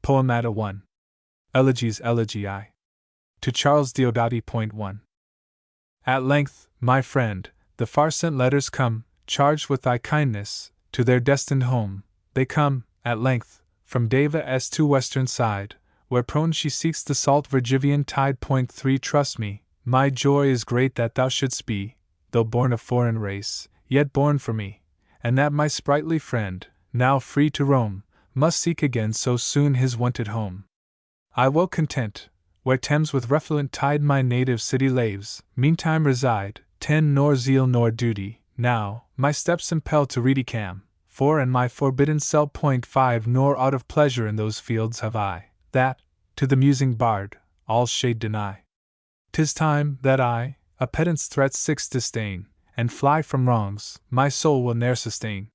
Poemata 1. Elegies Elegy I. To Charles Diodati. Point 1. At length, my friend, the far-sent letters come, charged with thy kindness, to their destined home. They come, at length, from Deva's to western side, where prone she seeks the salt Virgivian tide. Point 3. Trust me, my joy is great that thou shouldst be, though born of foreign race, yet born for me, and that my sprightly friend, now free to roam, must seek again so soon his wonted home. I well content, where Thames with refluent tide my native city laves, meantime reside, tend nor zeal nor duty, now, my steps impel to reedy Cam, for and my forbidden cell. Point 5. Nor aught of pleasure in those fields have I, that, to the musing bard, all shade deny. 'Tis time, that I, a pedant's threats six disdain, and fly from wrongs, my soul will ne'er sustain.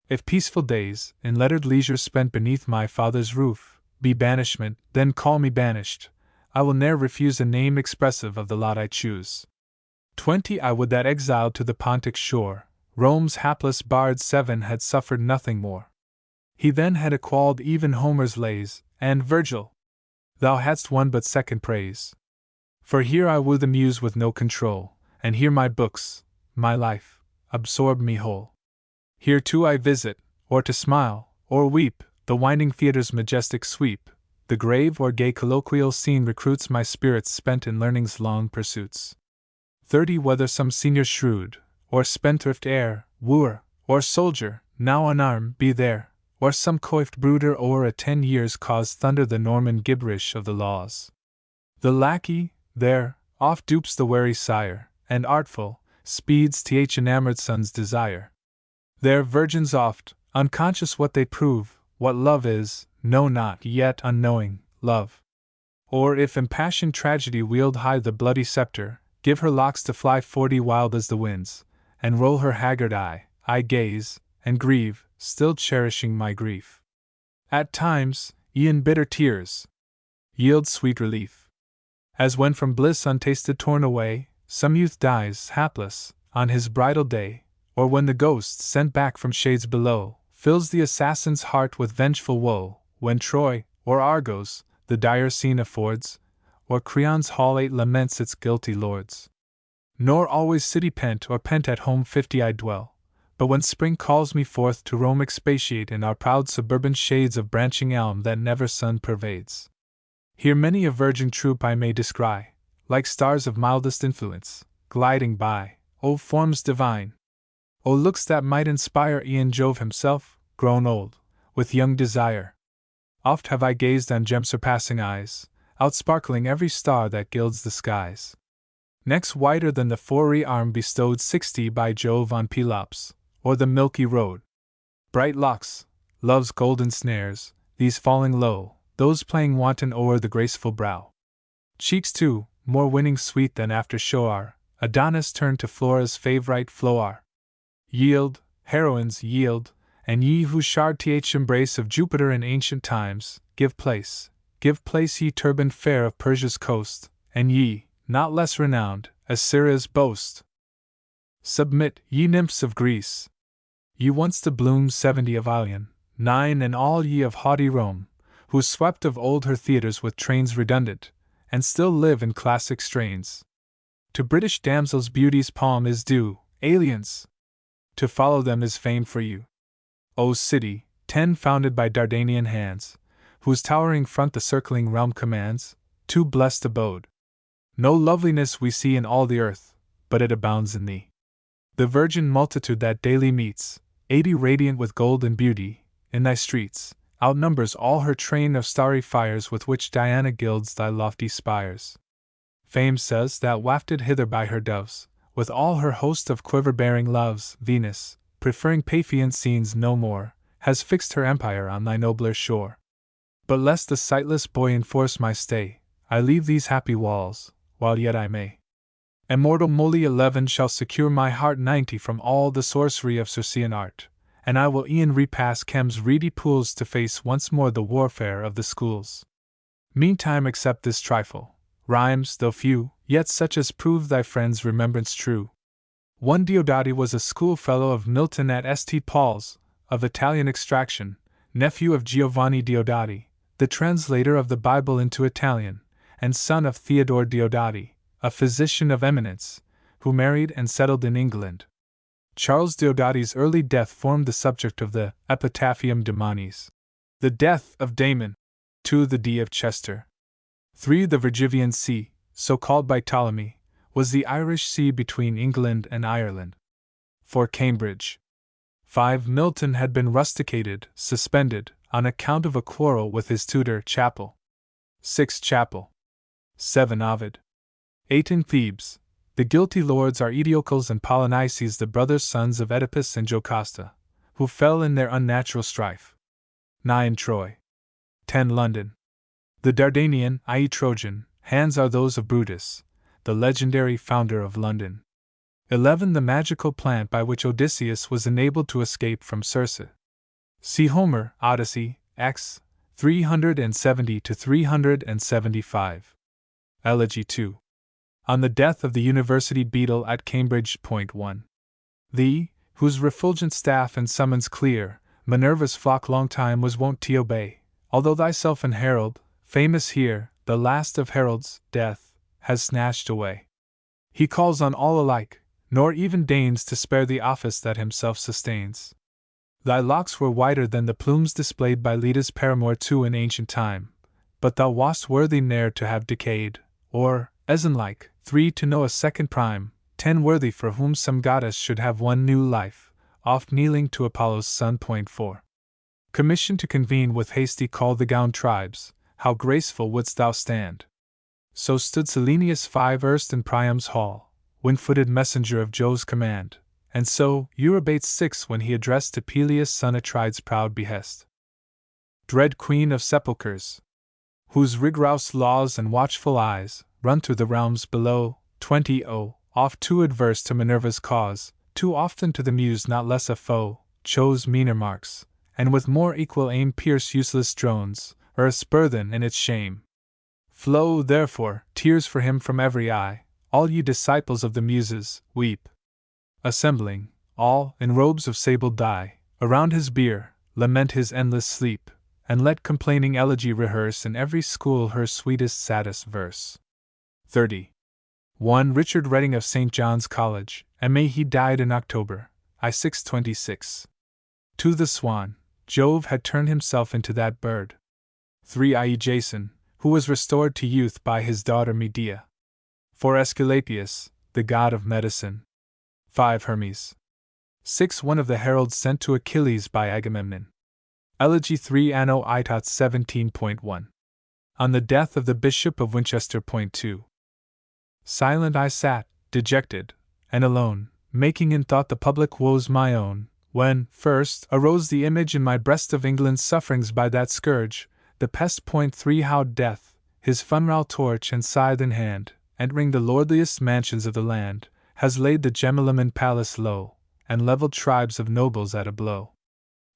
If peaceful days, in lettered leisure spent beneath my father's roof, be banishment, then call me banished, I will ne'er refuse a name expressive of the lot I choose. 20. I would that exiled to the Pontic shore, Rome's hapless bard 7 had suffered nothing more. He then had equalled even Homer's lays, and Virgil, thou hadst won but second praise. For here I woo the muse with no control, and here my books, my life, absorb me whole. Here too I visit, or to smile, or weep, the winding theatre's majestic sweep, the grave or gay colloquial scene recruits my spirits spent in learning's long pursuits. 30. Whether some senior shrewd, or spendthrift heir, wooer, or soldier, now unarmed, be there, or some coiffed brooder o'er a 10 years' cause thunder the Norman gibberish of the laws. The lackey, there, oft dupes the wary sire, and artful, speeds th enamored son's desire. There virgins oft, unconscious what they prove, what love is, know not, yet unknowing, love. Or if impassioned tragedy wield high the bloody scepter, give her locks to fly 40 wild as the winds, and roll her haggard eye, I gaze, and grieve, still cherishing my grief. At times, e'en bitter tears yield sweet relief. As when from bliss untasted torn away, some youth dies, hapless, on his bridal day, or when the ghost, sent back from shades below, fills the assassin's heart with vengeful woe, when Troy, or Argos, the dire scene affords, or Creon's hall 8 laments its guilty lords. Nor always city pent or pent at home 50 I dwell, but when spring calls me forth to roam expatiate in our proud suburban shades of branching elm that never sun pervades. Here many a virgin troop I may descry, like stars of mildest influence, gliding by, O forms divine! O looks that might inspire e'en Jove himself, grown old, with young desire. Oft have I gazed on gem-surpassing eyes, outsparkling every star that gilds the skies. Necks whiter than the four-ray arm bestowed 60 by Jove on Pelops, or the milky road. Bright locks, love's golden snares, these falling low, those playing wanton o'er the graceful brow. Cheeks too, more winning sweet than after Shoar, Adonis turned to Flora's favourite Floar. Yield, heroines, yield, and ye who shard th embrace of Jupiter in ancient times, give place ye turbaned fair of Persia's coast, and ye, not less renowned, Assyria's boast. Submit, ye nymphs of Greece. Ye once the blooms 70 of Ilion, 9 and all ye of haughty Rome, who swept of old her theatres with trains redundant, and still live in classic strains. To British damsels beauty's palm is due, aliens! To follow them is fame for you. O city, 10 founded by Dardanian hands, whose towering front the circling realm commands, too blessed abode. No loveliness we see in all the earth, but it abounds in thee. The virgin multitude that daily meets, 80 radiant with gold and beauty, in thy streets, outnumbers all her train of starry fires with which Diana gilds thy lofty spires. Fame says that wafted hither by her doves, with all her host of quiver-bearing loves, Venus, preferring Paphian scenes no more, has fixed her empire on thy nobler shore. But lest the sightless boy enforce my stay, I leave these happy walls, while yet I may. Immortal Moly 11 shall secure my heart 90 from all the sorcery of Circean art, and I will e'en repass Chem's reedy pools to face once more the warfare of the schools. Meantime accept this trifle, rhymes though few, yet such as prove thy friend's remembrance true. One Diodati was a schoolfellow of Milton at St. Paul's, of Italian extraction, nephew of Giovanni Diodati, the translator of the Bible into Italian, and son of Theodore Diodati, a physician of eminence, who married and settled in England. Charles Diodati's early death formed the subject of the Epitaphium Damonis. The death of Damon. 2. The D of Chester. 3. The Virgivian Sea, so called by Ptolemy, was the Irish Sea between England and Ireland. 4. Cambridge. 5. Milton had been rusticated, suspended, on account of a quarrel with his tutor Chapel. 6. Chapel. 7. Ovid. 8. In Thebes, the guilty lords are Aediocles and Polynices, the brothers sons of Oedipus and Jocasta, who fell in their unnatural strife. 9. Troy. 10. London. The Dardanian, i.e. Trojan, hands are those of Brutus, the legendary founder of London. 11. The magical plant by which Odysseus was enabled to escape from Circe. See Homer, Odyssey, X. 370-375. Elegy 2. On the death of the university beadle at Cambridge. 1. Thee, whose refulgent staff and summons clear, Minerva's flock long time was wont to obey, although thyself and herald, famous here, the last of heralds, death, has snatched away. He calls on all alike, nor even deigns to spare the office that himself sustains. Thy locks were whiter than the plumes displayed by Leda's paramour too in ancient time, but thou wast worthy ne'er to have decayed, or, as in like, 3. To know a second prime, 10. Worthy for whom some goddess should have one new life, oft kneeling to Apollo's son. 4. Commission to convene with hasty call the gowned tribes, how graceful wouldst thou stand! So stood Selenius 5 erst in Priam's hall, wind-footed messenger of Jove's command, and so Eurybates 6 when he addressed to Peleus son Atrides' proud behest. Dread queen of sepulchres, whose rigorous laws and watchful eyes run through the realms below. 20. Oft too adverse to Minerva's cause, too often to the muse not less a foe, chose meaner marks, and with more equal aim pierce useless drones, or a spur than in its shame. Flow, therefore, tears for him from every eye, all ye disciples of the Muses, weep. Assembling, all, in robes of sable dye, around his bier, lament his endless sleep, and let complaining elegy rehearse in every school her sweetest saddest verse. 30. 1. Richard Redding of St. John's College, M.A. He died in October, I. 626. 2. The Swan, Jove had turned himself into that bird. 3. I.E. Jason, who was restored to youth by his daughter Medea. 4. Aesculapius, the god of medicine. 5. Hermes. 6. One of the heralds sent to Achilles by Agamemnon. Elegy 3. Anno Itat 17.1. On the death of the Bishop of Winchester. 2. Silent I sat, dejected, and alone, making in thought the public woes my own, when, first, arose the image in my breast of England's sufferings by that scourge, the pest. 3. How Death, his funeral torch and scythe in hand, entering the lordliest mansions of the land, has laid the Gemellman palace low, and levelled tribes of nobles at a blow.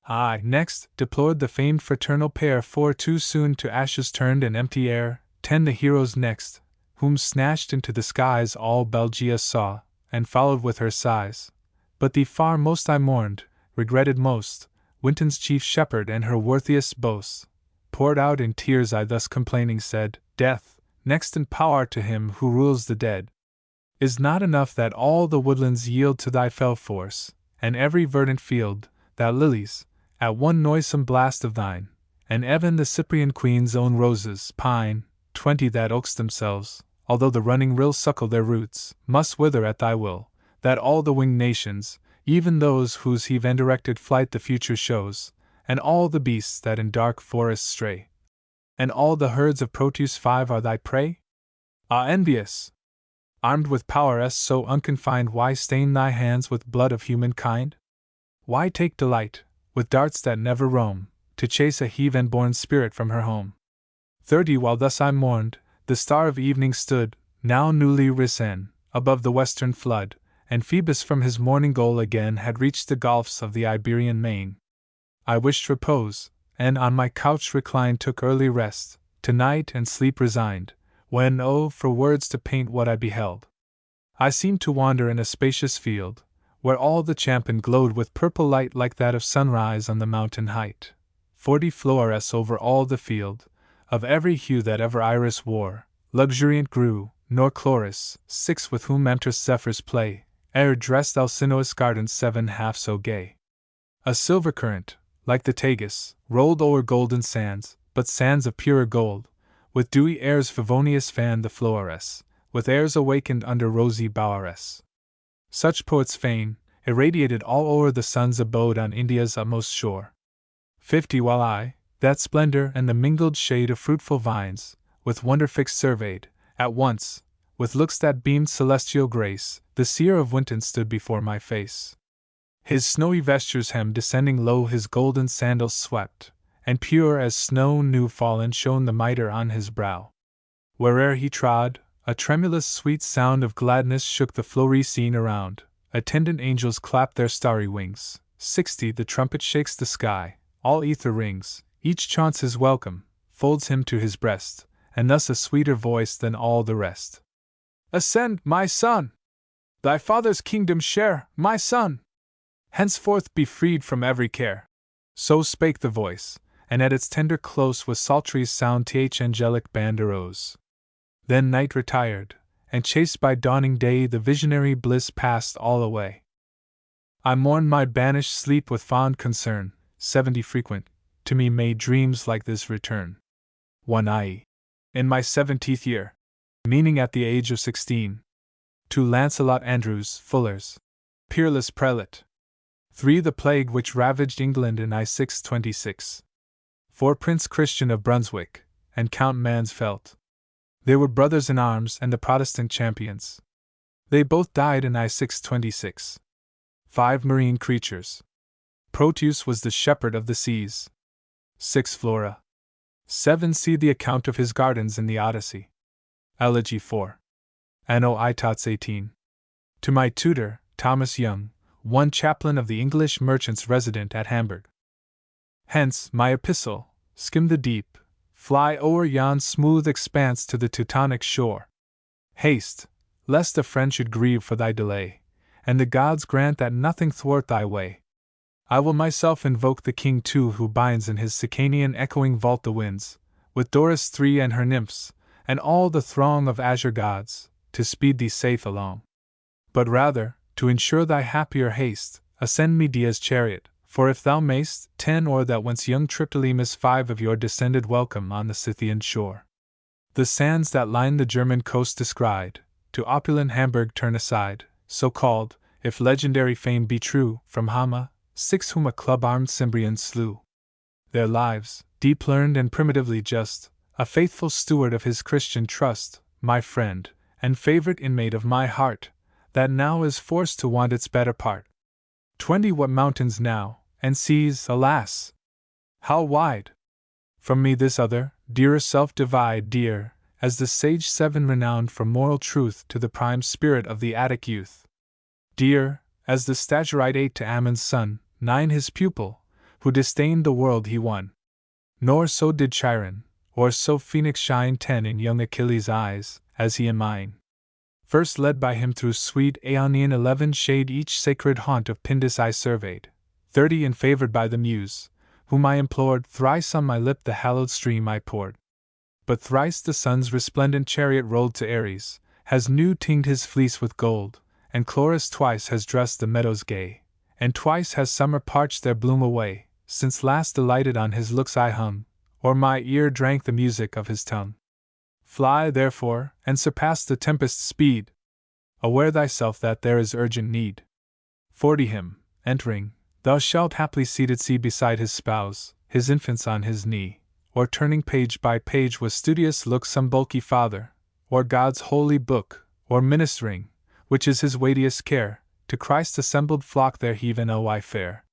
I, next, deplored the famed fraternal pair, for too soon to ashes turned and empty air. 10. The heroes next, whom snatched into the skies all Belgia saw, and followed with her sighs. But thee far most I mourned, regretted most, Winton's chief shepherd and her worthiest boasts. Poured out in tears I thus complaining said, Death, next in power to him who rules the dead, is not enough that all the woodlands yield to thy fell force, and every verdant field, thou lilies, at one noisome blast of thine, and even the Cyprian queen's own roses, pine. 20. That oaks themselves, although the running rills suckle their roots, must wither at thy will, that all the winged nations, even those whose heaven-directed flight the future shows, and all the beasts that in dark forests stray, and all the herds of Proteus 5 are thy prey? Ah, envious! Armed with power so unconfined, why stain thy hands with blood of humankind? Why take delight, with darts that never roam, to chase a heaven-born spirit from her home? 30. While thus I mourned, the star of evening stood, now newly risen, above the western flood, and Phoebus from his morning goal again had reached the gulfs of the Iberian main. I wished repose, and on my couch reclined took early rest, to night and sleep resigned, when, oh, for words to paint what I beheld! I seemed to wander in a spacious field, where all the champion glowed with purple light like that of sunrise on the mountain height. 40. Flores over all the field, of every hue that ever iris wore, luxuriant grew, nor Chloris, 6 with whom emptous zephyrs play, ere dressed Alcinoous gardens 7 half so gay. A silver current, like the Tagus, rolled o'er golden sands, but sands of purer gold, with dewy airs Favonius fanned the Floeress, with airs awakened under rosy boweress. Such poets' fane, irradiated all o'er the sun's abode on India's utmost shore. 50 while I, that splendor and the mingled shade of fruitful vines, with wonder fixed surveyed, at once, with looks that beamed celestial grace, the seer of Winton stood before my face. His snowy vestures hem descending low his golden sandals swept, and pure as snow new fallen shone the mitre on his brow. Where'er he trod, a tremulous sweet sound of gladness shook the flowery scene around, attendant angels clapped their starry wings, 60 the trumpet shakes the sky, all ether rings, each chaunts his welcome, folds him to his breast, and thus a sweeter voice than all the rest. Ascend, my son! Thy father's kingdom share, my son! Henceforth be freed from every care. So spake the voice, and at its tender close with psaltery's sound th angelic band arose. Then night retired, and chased by dawning day the visionary bliss passed all away. I mourned my banished sleep with fond concern, 70 frequent, to me may dreams like this return. 1 I. In my 17th year, meaning at the age of 16. 2 Lancelot Andrews, Fuller's peerless prelate. 3 The plague which ravaged England in I 626. 4 Prince Christian of Brunswick, and Count Mansfeld. They were brothers in arms and the Protestant champions. They both died in I 626. 5 Marine creatures. Proteus was the shepherd of the seas. 6 Flora. 7 See the account of his gardens in the Odyssey. Elegy 4. Anno Itots 18. To my tutor, Thomas Young, one chaplain of the English merchants resident at Hamburg. Hence, my epistle, skim the deep, fly o'er yon smooth expanse to the Teutonic shore. Haste, lest a friend should grieve for thy delay, and the gods grant that nothing thwart thy way. I will myself invoke the king too, who binds in his Sicanian echoing vault the winds, with Doris 3 and her nymphs, and all the throng of azure gods, to speed thee safe along. But rather, to ensure thy happier haste, ascend Medea's chariot, for if thou mayst, 10 or that whence young Triptolemus 5 of your descended welcome on the Scythian shore. The sands that line the German coast descried, to opulent Hamburg turn aside, so called, if legendary fame be true, from Hama, 6 whom a club-armed Cimbrian slew. Their lives, deep learned and primitively just, a faithful steward of his Christian trust, my friend, and favorite inmate of my heart, that now is forced to want its better part. 20 What mountains now, and seas, alas! How wide! From me this other, dearer self divide, dear, as the sage 7 renowned for moral truth to the prime spirit of the Attic youth. Dear, as the Stagirite 8 to Ammon's son, 9 his pupil, who disdained the world he won. Nor so did Chiron, or so Phoenix shine 10 in young Achilles' eyes, as he in mine. First led by him through sweet Aeonian 11 shade each sacred haunt of Pindus I surveyed, 30 and favored by the Muse, whom I implored, thrice on my lip the hallowed stream I poured. But thrice the sun's resplendent chariot rolled to Ares, has new tinged his fleece with gold, and Chloris twice has dressed the meadows gay, and twice has summer parched their bloom away, since last delighted on his looks I hung, or my ear drank the music of his tongue. Fly, therefore, and surpass the tempest's speed. Aware thyself that there is urgent need. 40 Him, entering, thou shalt haply seated see beside his spouse, his infants on his knee, or turning page by page with studious look some bulky father, or God's holy book, or ministering, which is his weightiest care, to Christ's assembled flock there heave O I fair.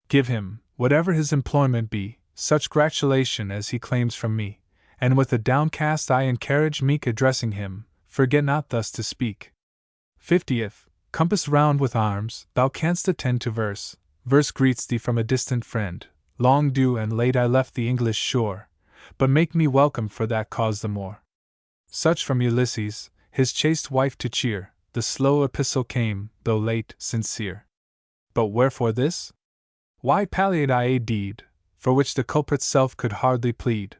Give him, whatever his employment be, such gratulation as he claims from me, and with a downcast eye encourage meek addressing him, forget not thus to speak. 50 If, compassed round with arms, thou canst attend to verse, verse greets thee from a distant friend, long due and late I left the English shore, but make me welcome for that cause the more. Such from Ulysses, his chaste wife to cheer, the slow epistle came, though late, sincere. But wherefore this? Why palliate I a deed, for which the culprit's self could hardly plead?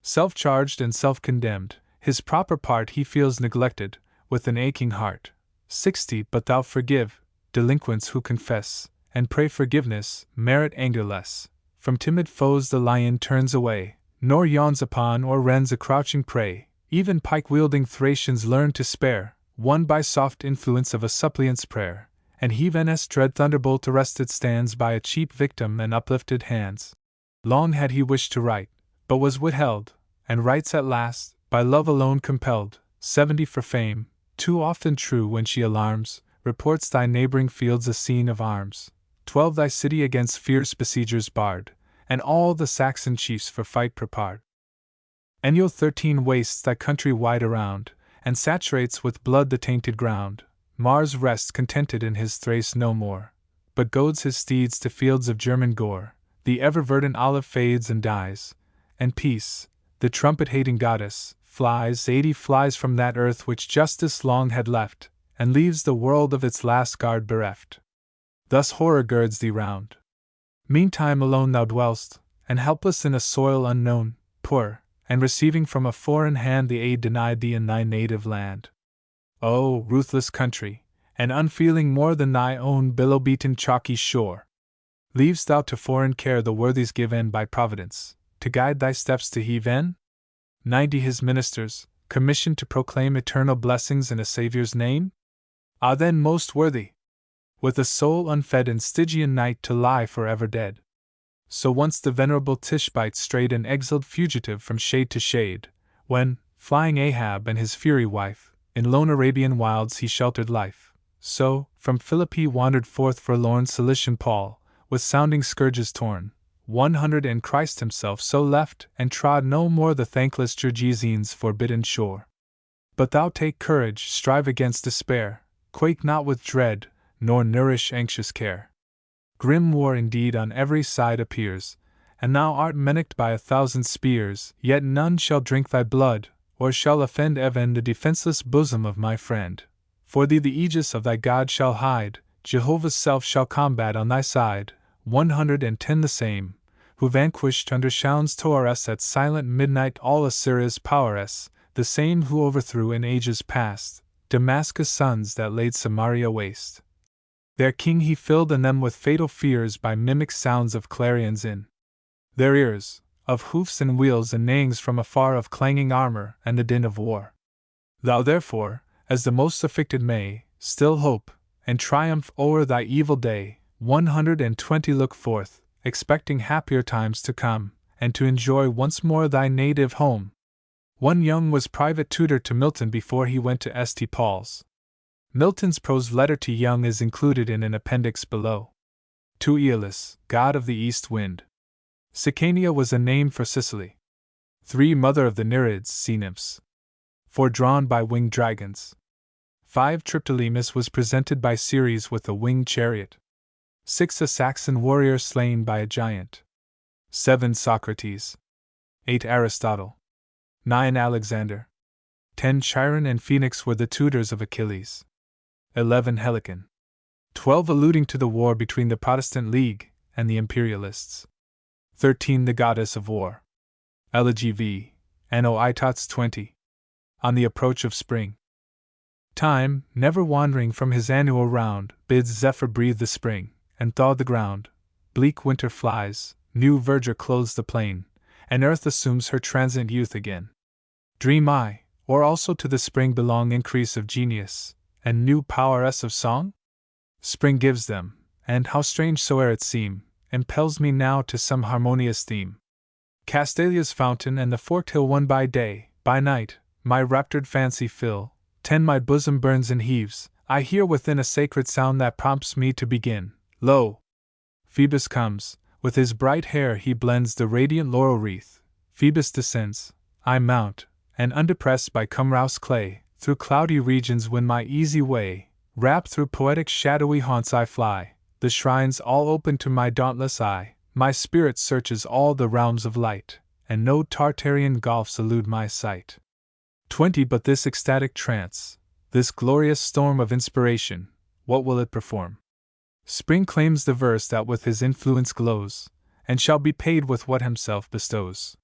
Self-charged and self-condemned, his proper part he feels neglected, with an aching heart. 60 But thou forgive, delinquents who confess, and pray forgiveness, merit anger less. From timid foes the lion turns away, nor yawns upon or rends a crouching prey. Even pike-wielding Thracians learn to spare, won by soft influence of a suppliant's prayer. And Heaven's dread thunderbolt arrested stands by a cheap victim and uplifted hands. Long had he wished to write, but was withheld, and writes at last, by love alone compelled. 70 For fame, too often true when she alarms, reports thy neighboring fields a scene of arms. 12 Thy city against fierce besiegers barred, and all the Saxon chiefs for fight prepared. Annual 13 Wastes thy country wide around, and saturates with blood the tainted ground. Mars rests contented in his Thrace no more, but goads his steeds to fields of German gore. The ever-verdant olive fades and dies, and peace, the trumpet-hating goddess, flies. 80 Flies from that earth which justice long had left, and leaves the world of its last guard bereft. Thus horror girds thee round. Meantime alone thou dwell'st, and helpless in a soil unknown, poor, and receiving from a foreign hand the aid denied thee in thy native land. O ruthless country, and unfeeling more than thy own billow-beaten chalky shore! Leav'st thou to foreign care the worthies given by Providence, to guide thy steps to heaven? 90 His ministers, commissioned to proclaim eternal blessings in a Saviour's name? Ah then most worthy! With a soul unfed in Stygian night to lie forever dead. So once the venerable Tishbite strayed an exiled fugitive from shade to shade, when, flying Ahab and his fury wife, in lone Arabian wilds he sheltered life. So, from Philippi wandered forth forlorn Cilician Paul, with sounding scourges torn. 100 And Christ himself so left, and trod no more the thankless Gergesene's forbidden shore. But thou take courage, strive against despair, quake not with dread, nor nourish anxious care. Grim war indeed on every side appears, and thou art menaced by 1,000 spears, yet none shall drink thy blood, or shall offend even the defenseless bosom of my friend. For thee the aegis of thy God shall hide, Jehovah's self shall combat on thy side. 110 The same, who vanquished under Shaun's Taurus at silent midnight all Assyria's poweress, the same who overthrew in ages past Damascus' sons that laid Samaria waste. Their king he filled and them with fatal fears by mimic sounds of clarions in their ears, of hoofs and wheels and neighings from afar of clanging armor and the din of war. Thou therefore, as the most afflicted may, still hope, and triumph o'er thy evil day. 120 Look forth, expecting happier times to come, and to enjoy once more thy native home. One Young was private tutor to Milton before he went to St. Paul's. Milton's prose letter to Young is included in an appendix below. To Aeolus, god of the east wind. Sicania was a name for Sicily. 3 Mother of the Nereids, sea nymphs. 4 Drawn by winged dragons. 5 Triptolemus was presented by Ceres with a winged chariot. 6 A Saxon warrior slain by a giant. 7 Socrates. 8 Aristotle. 9 Alexander. 10 Chiron and Phoenix were the tutors of Achilles. 11 Helicon. 12 Alluding to the war between the Protestant League and the Imperialists. 13 The Goddess of War. Elegy v. Anno Itots 20. On the approach of spring. Time, never wandering from his annual round, bids Zephyr breathe the spring, and thaw the ground. Bleak winter flies, new verdure clothes the plain, and earth assumes her transient youth again. Dream I, or also to the spring belong increase of genius, and new powers of song? Spring gives them, and how strange soe'er it seem, impels me now to some harmonious theme. Castalia's fountain and the forked hill one by day, by night, my raptured fancy fill. 10 My bosom burns and heaves, I hear within a sacred sound that prompts me to begin. Lo! Phoebus comes, with his bright hair he blends the radiant laurel wreath. Phoebus descends, I mount, and undepressed by Cumrouse clay, through cloudy regions win my easy way. Wrapped through poetic shadowy haunts I fly, the shrines all open to my dauntless eye. My spirit searches all the realms of light, and no Tartarian gulfs elude my sight. 20 But this ecstatic trance, this glorious storm of inspiration, what will it perform? Spring claims the verse that with his influence glows, and shall be paid with what himself bestows.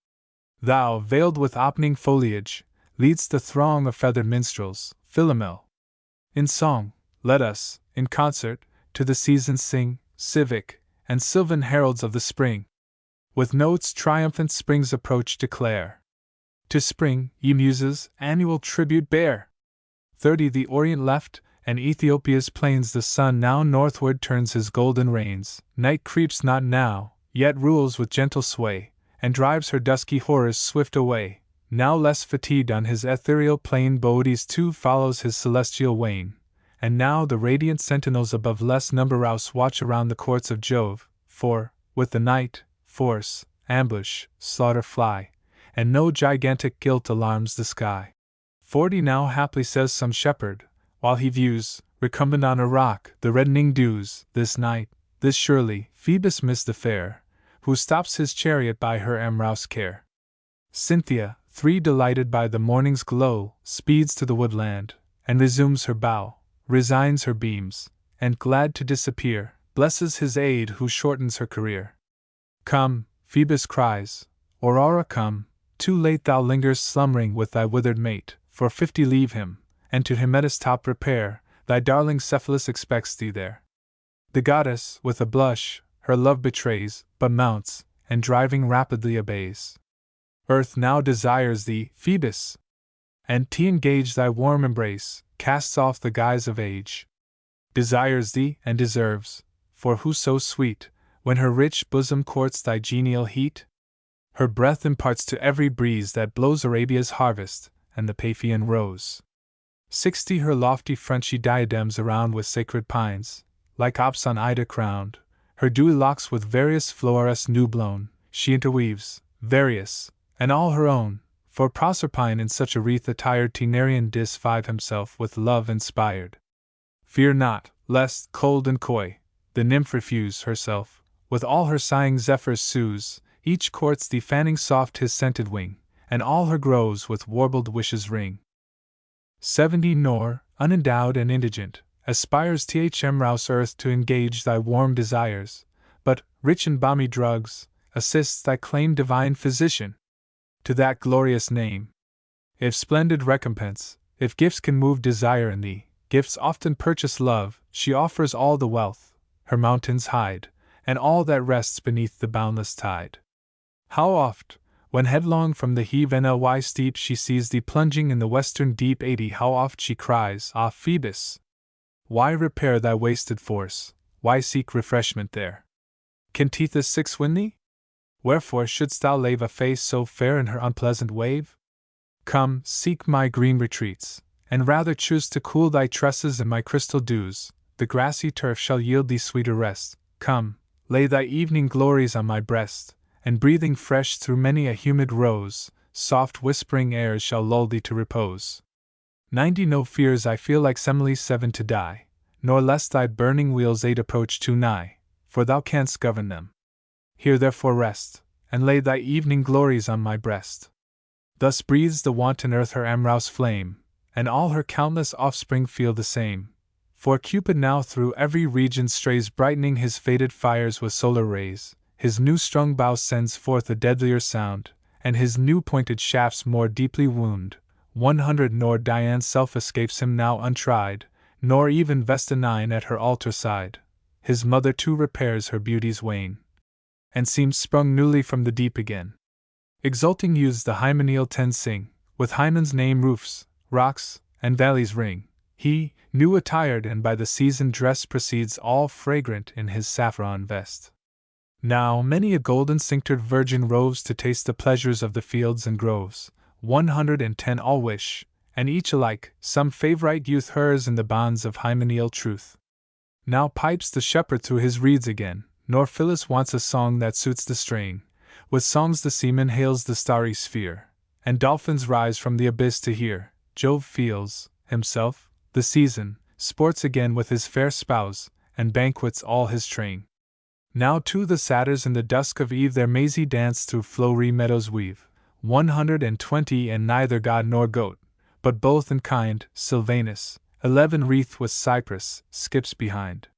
Thou, veiled with opening foliage, lead'st the throng of feathered minstrels, Philomel. In song, let us, in concert, to the seasons sing, civic and sylvan heralds of the spring. With notes triumphant spring's approach declare. To spring, ye muses, annual tribute bear. 30 The Orient left, and Ethiopia's plains the sun now northward turns his golden reins. Night creeps not now, yet rules with gentle sway, and drives her dusky horrors swift away. Now less fatigued on his ethereal plain Boetes too follows his celestial wain, and now the radiant sentinels above less numberous watch around the courts of Jove, for, with the night, force, ambush, slaughter fly, and no gigantic guilt alarms the sky. 40 Now haply says some shepherd, while he views, recumbent on a rock, the reddening dews, this night, this surely, Phoebus missed the fair, who stops his chariot by her amorous care. Cynthia, 3 Delighted by the morning's glow, speeds to the woodland, and resumes her bow, resigns her beams, and glad to disappear, blesses his aid who shortens her career. Come, Phoebus cries, Aurora come, too late thou lingers slumbering with thy withered mate, for 50 leave him, and to Hymettus' top repair, thy darling Cephalus expects thee there. The goddess, with a blush, her love betrays, but mounts, and driving rapidly obeys. Earth now desires thee, Phoebus, and to engage thy warm embrace, casts off the guise of age. Desires thee, and deserves, for who so sweet, when her rich bosom courts thy genial heat? Her breath imparts to every breeze that blows Arabia's harvest, and the Paphian rose. 60 Her lofty front she diadems around with sacred pines, like Ops on Ida crowned, her dewy locks with various flowers new blown, she interweaves, various, and all her own, for Proserpine in such a wreath attired Taenarian Dis 5 himself with love inspired. Fear not, lest, cold and coy, the nymph refuse herself, with all her sighing zephyrs soothes, each courts thee fanning soft his scented wing, and all her groves with warbled wishes ring. 70 Nor, unendowed and indigent, aspires Thm Rouse earth to engage thy warm desires, but, rich in balmy drugs, assists thy claimed divine physician to that glorious name. If splendid recompense, if gifts can move desire in thee, gifts often purchase love, she offers all the wealth her mountains hide, and all that rests beneath the boundless tide. How oft, when headlong from the heave Ly steep she sees thee plunging in the western deep 80 How oft she cries, Ah Phoebus! Why repair thy wasted force, why seek refreshment there? Can Tethys 6 win thee? Wherefore shouldst thou lave a face so fair in her unpleasant wave? Come, seek my green retreats, and rather choose to cool thy tresses in my crystal dews, the grassy turf shall yield thee sweeter rest. Come, lay thy evening glories on my breast, and breathing fresh through many a humid rose, soft whispering airs shall lull thee to repose. 90 No fears I feel like Semele 7 to die, nor lest thy burning wheels 8 approach too nigh, for thou canst govern them. Here therefore rest, and lay thy evening glories on my breast. Thus breathes the wanton earth her amorous flame, and all her countless offspring feel the same. For Cupid now through every region strays, brightening his faded fires with solar rays. His new strung bow sends forth a deadlier sound, and his new pointed shafts more deeply wound. 100 Nor Diane's self escapes him now untried, nor even Vesta 9 at her altar side. His mother too repairs her beauty's wane, and seems sprung newly from the deep again. Exulting youths the hymeneal 10 sing, with Hymen's name roofs, rocks, and valleys ring. He, new attired and by the season dressed, proceeds all fragrant in his saffron vest. Now many a golden cinctured virgin roves to taste the pleasures of the fields and groves. 110 all wish, and each alike, some favorite youth hers in the bonds of hymeneal truth. Now pipes the shepherd through his reeds again, nor Phyllis wants a song that suits the strain. With songs the seaman hails the starry sphere, and dolphins rise from the abyss to hear. Jove feels, himself, the season, sports again with his fair spouse, and banquets all his train. Now too the satyrs in the dusk of eve their mazy dance through flowery meadows weave. 120 And neither god nor goat, but both in kind, Sylvanus, 11 wreathed with cypress, skips behind.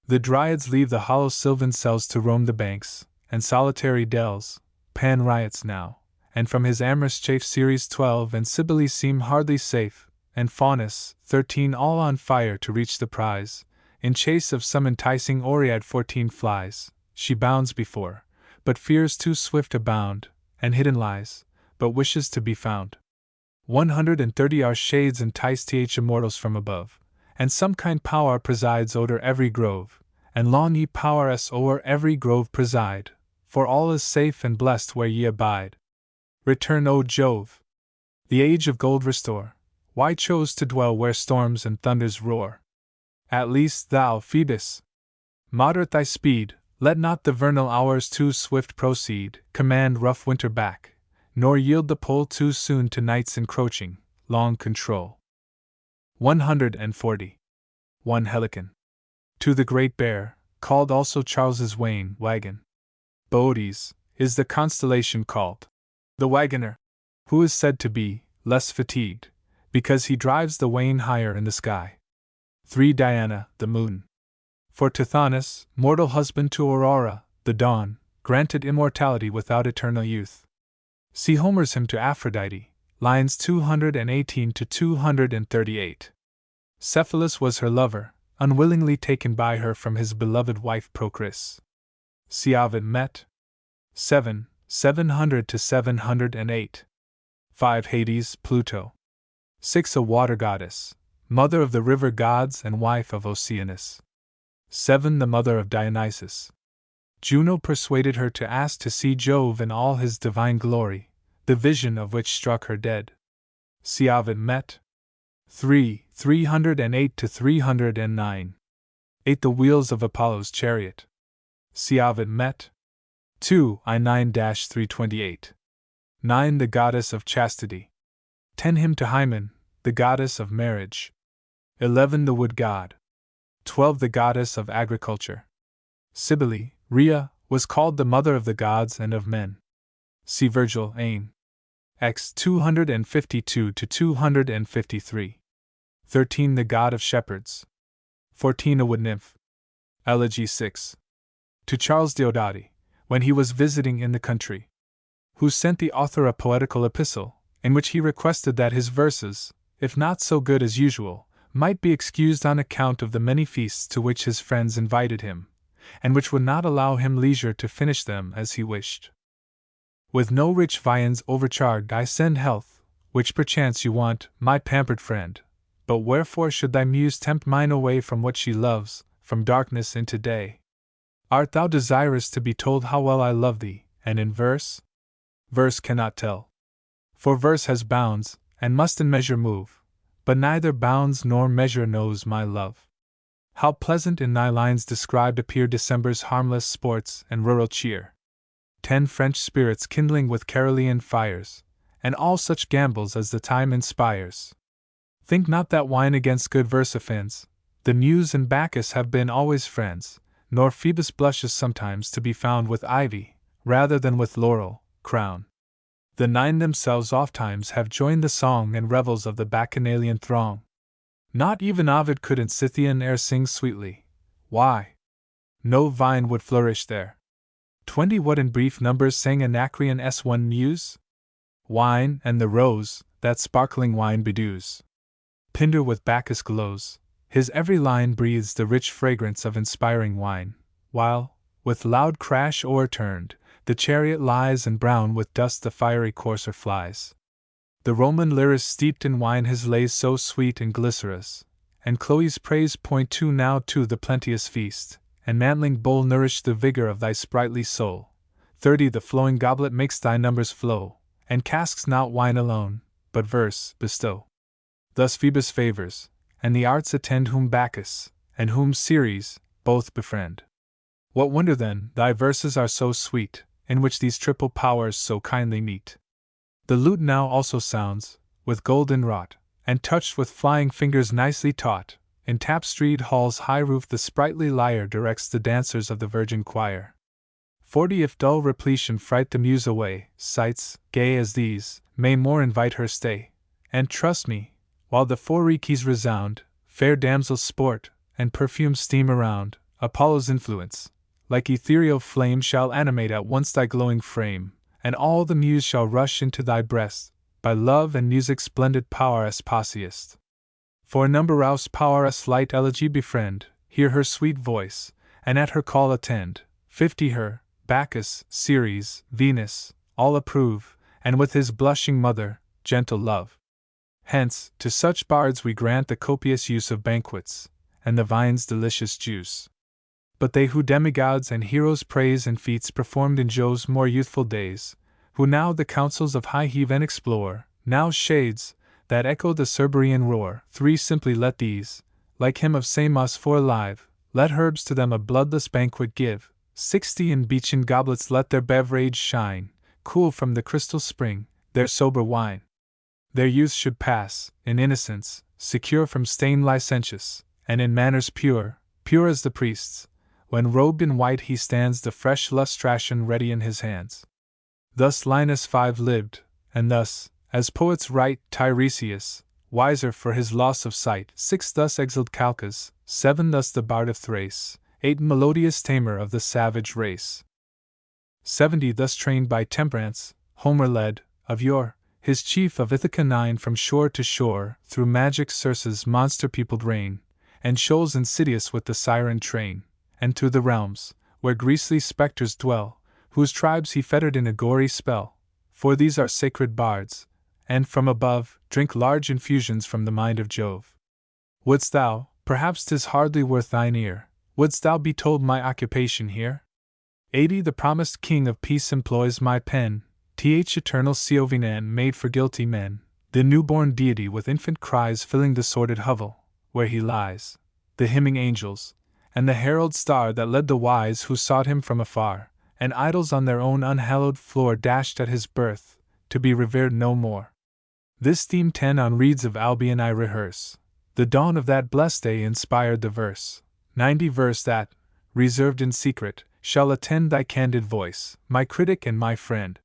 The dryads leave the hollow sylvan cells to roam the banks, and solitary dells. Pan riots now, and from his amorous chafe Ceres 12 and Cybele seem hardly safe, and Faunus 13 all on fire to reach the prize. In chase of some enticing Oread 14 flies, she bounds before, but fears too swift to bound, and hidden lies, but wishes to be found. 130 are shades entice th immortals from above, and some kind power presides o'er every grove, and long ye powers o'er every grove preside, for all is safe and blessed where ye abide. Return, O Jove! The age of gold restore. Why chose to dwell where storms and thunders roar? At least thou, Phoebus, moderate thy speed, let not the vernal hours too swift proceed, command rough winter back, nor yield the pole too soon to night's encroaching, long control. 140. 1 Helicon. To the Great Bear, called also Charles's Wain wagon. Boötes, is the constellation called. The wagoner, who is said to be less fatigued, because he drives the wain higher in the sky. 3 Diana, the moon. For Tithonus, mortal husband to Aurora, the dawn, granted immortality without eternal youth. See Homer's hymn to Aphrodite, lines 218 to 238. Cephalus was her lover, unwillingly taken by her from his beloved wife Procris. See Ovid Met. 7, 700 to 708. 5 Hades, Pluto. 6 A water goddess, mother of the river gods and wife of Oceanus. 7 The mother of Dionysus. Juno persuaded her to ask to see Jove in all his divine glory, the vision of which struck her dead. See Ovid Met. 3, 308 to 309. 8 The wheels of Apollo's chariot. See Ovid Met. 2 I9-328. 9 The goddess of chastity. 10 Hymn to Hymen, the goddess of marriage. 11 The wood god. 12 The goddess of agriculture. Cybele, Rhea, was called the mother of the gods and of men. See Virgil, Aeneas. X 252 to 253. 13 The god of shepherds. 14 A wood nymph. Elegy 6. To Charles Diodati, when he was visiting in the country, who sent the author a poetical epistle, in which he requested that his verses, if not so good as usual, might be excused on account of the many feasts to which his friends invited him, and which would not allow him leisure to finish them as he wished. With no rich viands overcharged I send health, which perchance you want, my pampered friend, but wherefore should thy muse tempt mine away from what she loves, from darkness into day? Art thou desirous to be told how well I love thee, and in verse? Verse cannot tell. For verse has bounds, and must in measure move, but neither bounds nor measure knows my love. How pleasant in thy lines described appear December's harmless sports and rural cheer. 10 French spirits kindling with Carolean fires, and all such gambols as the time inspires. Think not that wine against good verse offends, the Muse and Bacchus have been always friends, nor Phoebus blushes sometimes to be found with ivy, rather than with laurel, crown. The 9 themselves ofttimes have joined the song and revels of the Bacchanalian throng. Not even Ovid could in Scythian air sing sweetly. Why? No vine would flourish there. 20 What in brief numbers sang Anacreon S1 Muse? Wine, and the rose, that sparkling wine bedews. Pindar with Bacchus glows, his every line breathes the rich fragrance of inspiring wine, while, with loud crash o'erturned, the chariot lies and brown with dust the fiery courser flies. The Roman lyrist steeped in wine his lays so sweet and glycerous, and Chloe's praise point to now to the plenteous feast, and mantling bowl nourish the vigor of thy sprightly soul. 30 The flowing goblet makes thy numbers flow, and casks not wine alone, but verse bestow. Thus Phoebus favors, and the arts attend whom Bacchus, and whom Ceres, both befriend. What wonder then, thy verses are so sweet, in which these triple powers so kindly meet. The lute now also sounds, with gold inwrought, and touched with flying fingers nicely taught. In tapstried hall's high roof the sprightly lyre directs the dancers of the virgin choir. 40 If dull repletion fright the muse away, sights, gay as these, may more invite her stay. And trust me, while the 4 keys resound, fair damsels sport, and perfumes steam around, Apollo's influence, like ethereal flame, shall animate at once thy glowing frame, and all the muse shall rush into thy breast, by love and music's splendid power as possiest. For numberous powerous light elegy befriend, hear her sweet voice, and at her call attend. 50 her, Bacchus, Ceres, Venus, all approve, and with his blushing mother, gentle love. Hence, to such bards we grant the copious use of banquets, and the vine's delicious juice. But they who demigods and heroes praise and feats performed in Jove's more youthful days, who now the councils of high heaven explore, now shades, that echo the Cerberean roar, 3 simply let these, like him of Samos for alive, let herbs to them a bloodless banquet give, 60 in beechen goblets let their beverage shine, cool from the crystal spring, their sober wine. Their youth should pass, in innocence, secure from stain licentious, and in manners pure, pure as the priest's, when robed in white he stands the fresh lustration ready in his hands. Thus Linus 5 lived, and thus, as poets write, Tiresias, wiser for his loss of sight, 6 thus exiled Calchas, 7 thus the bard of Thrace, 8 melodious tamer of the savage race. 70 thus trained by temperance, Homer led, of yore, his chief of Ithaca 9 from shore to shore, through magic Circe's monster-peopled reign, and shoals insidious with the siren train, and to the realms, where grisly spectres dwell, whose tribes he fettered in a gory spell, for these are sacred bards, and from above, drink large infusions from the mind of Jove. Wouldst thou, perhaps 'tis hardly worth thine ear, wouldst thou be told my occupation here? 80 The promised king of peace employs my pen, eternal Seovinan made for guilty men, the newborn deity with infant cries filling the sordid hovel, where he lies, the hymning angels, and the herald star that led the wise who sought him from afar, and idols on their own unhallowed floor dashed at his birth, to be revered no more. This theme 10 on reeds of Albion I rehearse, the dawn of that blessed day inspired the verse, 90 verse that, reserved in secret, shall attend thy candid voice, my critic and my friend.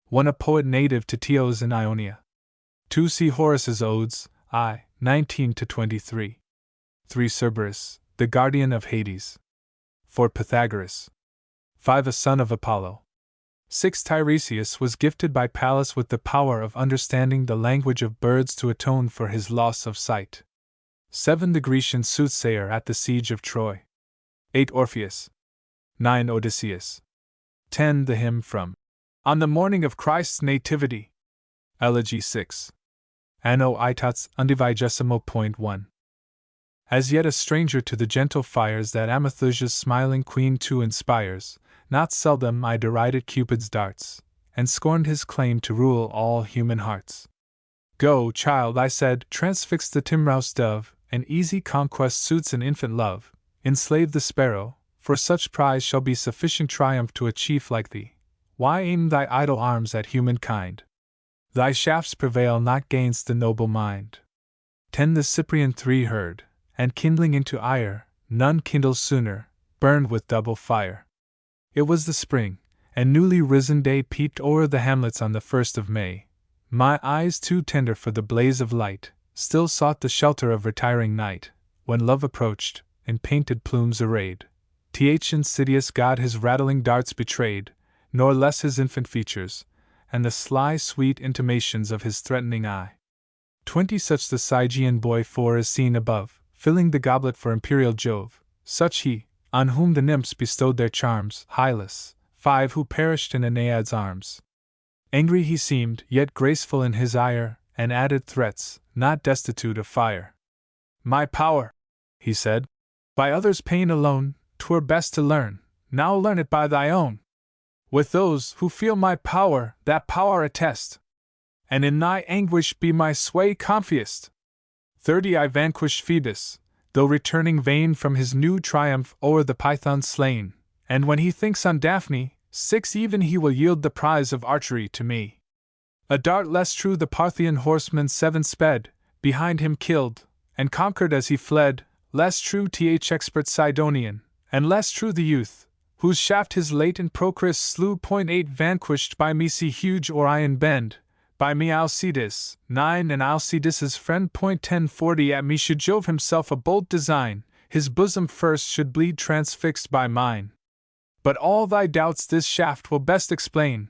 1 A poet native to Teos in Ionia. 2 See Horace's Odes, I, 19-23. 3 Cerberus, the guardian of Hades. 4 Pythagoras. 5 A son of Apollo. 6 Tiresias was gifted by Pallas with the power of understanding the language of birds to atone for his loss of sight. 7 The Grecian soothsayer at the siege of Troy. 8 Orpheus. 9 Odysseus. 10 The hymn from On the Morning of Christ's Nativity. Elegy 6. Anno Itats undivigésimo.1. As yet a stranger to the gentle fires that Amethusia's smiling queen too inspires, not seldom I derided Cupid's darts, and scorned his claim to rule all human hearts. Go, child, I said, transfix the timorous dove, an easy conquest suits an infant love, enslave the sparrow, for such prize shall be sufficient triumph to a chief like thee. Why aim thy idle arms at humankind? Thy shafts prevail not gainst the noble mind. 10 The Cyprian 3 heard, and kindling into ire, none kindles sooner, burned with double fire. It was the spring, and newly risen day peeped o'er the hamlets on the 1st of May. My eyes too tender for the blaze of light, still sought the shelter of retiring night, when love approached, in painted plumes arrayed. Insidious God his rattling darts betrayed, nor less his infant features, and the sly sweet intimations of his threatening eye. 20 Such the Stygian boy 4 is seen above, filling the goblet for imperial Jove, such he, on whom the nymphs bestowed their charms, Hylas, 5 who perished in Aenead's arms. Angry he seemed, yet graceful in his ire, and added threats, not destitute of fire. My power, he said, by others' pain alone, 'twere best to learn, now learn it by thy own. With those who feel my power, that power attest, and in thy anguish be my sway confiest. 30 I vanquished Phoebus, though returning vain from his new triumph o'er the Python slain, and when he thinks on Daphne, 6 even he will yield the prize of archery to me. A dart less true the Parthian horseman 7 sped, behind him killed, and conquered as he fled, less true expert Sidonian, and less true the youth, whose shaft his latent Procris slew. 8 Vanquished by me see huge Orion bend, by me Alcides, 9 and Alcides's friend. 10 40 At me should Jove himself a bold design, his bosom first should bleed transfixed by mine. But all thy doubts this shaft will best explain,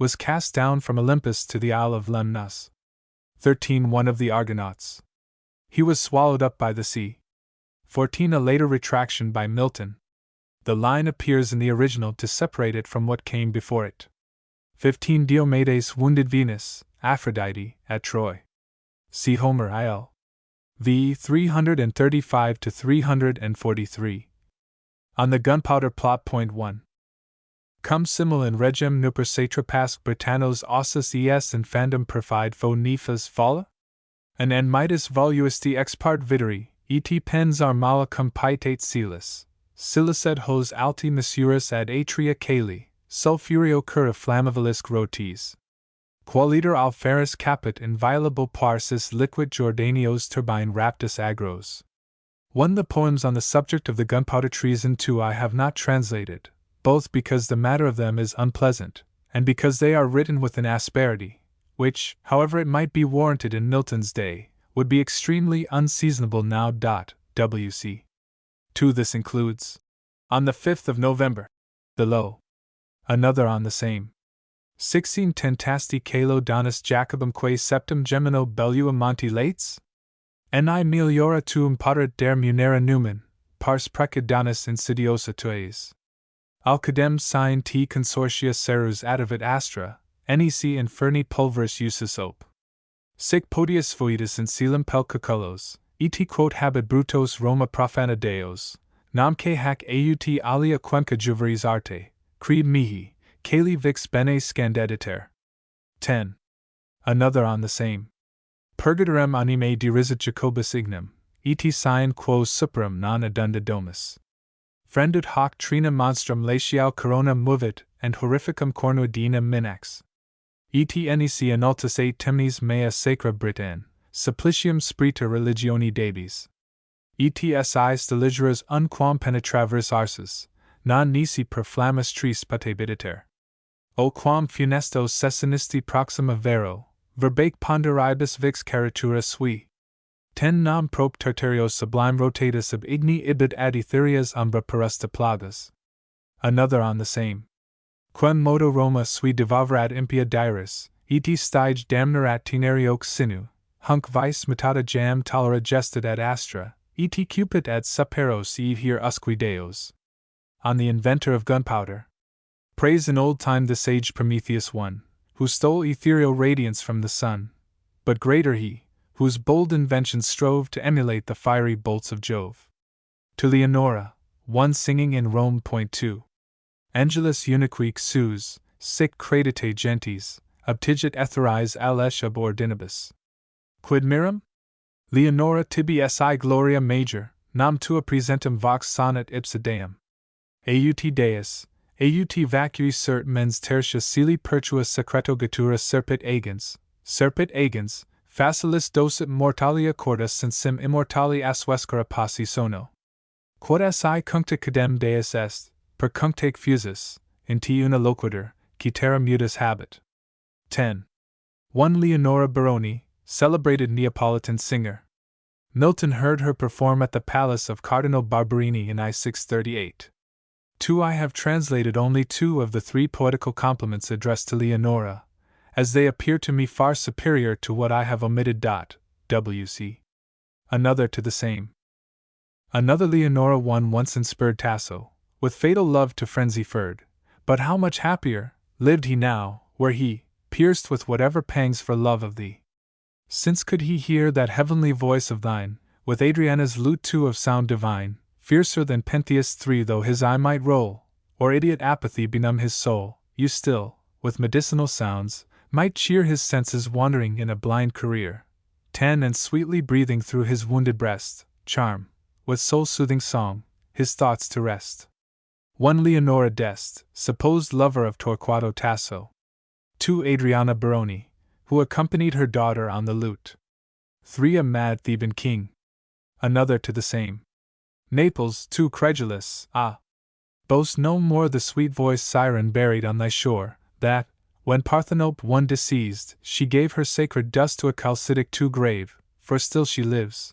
was cast down from Olympus to the Isle of Lemnos. 13. One of the Argonauts. He was swallowed up by the sea. 14. A later retraction by Milton. The line appears in the original to separate it from what came before it. 15. Diomedes wounded Venus, Aphrodite, at Troy. See Homer IL. v. 335 to 343. On the gunpowder plot. Point 1. Cum simul in regem nuper satrapasque Britannos ossus es infandum perfide fo nefas falla? An en mitis voluisti ex part videri, et pens armala cum pietate silis, silis et hos alti messuris ad atria cali, sulfurio cura flammabilis rotis. Qualiter alferis caput inviolable parsis liquid Jordanios turbine raptus agros. 1. The poems on the subject of the gunpowder treason 2 I have not translated, both because the matter of them is unpleasant, and because they are written with an asperity, which, however it might be warranted in Milton's day, would be extremely unseasonable now. W.C. 2. This includes, on the 5th of November, below. Another on the same. 16. Tentasti calo donus Jacobumque septem gemino bellua monti lates? Ni meliora tuum paret der munera numen, pars precid donus insidiosa tues. Alcadem sine t consortia serus adavit astra, nec inferni pulveris usus op. Sic podius foetus in coelum pelcaculos, et quod habet brutos Roma profana deos, namque hac aut alia quemca juveris arte, creed mihi, cali vix bene scandediter. 10. Another on the same. Purgatorem anime derisit Jacobus ignem, et sine quo superum non adunda domus. Frendut hoc trina monstrum latial corona movit, and horrificum cornuidina minax. Et nec annultus et temnis mea sacra Britain, supplicium sprita religioni debis. Et si steligeras unquam penetraveris arsus, non nisi per flammis tris patebiditer. O quam funestos sessinisti proxima vero, verbac ponderibus vix caritura sui. 10. Nam prop terterios sublime rotatus ab igni ibid ad etherias umbra perusta plagas. Another on the same. Quem modo Roma sui devavrat impia diris, et stige damnerat tenerioque sinu, hunc vice mutata jam tolera gestit ad astra, et cupid ad superos eve here usque deos. On the inventor of gunpowder. Praise in old time the sage Prometheus one, who stole ethereal radiance from the sun, but greater he, whose bold inventions strove to emulate the fiery bolts of Jove. To Leonora, one singing in Rome. Point 2. Angelus unique sus, sic credite gentes, obtigit etheris alesh ab ordinibus. Quid mirum? Leonora tibi si gloria major, nam tua presentum vox sonnet ipsa deum. Aut deus, aut vacui cert mens tertia celi pertua secreto gatura serpit agens, facilis docit mortalia cordus sensim immortali asvescara passi sono. Quod si cuncta cadem deus est, per cunctaque fusus, in te una loquitur, citera mutus habet. 10. 1. Leonora Baroni, celebrated Neapolitan singer. Milton heard her perform at the palace of Cardinal Barberini in I-638. 2. I have translated only 2 of the 3 poetical compliments addressed to Leonora, as they appear to me far superior to what I have omitted. W.C. Another to the same. Another Leonora one once inspurred Tasso, with fatal love to frenzy furred, but how much happier lived he now, were he, pierced with whatever pangs for love of thee. Since could he hear that heavenly voice of thine, with Adriana's lute too of sound divine, fiercer than Pentheus 3 though his eye might roll, or idiot apathy benumb his soul, you still, with medicinal sounds, might cheer his senses wandering in a blind career. 10. And sweetly breathing through his wounded breast, charm, with soul-soothing song, his thoughts to rest. 1. Leonora d'Este, supposed lover of Torquato Tasso. 2. Adriana Baroni, who accompanied her daughter on the lute. 3. A mad Theban king. Another to the same. Naples, too credulous, boast no more the sweet-voiced siren buried on thy shore, that, when Parthenope one deceased, she gave her sacred dust to a chalcidic too grave, for still she lives,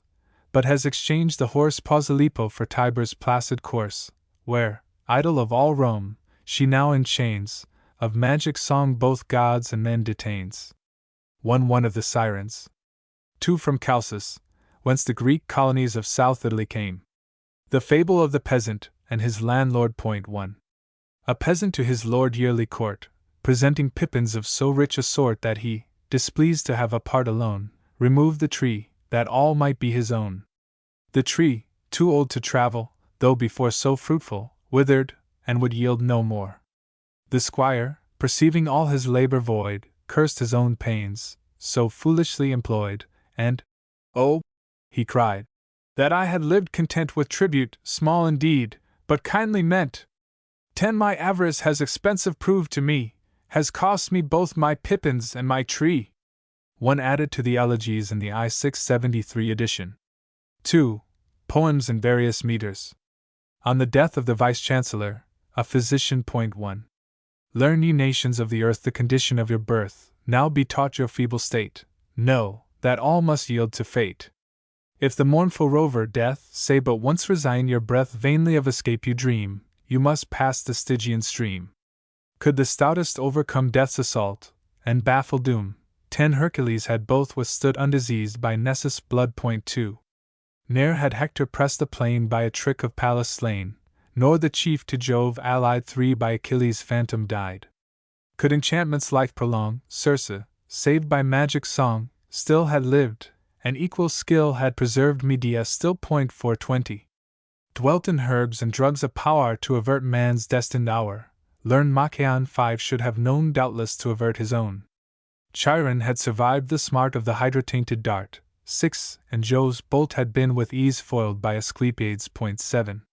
but has exchanged the horse Posilippo for Tiber's placid course, where, idol of all Rome, she now in chains, of magic song both gods and men detains. 1 of the Sirens. 2 from Chalcis, whence the Greek colonies of South Italy came. The fable of the peasant and his landlord. 1. A peasant to his lord yearly court, presenting pippins of so rich a sort that he, displeased to have a part alone, removed the tree, that all might be his own. The tree, too old to travel, though before so fruitful, withered, and would yield no more. The squire, perceiving all his labor void, cursed his own pains, so foolishly employed, and, "Oh," he cried, "that I had lived content with tribute, small indeed, but kindly meant! 10 my avarice has expensive proved to me, has cost me both my pippins and my tree." 1 added to the elegies in the I-673 edition. 2. Poems in various meters. On the death of the Vice-Chancellor, a physician. 1. Learn, ye nations of the earth, the condition of your birth, now be taught your feeble state, know, that all must yield to fate. If the mournful rover, death, say but once resign your breath, vainly of escape you dream, you must pass the Stygian stream. Could the stoutest overcome death's assault, and baffle doom, 10 Hercules had both withstood undiseased by Nessus' blood. 2. Ne'er had Hector pressed the plain by a trick of Pallas slain, nor the chief to Jove allied 3 by Achilles' phantom died. Could enchantment's life prolong, Circe, saved by magic song, still had lived, and equal skill had preserved Medea still. 420. Dwelt in herbs and drugs a power to avert man's destined hour, learned Machaon 5 should have known doubtless to avert his own. Chiron had survived the smart of the hydra-tainted dart, 6, and Jove's bolt had been with ease foiled by Asclepiades. 7.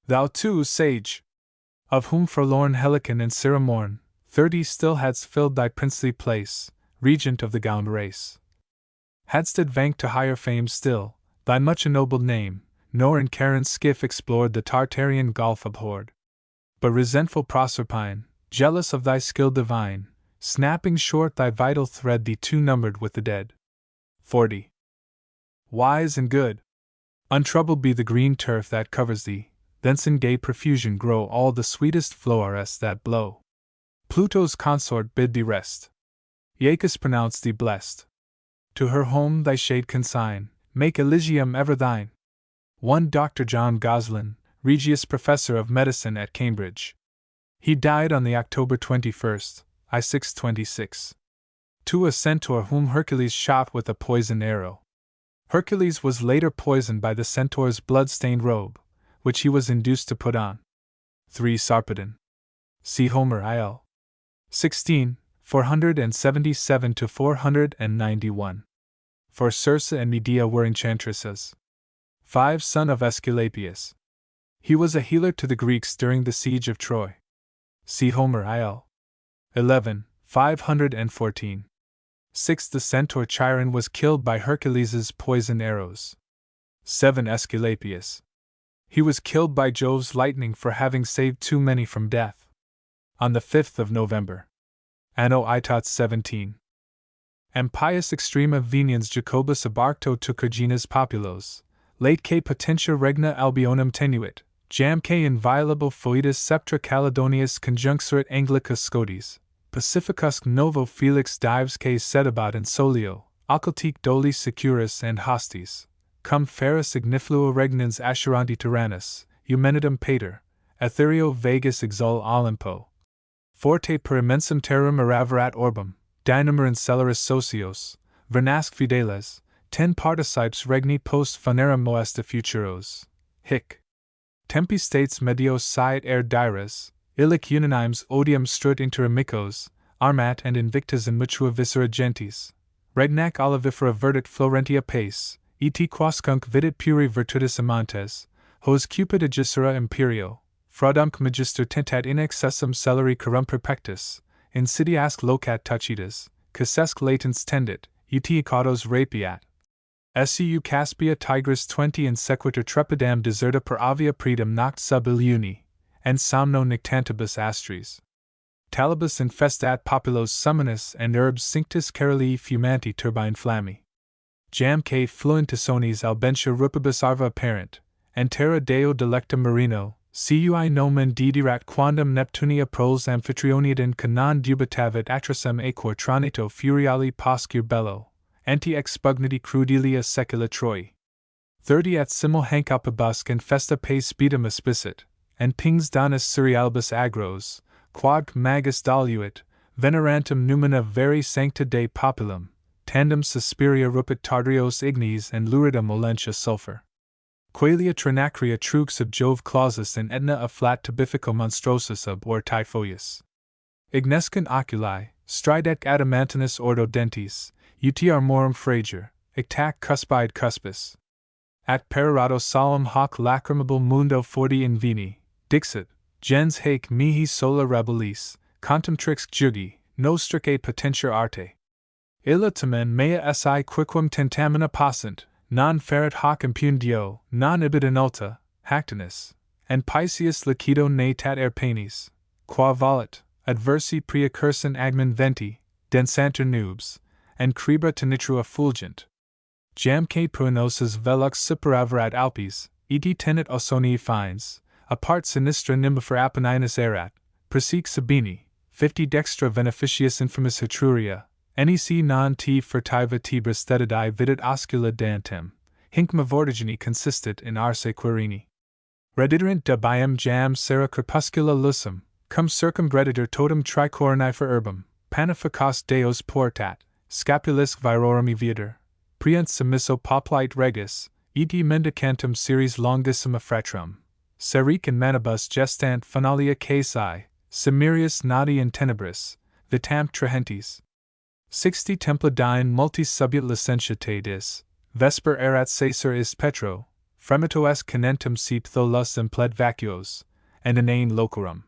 Thou too, sage, of whom forlorn Helicon and Ciramorn, 30 still hadst filled thy princely place, regent of the gowned race. Hadst advanced to higher fame still, thy much ennobled name, nor in Charon's skiff explored the Tartarian gulf abhorred. But resentful Proserpine, jealous of thy skill divine, snapping short thy vital thread, thee too numbered with the dead. 40. Wise and good, untroubled be the green turf that covers thee, thence in gay profusion grow all the sweetest flowers that blow. Pluto's consort bid thee rest. Iacchus pronounce thee blessed. To her home thy shade consign, make Elysium ever thine. 1 Dr. John Goslin, Regius Professor of Medicine at Cambridge. He died on the October 21st, I-626. 2 A centaur whom Hercules shot with a poisoned arrow. Hercules was later poisoned by the centaur's blood-stained robe, which he was induced to put on. 3 Sarpedon. See Homer IL. 16, 477-491. For Circe and Medea were enchantresses. 5 Son of Aesculapius. He was a healer to the Greeks during the siege of Troy. See Homer IL. 11, 514. 6 The centaur Chiron was killed by Hercules' poisoned arrows. 7 Aesculapius. He was killed by Jove's lightning for having saved too many from death. On the 5th of November. Anno Itat 17. Ampius extrema veniens Jacobus abarcto to Carginas populos, late que potentia regna Albionum tenuit, jam que inviolable foetus septra Caledonius conjuncturit Anglicus Scotis, pacificusque novo felix dives que sedabat in solio, occultique doli securus and hostis, cum ferus igniflua regnans assuranti tyrannus, eumenidum pater, etherio vegus exul Olimpo. Forte per immensum terrum eraverat orbum, dynamer in celeris socios, vernasque fideles, 10 participes regni post funerum moesta futuros, hic. Tempi states medios siet er dires, illic unanimes odium strut inter amicos, armat and invictus in mutua viscera gentis, regnac olivifera verdit Florentia pace, et quascunc vidit puri virtutis amantes, hos cupid agissera imperio, fraudumque magister tentat in excessum celeri corrumpere pectus, insidiasque locat tucitas, cassesque latens tendit, et icados rapiat. Seu Caspia Tigris 20 in sequitur trepidam deserta per avia predum noct sub iliuni, and somno nictantibus astris. Talibus infestat populos summonus and herbs cinctus carolii fumanti turbine flammi. Jam que fluentisones albentia rupibus arva apparent, and terra deo delectum marino, cui nomen diderat quandam Neptunia proles amphitrioniadin canon dubitavit atrasem aequor tranito furiali poscur bello, anti expugniti crudelia secula Troi. 30 at simul hanc opibusc and festa pace speedum aspicit, and pings donus serialibus agros, quod magus doluit, venerantum numina veri sancta Dei populum, tandem suspiria rupit tardrios ignes and luridum olentia sulphur. Qualia trinacria trug sub Jove clausus and Etna a flat tubifico monstrosus sub or typhoius. Ignescent oculi, stridec adamantinus ordo dentes, ut armorum frager, ictac cuspide cuspis. At perorado solemn hoc lacrimable mundo forti in vini, dixit, gens haec mihi sola rebellis, contemtrix jugi, nostricate potentiae arte. Illa tamen mea si quicquam tentamina passant, non ferit hoc impundio, non ibid inulta, hactinus, and Pisceus licido ne tat erpanis, qua volet, adversi preacursum agmen venti, densanter nubes, and cribra tenitrua fulgent. Jamque pruinosus velux superavarat Alpes, edi tenet Ausonii fines, apart sinistra nimbifer Apenninus erat, persic Sabini, 50 dextra beneficius infamis Etruria, nec non t furtiva tibris thetidae vidit oscula dantem, hinc vortigini consistit in arse quirini. Rediterant dabiam jam sera crepuscula lusum, cum circumbreditor totem tricoronifer herbum, panificos deos portat, scapulisque virorum eviator, priant submisso poplite regis, eti mendicantum series longissima fratrum, seric in manibus gestant finalia caesi, simerius nadi in tenebris, vitam trahentes. 60 templa dine multis subiat licentiatatis, vesper erat caesar is petro, fremito est canentem si ptholus impled vacuos, and inane locorum.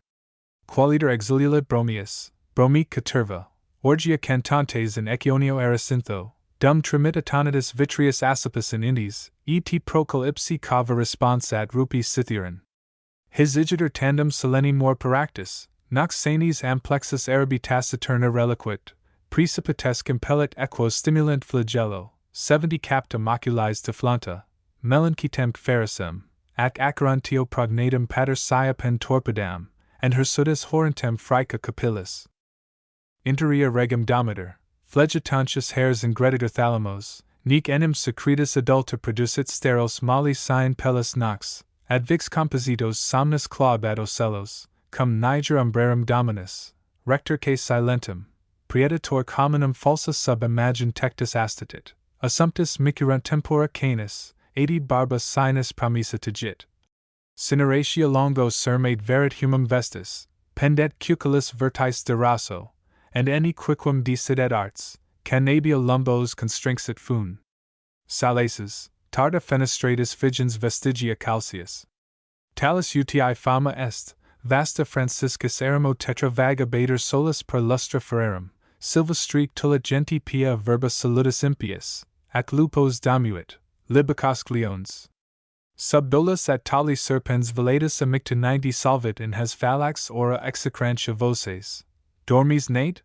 Qualiter exuliat bromius, bromic caterva, orgia cantantes in Ecionio eracintho, dum trimit atonitus vitrius acipus in Indies, et procul ipsi cava responsat rupi Scythian. His igiter tandem seleni more paractus, nox sanis amplexus arabi taciturna reliquit, Precipites compellit equos stimulant flagello, 70 capta maculis deflanta, melanchitem ferrisem, ac acerantio prognatum pater pen torpidam, and hirsutis horentem frica capillis. Interia regum dometer, flegitantius hairs ingreditor thalamos, nec enim secretus adulta producit steros molli sine pellis nox, ad vix compositos somnus claubat ocellos, cum niger umbrarum dominus, rector que silentem, Praeditor communum falsa sub imagine tectus astitit, assumptus micurunt tempora canis, 80 barba sinus promissa tigit. Cineratia longo sermate verit humum vestis, pendet cuculus vertis deraso, and any quicquam decidet arts, canabia lumbos constrixit fun. Salaces, tarda fenestratus figens vestigia calcius. Talus uti fama est, vasta Franciscus eremo tetravaga bader solus per lustra ferrerum, silvestri tullit genti pia verba salutis impius, ac lupos damuit, libicosque leons. Sub dolus at tali serpens velatus amicta 90 solvit in has phalanx ora execrantia voces. Dormis nate?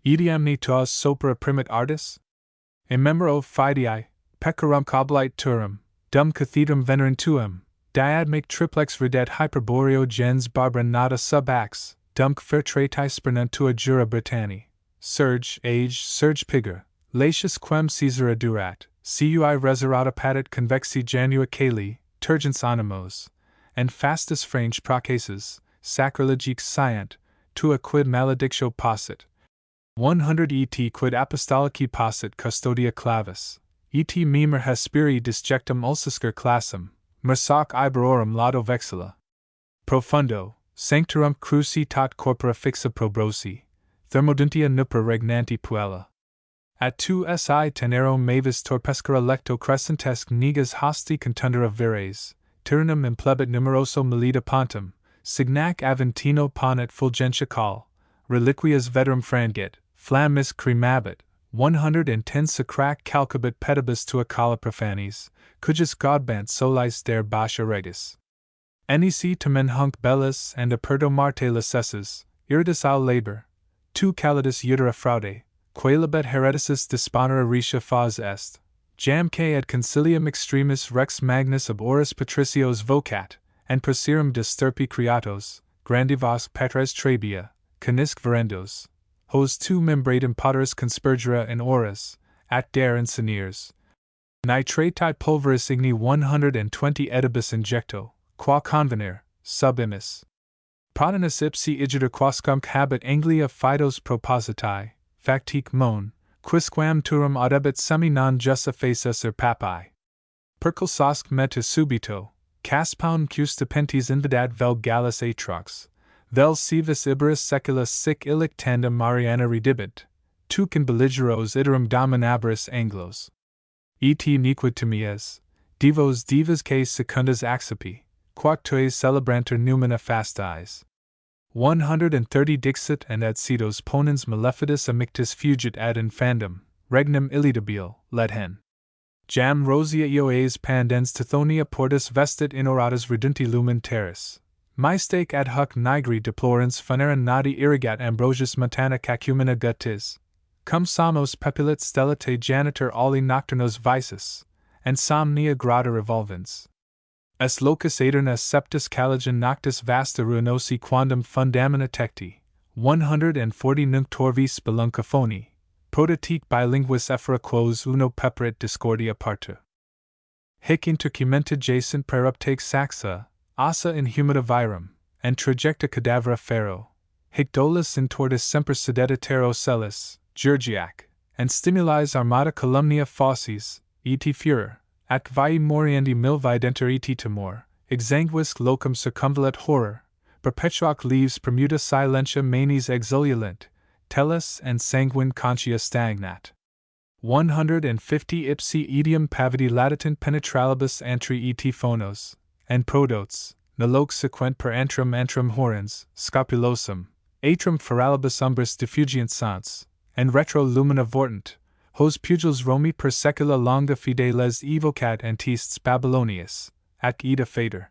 Idiamni tuas sopra primit artis? Immemoro fidei, pecorum coblite turum, dum cathedrum venerentuum, diadmic triplex ridet hyperboreo gens barbara nata sub ax, dumc fertrati spernentua jura Britanni. Surge, age, surge pigger, latius quem Caesara durat, cui reserata patet convexi janua cali, turgens animos, and fastus frange procases, sacrilegique sciant, tua quid maledictio possit. 100 et quid apostolici possit custodia clavis, et mimer hesperi disjectum ulciscur classum, mersac iberorum laudo vexilla. Profundo, sanctorum cruci tot corpora fixa probrosi, thermoduntia nupra regnanti puella. At 2 si tenero mavis torpescara lecto crescentesque negas hosti contundera vires, tyrannum implebit numeroso melita pontum, signac aventino ponet fulgentia call, reliquias veterum frangit, flammis cremabit, 110 sacrac calcabit pedibus tua cala profanis, cujus godbant solis der basha regis. Nec tamen hunc bellis and aperto marte licesses, iridis al labor, tu calidus utera fraude, quaelibet hereticis disponere ricia fas est, jamque ad concilium extremis rex magnus ob oris patricios vocat, and procerum de stirpi creatos, grandivos patres trabea, canisc verendos, hos tu membradum poteris conspurgera in auras, at dare and seniors. Nitrati pulveris igni 120 edibus injecto, qua convenir, sub imis. Protinus ipsi igiter quascumc habet anglia fidos propositae, factique mon, quisquam turum audebit semi non justa faces papae. Perculsasc metus subito, caspaum custipentis invidat vel gallus atrox, vel civis iberis seculus sic illic tandem Mariana redibit, tucin belligeros iterum dominabiris Anglos. Et nequid to mies, divos divas que secundas accipi, quactues celebrantur numina fastais. 130 Dixit and ad cedos ponens maleficis amictis fugit ad infandum, regnum illitabile, let hen. Jam rosia eoes pandens tithonia portus vestit in oratas redunti lumen terris. Maestake ad hoc nigri deplorens funera nadi irrigat ambrosius montana cacumina guttis. Cum samos pepilit stellate janitor oli nocturnos vices, and somnia grata revolvens. Es locus aeterna septus caligen noctis vasta ruinosi quandam fundamina tecti, 140 nunc torvi speluncaphoni, prototique bilinguis ephora quos uno peperit discordia parta. Hic intercumenta jacent preruptake saxa, assa in humida virum, and trajecta cadavera ferro, hic dolus in tortis semper sededitero celis, Georgiac, and stimulis armata columnia fauces, et furor, ac vai moriendi milvidenter et timor, exanguisque locum circumvalet horror, perpetuac leaves permuta silentia manes exululent, tellus and sanguine contia stagnat. 150 ipsi idiom pavidi latitant penetralibus antri et phonos, and prodotes, noloque sequent per antrum horens, scopulosum, atrum feralibus umbris diffugiant sans, and retro lumina vortant, hos pugils Romi per secula longa fide les evocat antists Babylonius, ac ida fader.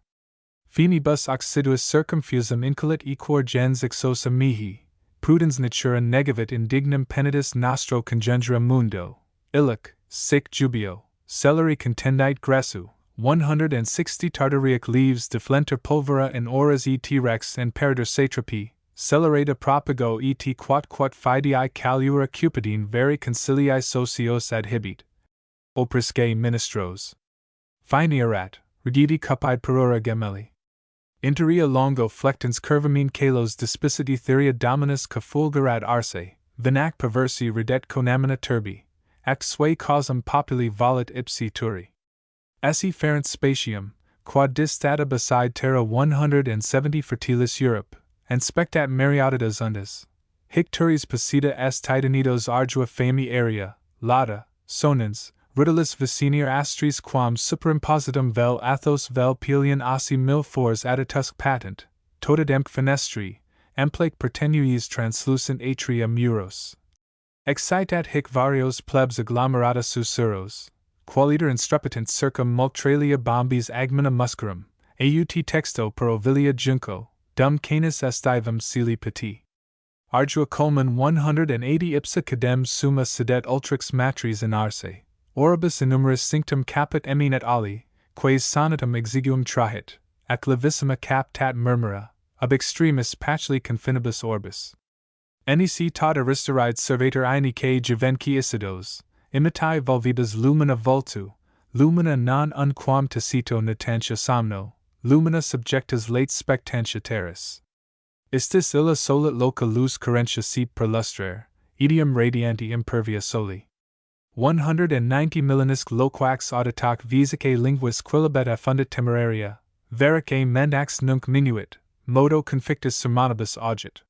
Finibus occiduus circumfusum incolit equor gens exosa mihi, prudens natura negavit indignum penitus nostro conjungera mundo, illic, sic jubio, celeri contendite gressu, 160 Tartariac leaves deflenter pulvera in auras et rex and perider satrapi, celerata propago et quat fidei calura cupidine veri concilii socios adhibit. Oprisque ministros. Finearat, rigidi cupide perora gemelli. Interia longo flectens curvamine calos despiciti theria dominus cafulgerat arse, vinac perversi ridet conamina turbi, ac sui causam populi volet ipsi turi. Esse ferent spatium, quad distata beside terra 170 fertilis Europe, and spectat Mariatidas undas. Hic turis posita est titanidos ardua fami area, lata, sonans, rutilis vicinior astris quam superimpositum vel athos vel pelion ossi mil fors aditusc patent, totidemque fenestri, amplaque pertenuis translucent atria muros. Excitat hic varios plebs agglomerata susurros, qualiter instrepitant circum multralia bombis agmina muscarum, aut texto per ovilia junco, dum canis estivum cili petit. Ardua culmen 180 ipsa cadem summa sedet ultrix matris in arse, oribus innumeris cinctum caput eminet ali, quaes sonatum exiguum trahit, ac levissima captat murmura, ab extremis patchli confinibus orbis. Nec tot aristoride servator aenicae juvenci isidos, imitae vulvibus lumina vultu, lumina non unquam tacito natantia somno, lumina subjectas late spectantia terris. Istis illa solit loca luz currentia sip per lustrare, idiom radianti impervia soli. 190 Milanisque loquax auditac visicae linguis quilibet effundit temeraria, vericae mendax nunc minuit, modo confictus sermonibus augit.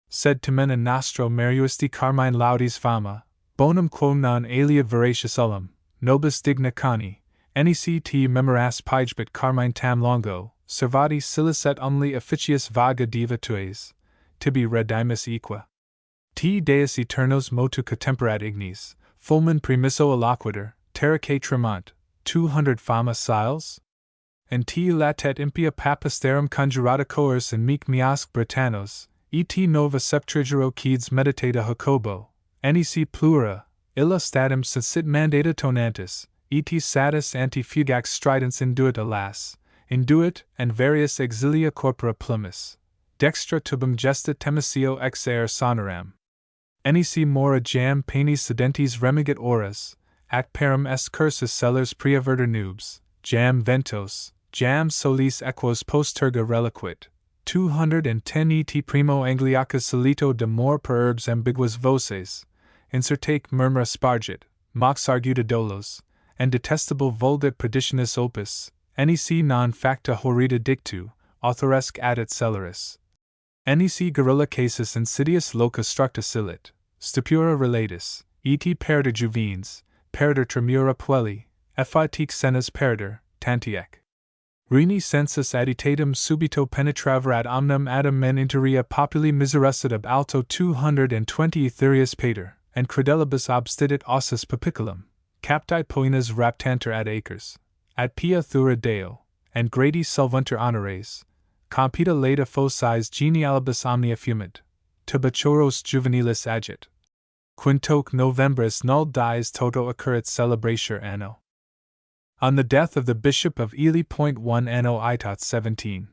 Sed timena nostro meriuisti carmine laudis fama, bonum quo non alia veracious ullum, nobis digna cani, nec te memoras pigebit carmine tam longo, servati silicet umli officius vaga diva tues, tibi redimus equa. Te deus eternos motu cotemperat ignis, fulmen primisso eloquiter, terraque tremant, 200 fama siles? And te latet impia papistarum conjurata coers and mic miasc Britannos, et nova septrigero quids meditata Jacobo, nec plura, illa statum sensit mandata tonantis, et satis anti fugax stridens induit alas, induit, and various exilia corpora plumis, dextra tubum gestit temisio ex aer sonoram. Nec mora jam panis sedentes remigit horas, ac parum est cursus cellars preaverter nubes, jam ventos, jam solis equos post terga reliquit. 210 et primo Angliacus solito de mor per urbs ambiguas voces, incertaque murmura spargit, mox arguta dolos, and detestable vulgit perditionis opus, nec non facta horrida dictu, authoresque addit cellaris. Nec gorilla casus insidious loca structa silit, stupura relatus, et perder juvens, perder tremura puelli, effitique senas perder, tantiec. Rini sensus additatum subito penetraver ad omnem adam men interia populi miserescit ab alto 220 Etherius pater, and credelibus obstitit ossus papiculum, capti poenas raptanter ad acres, ad pia thura deo, and gradi solvunter honores, compita leda focis genealibus omnia fumit, tubachoros juvenilis agit. Quintoque Novembris null dies toto occurrit celebratio anno. On the death of the Bishop of Ely. 1 Anno Itot 17.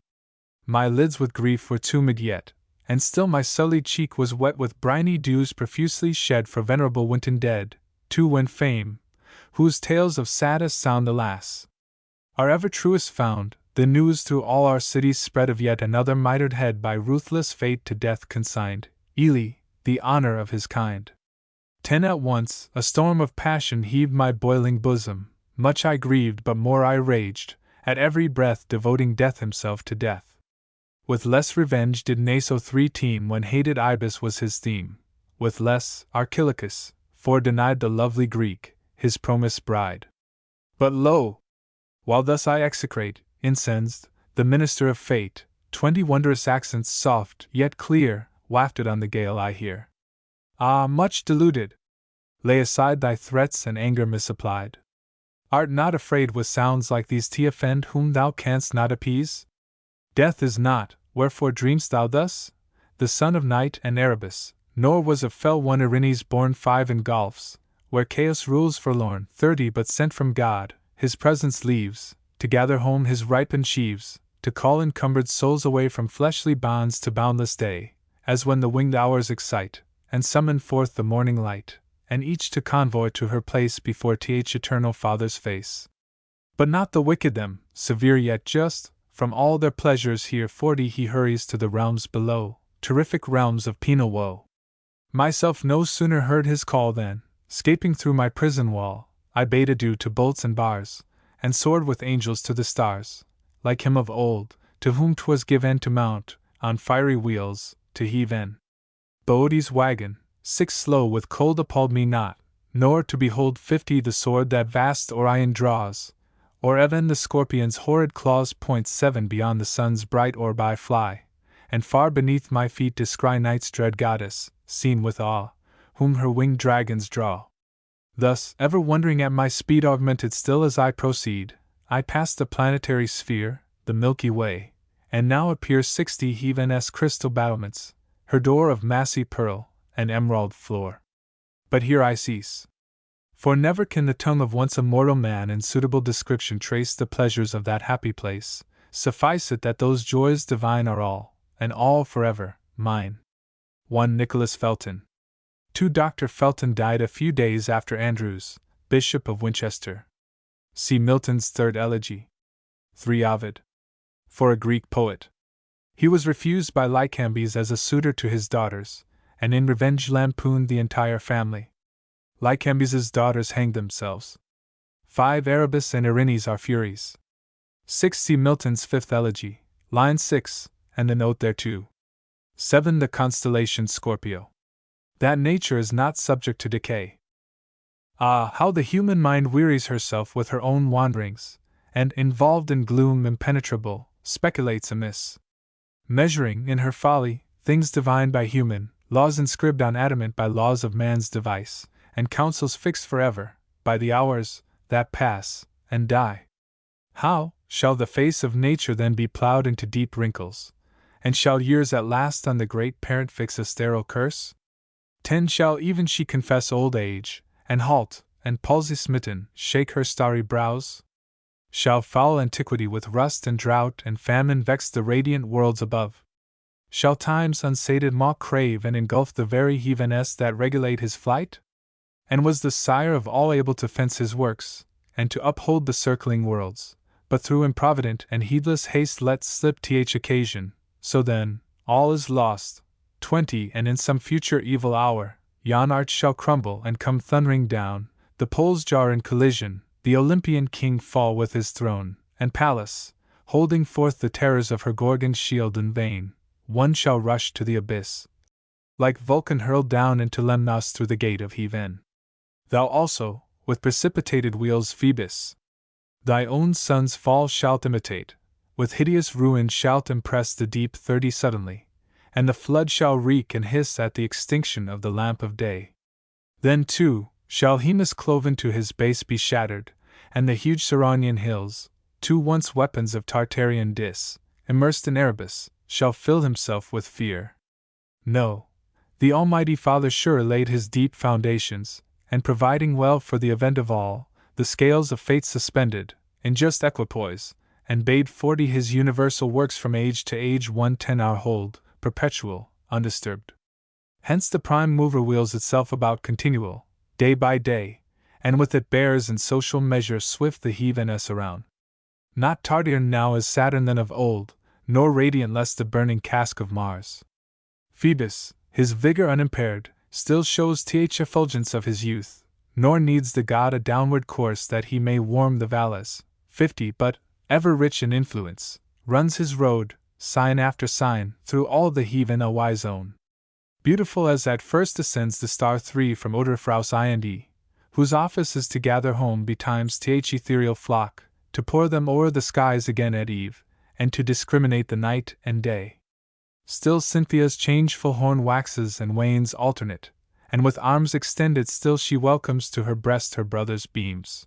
My lids with grief were tumid yet, and still my sullied cheek was wet with briny dews profusely shed for venerable Winton dead, to when fame, whose tales of saddest sound alas, are ever truest found, the news through all our cities spread of yet another mitred head by ruthless fate to death consigned, Ely, the honor of his kind. 10 At once, a storm of passion heaved my boiling bosom. Much I grieved, but more I raged, at every breath devoting death himself to death. With less revenge did Naso 3 teem when hated Ibis was his theme, with less, Archilochus, for denied the lovely Greek, his promised bride. But lo! While thus I execrate, incensed, the minister of fate, 20 wondrous accents soft, yet clear, wafted on the gale I hear. Ah, much deluded! Lay aside thy threats and anger misapplied. Art not afraid with sounds like these to offend whom thou canst not appease? Death is not, wherefore dream'st thou thus? The son of Night and Erebus, nor was of fell one Erinnys born 5 in gulfs, where chaos rules forlorn, 30 but sent from God, his presence leaves, to gather home his ripened sheaves, to call encumbered souls away from fleshly bonds to boundless day, as when the winged hours excite, and summon forth the morning light, and each to convoy to her place before th eternal Father's face. But not the wicked them, severe yet just, from all their pleasures here 40 he hurries to the realms below, terrific realms of penal woe. Myself no sooner heard his call than, scaping through my prison wall, I bade adieu to bolts and bars, and soared with angels to the stars, like him of old, to whom 'twas given to mount, on fiery wheels, to heave in. Boeoti's wagon, 6 slow with cold appalled me not, nor to behold 50 the sword that vast Orion draws, or even the scorpion's horrid claws. 7 Beyond the sun's bright orb I fly, and far beneath my feet descry night's dread goddess, seen with awe, whom her winged dragons draw. Thus, ever wondering at my speed augmented still as I proceed, I pass the planetary sphere, the Milky Way, and now appear 60 heaven-s crystal battlements, her door of massy pearl, and emerald floor. But here I cease. For never can the tongue of once a mortal man in suitable description trace the pleasures of that happy place, suffice it that those joys divine are all, and all forever, mine. 1 Nicholas Felton. 2 Dr. Felton died a few days after Andrews, Bishop of Winchester. See Milton's Third Elegy. 3 Ovid. For a Greek poet. He was refused by Lycambes as a suitor to his daughters, and in revenge lampooned the entire family. Lycambes' daughters hanged themselves. 5 Erebus and Erinnys are furies. 6 See Milton's Fifth Elegy, line 6, and the note thereto. 7 The constellation Scorpio. That nature is not subject to decay. Ah, how the human mind wearies herself with her own wanderings, and, involved in gloom impenetrable, speculates amiss, measuring, in her folly, things divined by human, laws inscribed on adamant by laws of man's device, and counsels fixed forever, by the hours, that pass, and die. How shall the face of nature then be ploughed into deep wrinkles, and shall years at last on the great parent fix a sterile curse? 10 Shall even she confess old age, and halt, and palsy smitten, shake her starry brows? Shall foul antiquity with rust and drought and famine vex the radiant worlds above? Shall time's unsated maw crave and engulf the very heaveness that regulate his flight? And was the sire of all able to fence his works, and to uphold the circling worlds, but through improvident and heedless haste let slip th occasion? So then, all is lost. 20 And in some future evil hour, yon arch shall crumble and come thundering down, the poles jar in collision, the Olympian king fall with his throne, and Pallas, holding forth the terrors of her Gorgon shield in vain, one shall rush to the abyss, like Vulcan hurled down into Lemnos through the gate of Heaven. Thou also, with precipitated wheels Phoebus, thy own son's fall shalt imitate, with hideous ruin shalt impress the deep 30 suddenly, and the flood shall reek and hiss at the extinction of the lamp of day. Then too, shall Hemus cloven to his base be shattered, and the huge Ceraunian hills, two once weapons of Tartarian Dis, immersed in Erebus, shall fill himself with fear. No, the Almighty Father sure laid his deep foundations, and providing well for the event of all, the scales of fate suspended, in just equipoise, and bade 40 his universal works from age to age 110 hour hold, perpetual, undisturbed. Hence the prime mover wheels itself about continual, day by day, and with it bears in social measure swift the heaveness around. Not tardier now is Saturn than of old, nor radiant less the burning cask of Mars. Phoebus, his vigor unimpaired, still shows th effulgence of his youth, nor needs the god a downward course that he may warm the valleys. 50 But, ever rich in influence, runs his road, sign after sign, through all the heaven a wise zone. Beautiful as at first ascends the star 3 from Odorfraus Ind, whose office is to gather home betimes th ethereal flock, to pour them o'er the skies again at eve, and to discriminate the night and day. Still Cynthia's changeful horn waxes and wanes alternate, and with arms extended still she welcomes to her breast her brother's beams.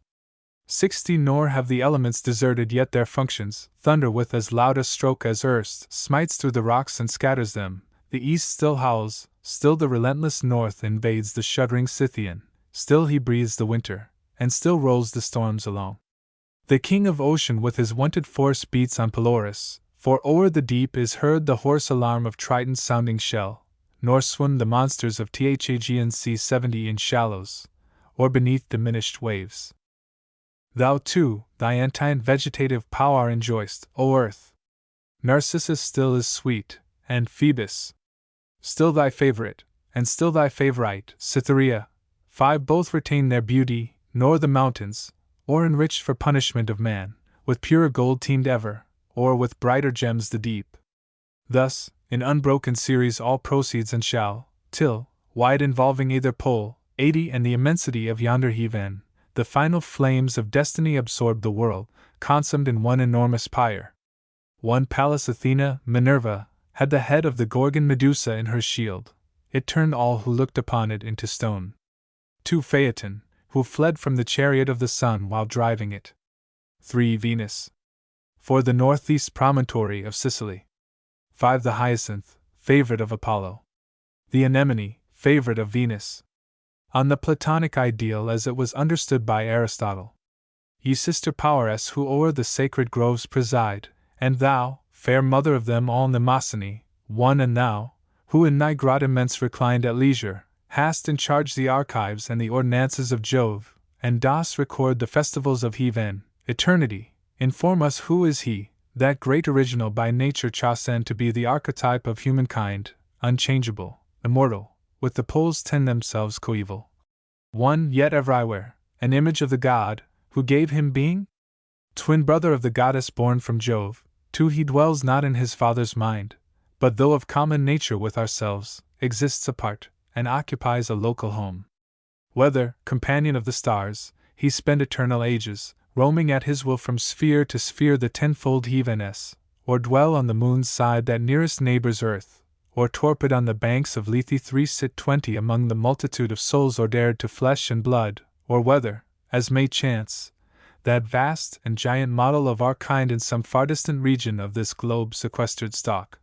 60 Nor have the elements deserted yet their functions, thunder with as loud a stroke as erst smites through the rocks and scatters them, the east still howls, still the relentless north invades the shuddering Scythian, still he breathes the winter, and still rolls the storms along. The king of ocean with his wonted force beats on Pelorus, for o'er the deep is heard the hoarse alarm of Triton's sounding shell, nor swim the monsters of Aegean Sea 70 in shallows, or beneath diminished waves. Thou too, thy antient vegetative power enjoyst, O earth. Narcissus still is sweet, and Phoebus, still thy favorite, and still thy favorite, Cytherea. 5 Both retain their beauty, nor the mountains, or enriched for punishment of man, with purer gold teemed ever, or with brighter gems the deep. Thus, in unbroken series all proceeds and shall, till, wide involving either pole, 80 and the immensity of yonder heaven, the final flames of destiny absorb the world, consumed in one enormous pyre. 1 Pallas Athena, Minerva, had the head of the Gorgon Medusa in her shield, it turned all who looked upon it into stone. 2 Phaeton, who fled from the chariot of the sun while driving it. 3 Venus, for the northeast promontory of Sicily. 5 The hyacinth, favorite of Apollo. The anemone, favorite of Venus. On the Platonic ideal as it was understood by Aristotle. Ye sister powers who o'er the sacred groves preside, and thou, fair mother of them all Mnemosyne, 1 And thou, who in thy grot immense reclined at leisure, hast in charge the archives and the ordinances of Jove, and dost record the festivals of Heaven, eternity, inform us who is he, that great original by nature chosen to be the archetype of humankind, unchangeable, immortal, with the poles 10 themselves coeval. 1 Yet everywhere, an image of the god, who gave him being? Twin brother of the goddess born from Jove. 2 He dwells not in his father's mind, but though of common nature with ourselves, exists apart, and occupies a local home. Whether, companion of the stars, he spend eternal ages, roaming at his will from sphere to sphere the tenfold heaveness, or dwell on the moon's side that nearest neighbors earth, or torpid on the banks of Lethe 3 sit 20 among the multitude of souls ordered to flesh and blood, or whether, as may chance, that vast and giant model of our kind in some far distant region of this globe sequestered stalk,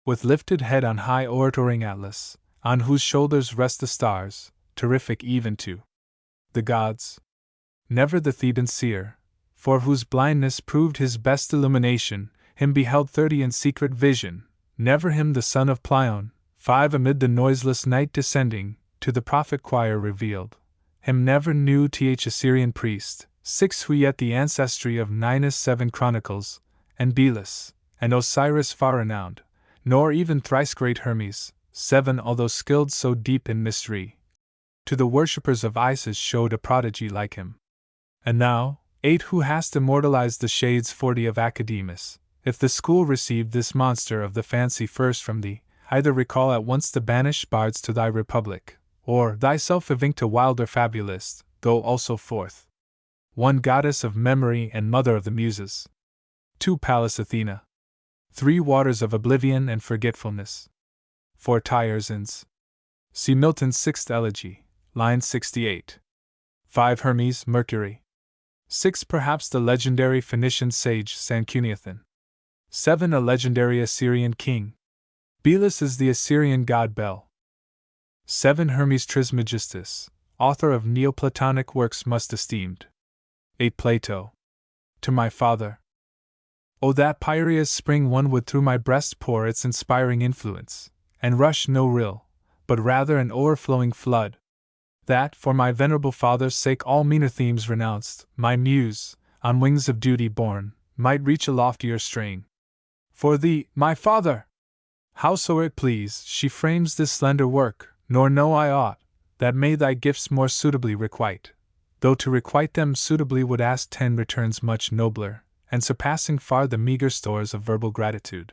with lifted head on high oratoring Atlas, on whose shoulders rest the stars, terrific even to the gods. Never the Theban seer, for whose blindness proved his best illumination, him beheld 30 in secret vision, never him the son of Plion, 5 amid the noiseless night descending, to the prophet choir revealed, him never knew th Assyrian priest, 6 who yet the ancestry of Ninus 7 chronicles, and Belus, and Osiris far renowned, nor even thrice great Hermes, 7 although skilled so deep in mystery, to the worshippers of Isis showed a prodigy like him. And thou, 8 who hast immortalized the shades 40 of Academus, if the school received this monster of the fancy first from thee, either recall at once the banished bards to thy republic, or thyself evinct a wilder fabulist, go also forth. 1 goddess of memory and mother of the muses. 2 Pallas Athena. 3 waters of oblivion and forgetfulness. 4 Tyrosins. See Milton's 6th Elegy, line 68. 5 Hermes, Mercury. 6 Perhaps the legendary Phoenician sage Sanchuniathon. 7 A legendary Assyrian king. Belus is the Assyrian god Bel. 7 Hermes Trismegistus, author of Neoplatonic works most esteemed. 8 Plato. To my father. O that Pieria's spring one would through my breast pour its inspiring influence, and rush no rill, but rather an o'erflowing flood, that, for my venerable father's sake all meaner themes renounced, my muse, on wings of duty borne, might reach a loftier strain. For thee, my father! Howso it please, she frames this slender work, nor know I aught, that may thy gifts more suitably requite, though to requite them suitably would ask 10 returns much nobler, and surpassing far the meager stores of verbal gratitude.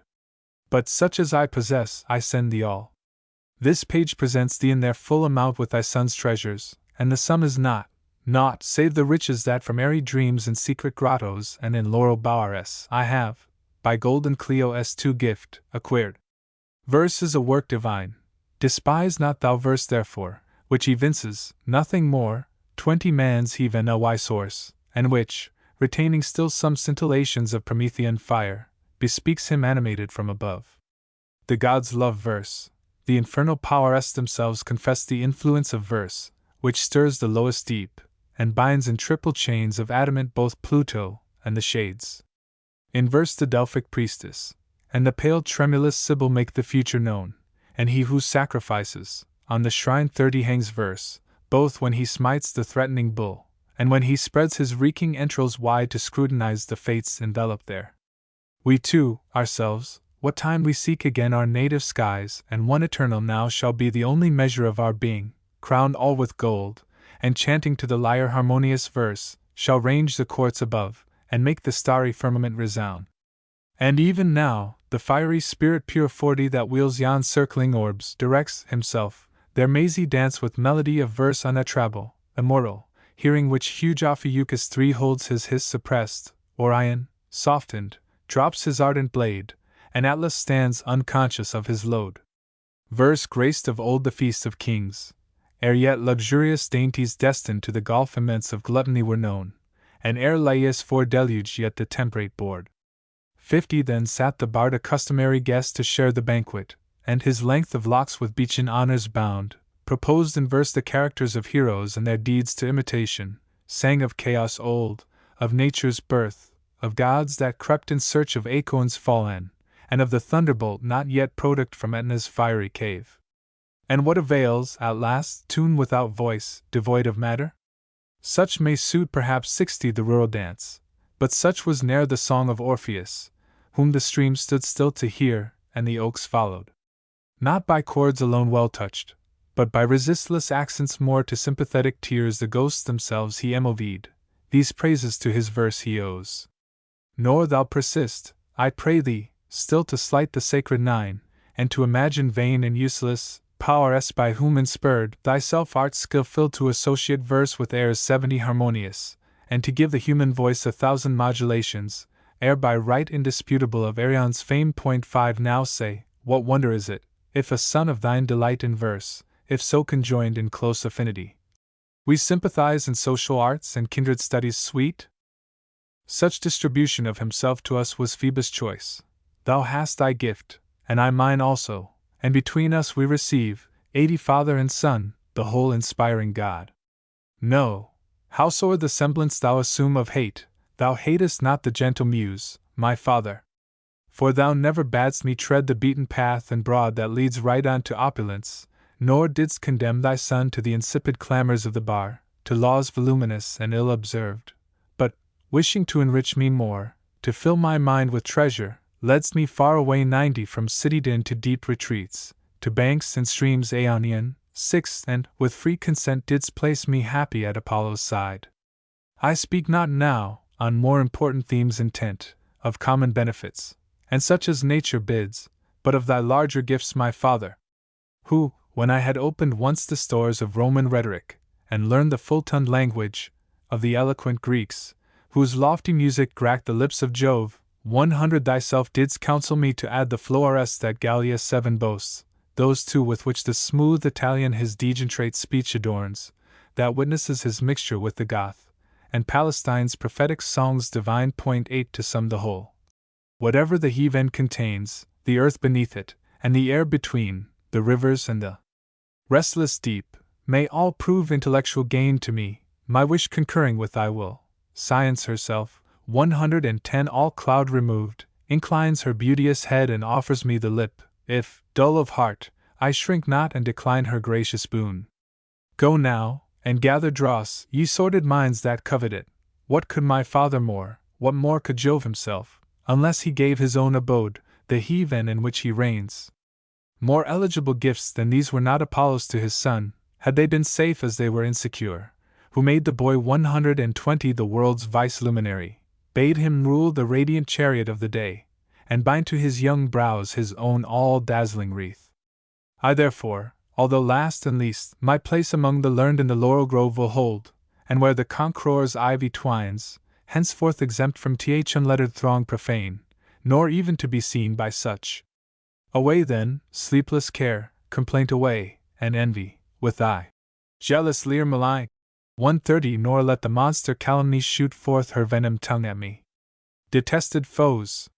But such as I possess, I send thee all. This page presents thee in their full amount with thy son's treasures, and the sum is naught save the riches that from airy dreams in secret grottos and in laurel bowers I have, by golden Clio's 2 gift, acquired. Verse is a work divine. Despise not thou verse therefore, which evinces nothing more, 20 man's heave and a wise source, and which, retaining still some scintillations of Promethean fire, bespeaks him animated from above. The gods love verse. The infernal powers themselves confess the influence of verse, which stirs the lowest deep, and binds in triple chains of adamant both Pluto and the shades. In verse the Delphic priestess, and the pale tremulous Sibyl make the future known, and he who sacrifices, on the shrine 30 hangs verse, both when he smites the threatening bull, and when he spreads his reeking entrails wide to scrutinize the fates enveloped there. We too, ourselves, what time we seek again our native skies, and one eternal now shall be the only measure of our being, crowned all with gold, and chanting to the lyre harmonious verse, shall range the courts above, and make the starry firmament resound. And even now, the fiery spirit pure 40 that wheels yon circling orbs directs himself, their mazy dance with melody of verse unutterable, immortal, hearing which huge Ophiuchus 3 holds his hiss suppressed, Orion, softened, drops his ardent blade, and Atlas stands unconscious of his load. Verse graced of old the feast of kings, ere yet luxurious dainties destined to the gulf immense of gluttony were known, and ere Laius foredeluged yet the temperate board. 50 Then sat the bard a customary guest to share the banquet, and his length of locks with beechen honors bound, proposed in verse the characters of heroes and their deeds to imitation, sang of chaos old, of nature's birth, of gods that crept in search of Aeacons fallen, and of the thunderbolt not yet product from Etna's fiery cave. And what avails, at last, tune without voice, devoid of matter? Such may suit perhaps 60 the rural dance, but such was ne'er the song of Orpheus, whom the stream stood still to hear, and the oaks followed. Not by chords alone well touched, but by resistless accents more to sympathetic tears the ghosts themselves he moved, these praises to his verse he owes. Nor thou persist, I pray thee, still to slight the sacred 9, and to imagine vain and useless powers by whom inspurred thyself art skill filled to associate verse with airs 70 harmonious, and to give the human voice 1,000 modulations, ere by right indisputable of Arion's fame. 5 Now say, what wonder is it, if a son of thine delight in verse, if so conjoined in close affinity we sympathize in social arts and kindred studies sweet? Such distribution of himself to us was Phoebus' choice. Thou hast thy gift, and I mine also, and between us we receive, 80 Father and Son, the whole inspiring God. No, howsoe'er the semblance thou assume of hate, Thou hatest not the gentle muse, my father. For thou never badst me tread the beaten path and broad that leads right on to opulence, nor didst condemn thy son to the insipid clamours of the bar, to laws voluminous and ill observed, but, wishing to enrich me more, to fill my mind with treasure, ledst me far away 90 from city din to deep retreats, to banks and streams Aeonian, 6, and, with free consent didst place me happy at Apollo's side. I speak not now, on more important themes intent, of common benefits, and such as nature bids, but of thy larger gifts, my father, who, when I had opened once the stores of Roman rhetoric, and learned the full-tongued language of the eloquent Greeks, whose lofty music cracked the lips of Jove, 100 thyself didst counsel me to add the flores that Gallia 7 boasts, those two with which the smooth Italian his degenerate speech adorns, that witnesses his mixture with the Goth, and Palestine's prophetic songs divine. 8 to sum the whole. Whatever the heaven contains, the earth beneath it, and the air between, the rivers and the restless deep, may all prove intellectual gain to me, my wish concurring with thy will. Science herself, 110 all cloud removed, inclines her beauteous head and offers me the lip, if, dull of heart, I shrink not and decline her gracious boon. Go now, and gather dross, ye sordid minds that covet it. What could my father more, what more could Jove himself, unless he gave his own abode, the heaven in which he reigns? More eligible gifts than these were not Apollo's to his son, had they been safe as they were insecure, who made the boy 120 the world's vice-luminary, bade him rule the radiant chariot of the day, and bind to his young brows his own all-dazzling wreath. I therefore, although last and least, my place among the learned in the laurel grove will hold, and where the conqueror's ivy twines, henceforth exempt from unlettered throng profane, nor even to be seen by such. Away then, sleepless care, complaint away, and envy, with thy jealous leer malign. 130 Nor let the monster calumny shoot forth her venom tongue at me. Detested foes!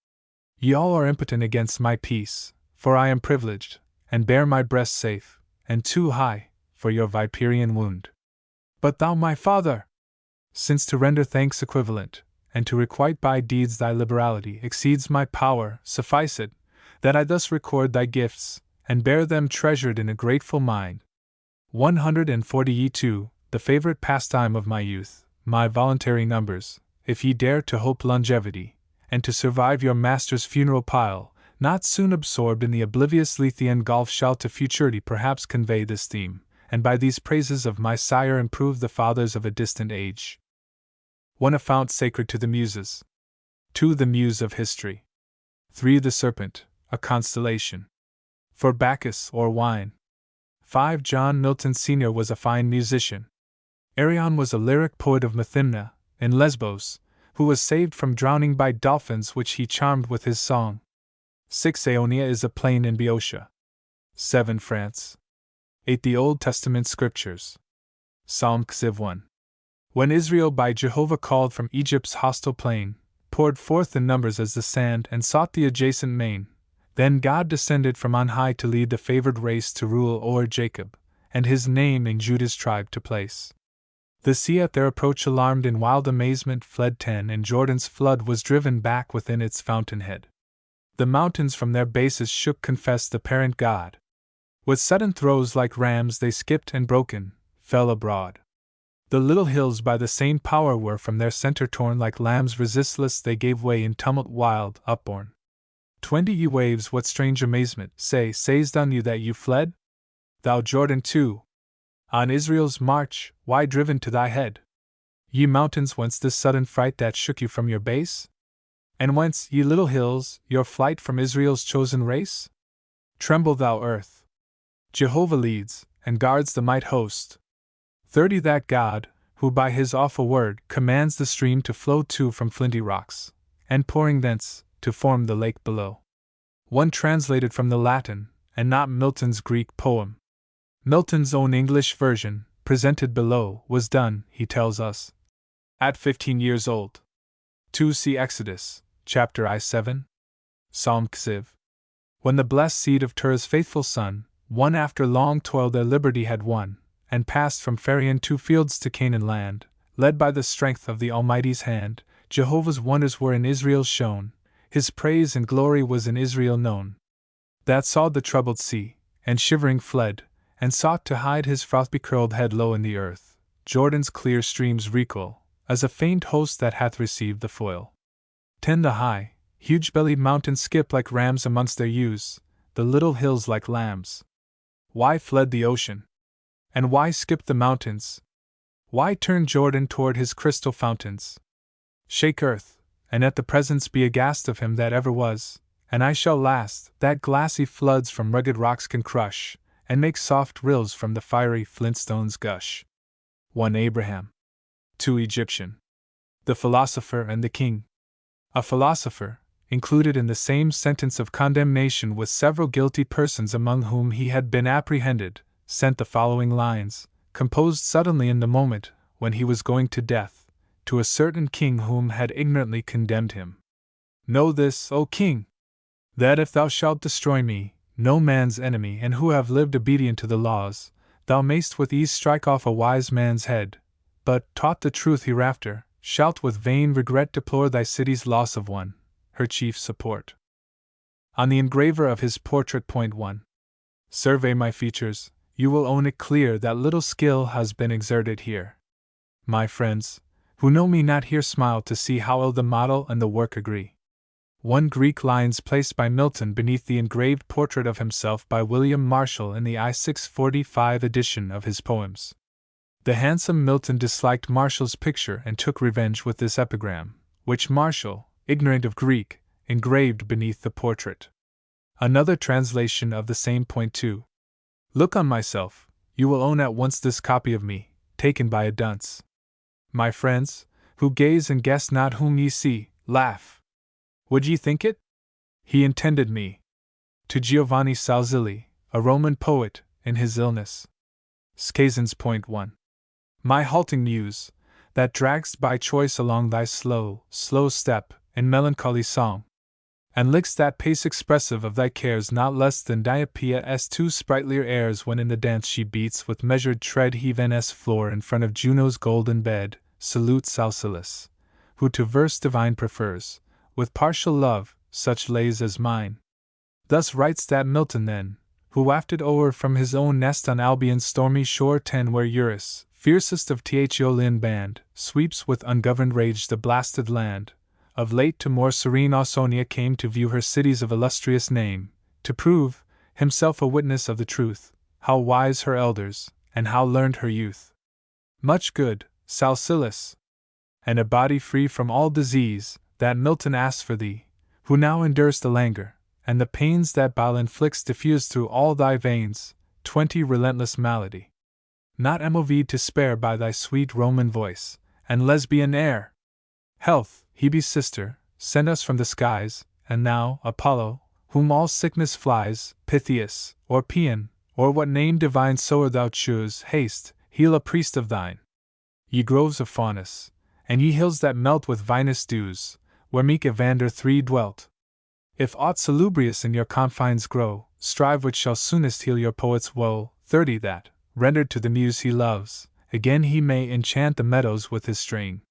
Ye all are impotent against my peace, for I am privileged, and bear my breast safe, and too high, for your viperian wound. But thou, my father! Since to render thanks equivalent, and to requite by deeds thy liberality exceeds my power, suffice it, that I thus record thy gifts, and bear them treasured in a grateful mind. 140 Ye too, the favorite pastime of my youth, my voluntary numbers, if ye dare to hope longevity, and to survive your master's funeral pile, not soon absorbed in the oblivious Lethean gulf, shall to futurity perhaps convey this theme, and by these praises of my sire improve the fathers of a distant age. 1. A fount sacred to the Muses. 2. The Muse of History. 3. The Serpent, a constellation. 4. Bacchus or wine. 5. John Milton Sr. was a fine musician. Arion was a lyric poet of Methymna, in Lesbos, who was saved from drowning by dolphins which he charmed with his song. 6. Aeonia is a plain in Boeotia. 7. France. 8. The Old Testament Scriptures. Psalm Xiv 1. When Israel by Jehovah called from Egypt's hostile plain, poured forth in numbers as the sand and sought the adjacent main, then God descended from on high to lead the favored race to rule o'er Jacob, and his name in Judah's tribe to place. The sea at their approach alarmed in wild amazement fled 10, and Jordan's flood was driven back within its fountainhead. The mountains from their bases shook, confessed the parent God. With sudden throes like rams they skipped and broken, fell abroad. The little hills by the same power were from their center torn, like lambs resistless they gave way in tumult wild, upborne. 20 Ye waves, what strange amazement, sayest on you that you fled? Thou Jordan too! On Israel's march, why driven to thy head? Ye mountains, whence this sudden fright that shook you from your base? And whence, ye little hills, your flight from Israel's chosen race? Tremble, thou earth! Jehovah leads, and guards the might host. 30 That God, who by his awful word commands the stream to flow to from flinty rocks, and pouring thence, to form the lake below. 1. Translated from the Latin, and not Milton's Greek poem. Milton's own English version, presented below, was done, he tells us, at 15 years old. 2. See Exodus, chapter I7. Psalm Xiv. When the blessed seed of Terah's faithful son, one after long toil their liberty had won, and passed from Pharaon 2 fields to Canaan land, led by the strength of the Almighty's hand, Jehovah's wonders were in Israel shown, his praise and glory was in Israel known. That saw the troubled sea, and shivering fled, and sought to hide his froth-becurled head low in the earth. Jordan's clear streams recoil, as a faint host that hath received the foil. 10 The high, huge-bellied mountains skip like rams amongst their ewes, the little hills like lambs. Why fled the ocean? And why skipped the mountains? Why turned Jordan toward his crystal fountains? Shake earth, and at the presence be aghast of him that ever was, and I shall last, that glassy floods from rugged rocks can crush, and make soft rills from the fiery flintstones gush. 1 Abraham. 2 Egyptian. The philosopher and the king. A philosopher, included in the same sentence of condemnation with several guilty persons among whom he had been apprehended, sent the following lines, composed suddenly in the moment when he was going to death, to a certain king whom had ignorantly condemned him. Know this, O king, that if thou shalt destroy me, no man's enemy, and who have lived obedient to the laws, thou mayst with ease strike off a wise man's head, but, taught the truth hereafter, shalt with vain regret deplore thy city's loss of one, her chief support. On the engraver of his portrait. 1. Survey my features, you will own it clear that little skill has been exerted here. My friends, who know me not here, smile to see how ill the model and the work agree. 1 Greek lines placed by Milton beneath the engraved portrait of himself by William Marshall in the I-645 edition of his poems. The handsome Milton disliked Marshall's picture and took revenge with this epigram, which Marshall, ignorant of Greek, engraved beneath the portrait. Another translation of the same point. 2. Look on myself, you will own at once this copy of me, taken by a dunce. My friends, who gaze and guess not whom ye see, laugh. Would ye think it? He intended me. To Giovanni Salzilli, a Roman poet, in his illness. Skazens. 1. My halting muse, that dragst by choice along thy slow step, in melancholy song, and licks that pace expressive of thy cares not less than Dioppia's 2 sprightlier airs when in the dance she beats with measured tread Heaven's floor in front of Juno's golden bed, salute Salcillus, who to verse divine prefers, with partial love, such lays as mine. Thus writes that Milton then, who wafted o'er from his own nest on Albion's stormy shore 10 where Eurus, fiercest of Th'Aeolian band, sweeps with ungoverned rage the blasted land. Of late to more serene Ausonia came to view her cities of illustrious name, to prove, himself a witness of the truth, how wise her elders, and how learned her youth. Much good, Salcillus! And a body free from all disease, that Milton asks for thee, who now endurest the languor, and the pains that bile inflicts diffused through all thy veins, 20 relentless malady. Not Mov to spare by thy sweet Roman voice, and Lesbian air! Health, Hebe's sister, sent us from the skies, and now, Apollo, whom all sickness flies, Pythias, or Paean, or what name divine soe'er thou choose, haste, heal a priest of thine. Ye groves of Faunus, and ye hills that melt with vinous dews, where meek Evander III dwelt. If aught salubrious in your confines grow, strive which shall soonest heal your poet's woe. 30 That, rendered to the muse he loves, again he may enchant the meadows with his strain.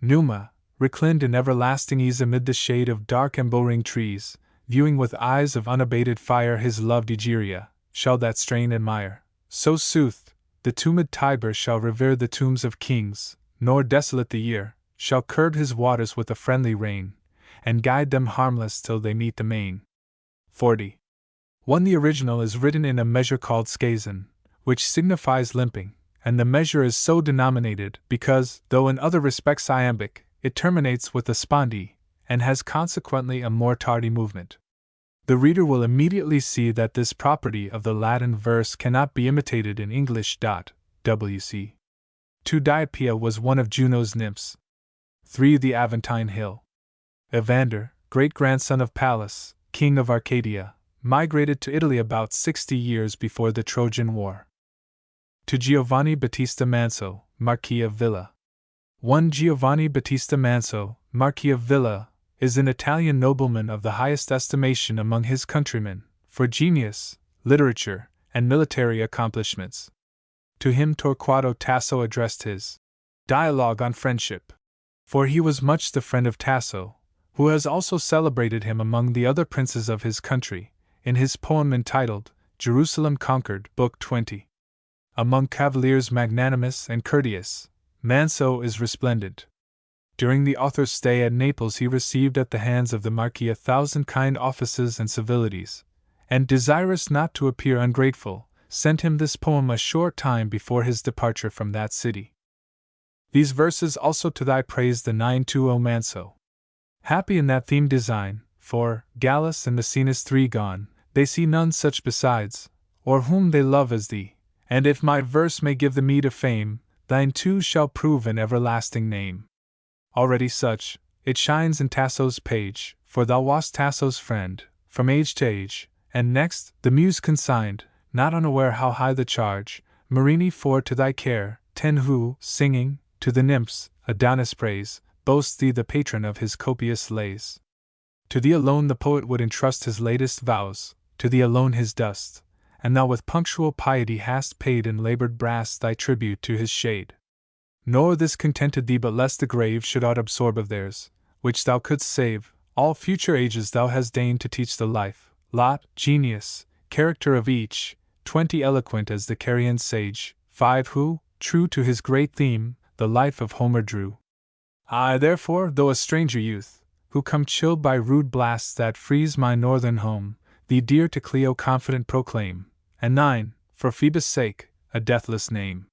Numa, reclined in everlasting ease amid the shade of dark embowering trees, viewing with eyes of unabated fire his loved Egeria, shall that strain admire. So soothed, the tumid Tiber shall revere the tombs of kings, nor desolate the year, shall curb his waters with a friendly rain, and guide them harmless till they meet the main. 40. 1 The original is written in a measure called skazon, which signifies limping, and the measure is so denominated because, though in other respects iambic, it terminates with a spondee, and has consequently a more tardy movement. The reader will immediately see that this property of the Latin verse cannot be imitated in English. WC. 2 Diopeia was one of Juno's nymphs. 3 The Aventine Hill. Evander, great-grandson of Pallas, king of Arcadia, migrated to Italy about 60 years before the Trojan War. To Giovanni Battista Manso, Marquis of Villa. 1 Giovanni Battista Manso, Marquis of Villa, is an Italian nobleman of the highest estimation among his countrymen, for genius, literature, and military accomplishments. To him Torquato Tasso addressed his Dialogue on Friendship. for he was much the friend of Tasso, who has also celebrated him among the other princes of his country, in his poem entitled Jerusalem Conquered, Book 20. Among cavaliers magnanimous and courteous, Manso is resplendent. During the author's stay at Naples he received at the hands of the Marquis 1,000 kind offices and civilities, and desirous not to appear ungrateful, sent him this poem a short time before his departure from that city. These verses also to thy praise the 9-2, O Manso. Happy in that theme design, for, Gallus and Maecenas 3 gone, they see none such besides, or whom they love as thee, and if my verse may give the meed of fame, thine too shall prove an everlasting name. Already such, it shines in Tasso's page, for thou wast Tasso's friend, from age to age, and next, the muse consigned, not unaware how high the charge, Marini for to thy care, 10 who, singing, to the nymphs, Adonis praise, boasts thee the patron of his copious lays. To thee alone the poet would entrust his latest vows, to thee alone his dust, and thou with punctual piety hast paid in labored brass thy tribute to his shade. Nor this contented thee but lest the grave should aught absorb of theirs, which thou couldst save, all future ages thou hast deigned to teach the life, lot, genius, character of each, 20 eloquent as the Carian sage, 5 who, true to his great theme, the life of Homer drew. I therefore, though a stranger youth, who come chilled by rude blasts that freeze my northern home, thee dear to Clio confident proclaim, and 9, for Phoebus' sake, a deathless name.